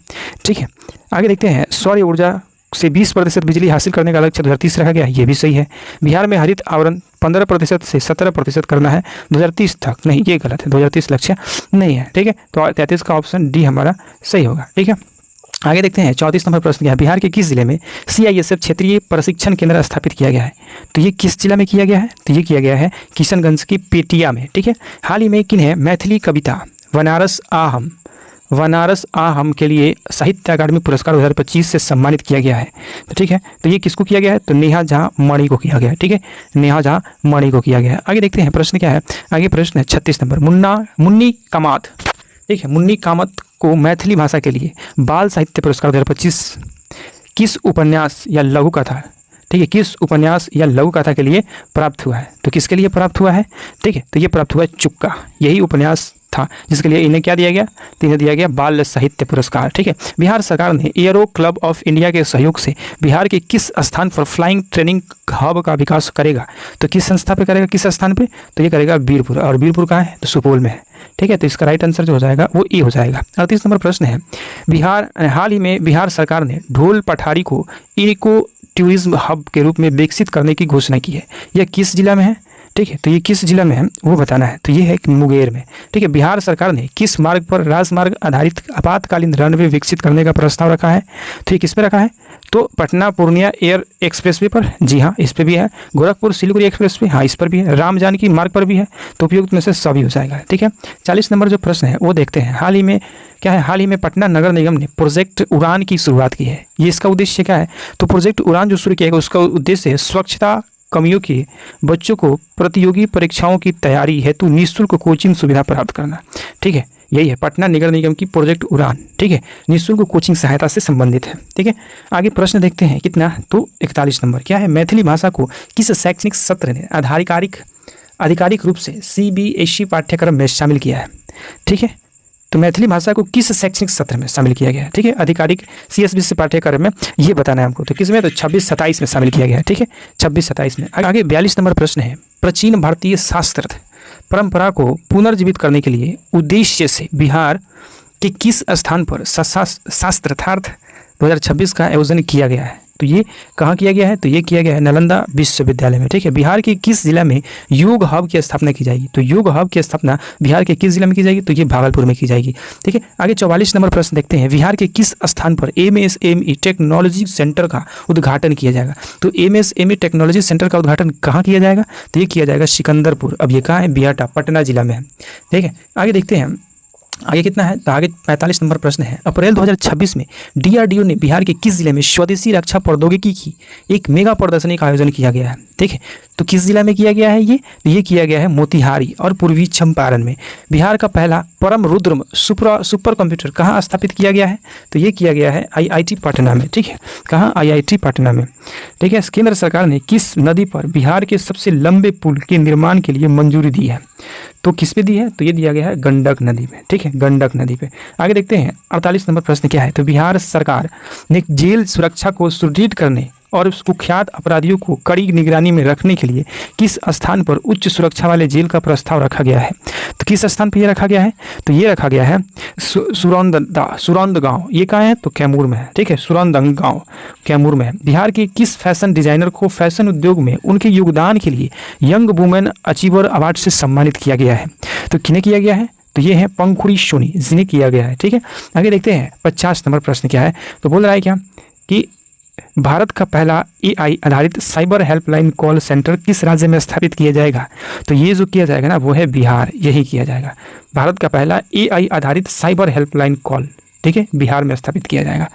ठीक है, आगे देखते हैं। सौर ऊर्जा से 20% बिजली हासिल करने का लक्ष्य 2030 रखा गया है, ये भी सही है। बिहार में हरित आवरण 15% से 17% करना है 2030 तक, नहीं ये गलत है, 2030 लक्ष्य नहीं है। ठीक है, तो 33 का ऑप्शन डी हमारा सही होगा। ठीक है, आगे देखते हैं। 34 नंबर प्रश्न क्या है? बिहार के किस जिले में CISF क्षेत्रीय प्रशिक्षण केंद्र स्थापित किया गया है? तो ये किस जिला में किया गया है? तो ये किया गया है किशनगंज की पेटिया में। ठीक है, हाल ही में किन्हें मैथिली कविता वनारस आहम के लिए साहित्य अकादमी पुरस्कार 2025 से सम्मानित किया गया है। तो ठीक है, तो ये किसको किया गया है? तो नेहा झा मणि को किया गया है। ठीक है, नेहा झा मणि को किया गया है। आगे देखते हैं प्रश्न क्या है? आगे प्रश्न है 36 नंबर मुन्नी कामत। ठीक है, मुन्नी कामत को मैथिली भाषा के लिए बाल साहित्य पुरस्कार 2025 किस उपन्यास या लघु कथा, ठीक है, किस उपन्यास या लघु कथा के लिए प्राप्त हुआ है? तो किसके लिए प्राप्त हुआ है? ठीक है, तो ये प्राप्त हुआ है चुक्का, यही उपन्यास था जिसके लिए इन्हें क्या दिया गया? तो इन्हें दिया गया बाल साहित्य पुरस्कार। ठीक है, बिहार सरकार ने एयरो क्लब ऑफ इंडिया के सहयोग से बिहार के किस स्थान पर फ्लाइंग ट्रेनिंग हब का विकास करेगा? तो किस संस्था पे करेगा, किस स्थान पे? तो ये करेगा बीरपुर, और बीरपुर कहाँ है? तो सुपौल में है। ठीक है, तो इसका राइट आंसर जो हो जाएगा वो ए हो जाएगा। 38 नंबर प्रश्न है हाल ही में बिहार सरकार ने ढोल पठारी को इको टूरिज्म हब के रूप में विकसित करने की घोषणा की है। यह किस जिला में है? ठीक है, तो ये किस जिला में है वो बताना है। तो ये है मुंगेर में। ठीक है, बिहार सरकार ने किस मार्ग पर राजमार्ग आधारित आपातकालीन रनवे विकसित करने का प्रस्ताव रखा है? तो ये किस पे रखा है? तो पटना पूर्णिया एयर एक्सप्रेसवे पर, जी हाँ इस पर भी है। गोरखपुर सिलीगुड़ी एक्सप्रेसवे, हाँ इस पर भी है। राम जानकी मार्ग पर भी है। तो उपयुक्त में से सभी हो जाएगा। ठीक है, 40 नंबर जो प्रश्न है वो देखते हैं। हाल ही में क्या है? हाल ही में पटना नगर निगम ने प्रोजेक्ट उड़ान की शुरुआत की है। ये इसका उद्देश्य क्या है? तो प्रोजेक्ट उड़ान जो शुरू किया गया उसका उद्देश्य स्वच्छता कमियों के बच्चों को प्रतियोगी परीक्षाओं की तैयारी हेतु निःशुल्क कोचिंग सुविधा प्राप्त करना। ठीक है, यही है पटना नगर निगम की प्रोजेक्ट उड़ान। ठीक है, निःशुल्क कोचिंग सहायता से संबंधित है। ठीक है, आगे प्रश्न देखते हैं कितना? तो 41 नंबर क्या है? मैथिली भाषा को किस शैक्षणिक सत्र ने आधिकारिक रूप से CBSE पाठ्यक्रम में शामिल किया है? ठीक है, तो मैथिली भाषा को किस शैक्षणिक सत्र में शामिल किया गया है? ठीक है, आधिकारिक CSBC पाठ्यक्रम में ये बताना है हमको। तो किसमें? तो 26-27 में शामिल किया गया है। ठीक है, 26-27 में। आगे 42 नंबर प्रश्न है, प्राचीन भारतीय शास्त्र परंपरा को पुनर्जीवित करने के लिए उद्देश्य से बिहार के किस स्थान पर शास्त्रार्थ 2026 का आयोजन किया गया है? तो ये कहाँ किया गया है? तो ये किया गया है नालंदा विश्वविद्यालय में। ठीक है, बिहार के किस जिला में योग हब की स्थापना की जाएगी? तो योग हब की स्थापना बिहार के किस जिला में की जाएगी? तो ये भागलपुर में की जाएगी। ठीक है, आगे 44 नंबर प्रश्न देखते हैं, बिहार के किस स्थान पर MSME टेक्नोलॉजी सेंटर का उद्घाटन किया जाएगा? तो MSME टेक्नोलॉजी सेंटर का उद्घाटन कहाँ किया जाएगा? तो ये किया जाएगा सिकंदरपुर। अब ये कहाँ है? बिहाटा, पटना जिला में है। ठीक है, आगे देखते हैं आगे कितना है। तो आगे 45 नंबर प्रश्न है, अप्रैल 2026 में DRDO ने बिहार के किस जिले में स्वदेशी रक्षा प्रौद्योगिकी की एक मेगा प्रदर्शनी का आयोजन किया गया है? ठीक है, तो किस जिला में किया गया है? ये किया गया है मोतिहारी और पूर्वी चंपारण में। बिहार का पहला परम रुद्र सुपर कंप्यूटर कहाँ स्थापित किया गया है? तो ये किया गया है IIT पटना में। ठीक है, कहाँ? IIT पटना में। ठीक है, केंद्र सरकार ने किस नदी पर बिहार के सबसे लंबे पुल के निर्माण के लिए मंजूरी दी है? तो किस पे दी है? तो ये दिया गया है गंडक नदी पे। ठीक है, गंडक नदी पे। आगे देखते हैं 48 नंबर प्रश्न क्या है। तो बिहार सरकार ने जेल सुरक्षा को सुदृढ़ करने और कुख्यात अपराधियों को कड़ी निगरानी में रखने के लिए किस स्थान पर उच्च सुरक्षा वाले जेल का प्रस्ताव रखा गया है? तो किस स्थान पर ये रखा गया है? तो ये रखा गया है सुरंद गांव। ये कहाँ है? तो कैमूर में है। ठीक है, सुरंद गांव कैमूर में है। बिहार के किस फैशन डिजाइनर को फैशन उद्योग में उनके योगदान के लिए यंग वुमेन अचीवर अवार्ड से सम्मानित किया गया है? तो किन्हें किया गया है? तो ये है पंखुड़ी सोनी, जिन्हें किया गया है। ठीक है, आगे देखते हैं 50 नंबर प्रश्न क्या है। तो बोल रहा है क्या कि भारत का पहला AI आधारित साइबर हेल्पलाइन कॉल सेंटर किस राज्य में स्थापित किया जाएगा? तो ये जो किया जाएगा ना, वो है बिहार। यही किया जाएगा। भारत का पहला AI आधारित साइबर हेल्पलाइन कॉल, ठीक है, बिहार में स्थापित किया जाएगा।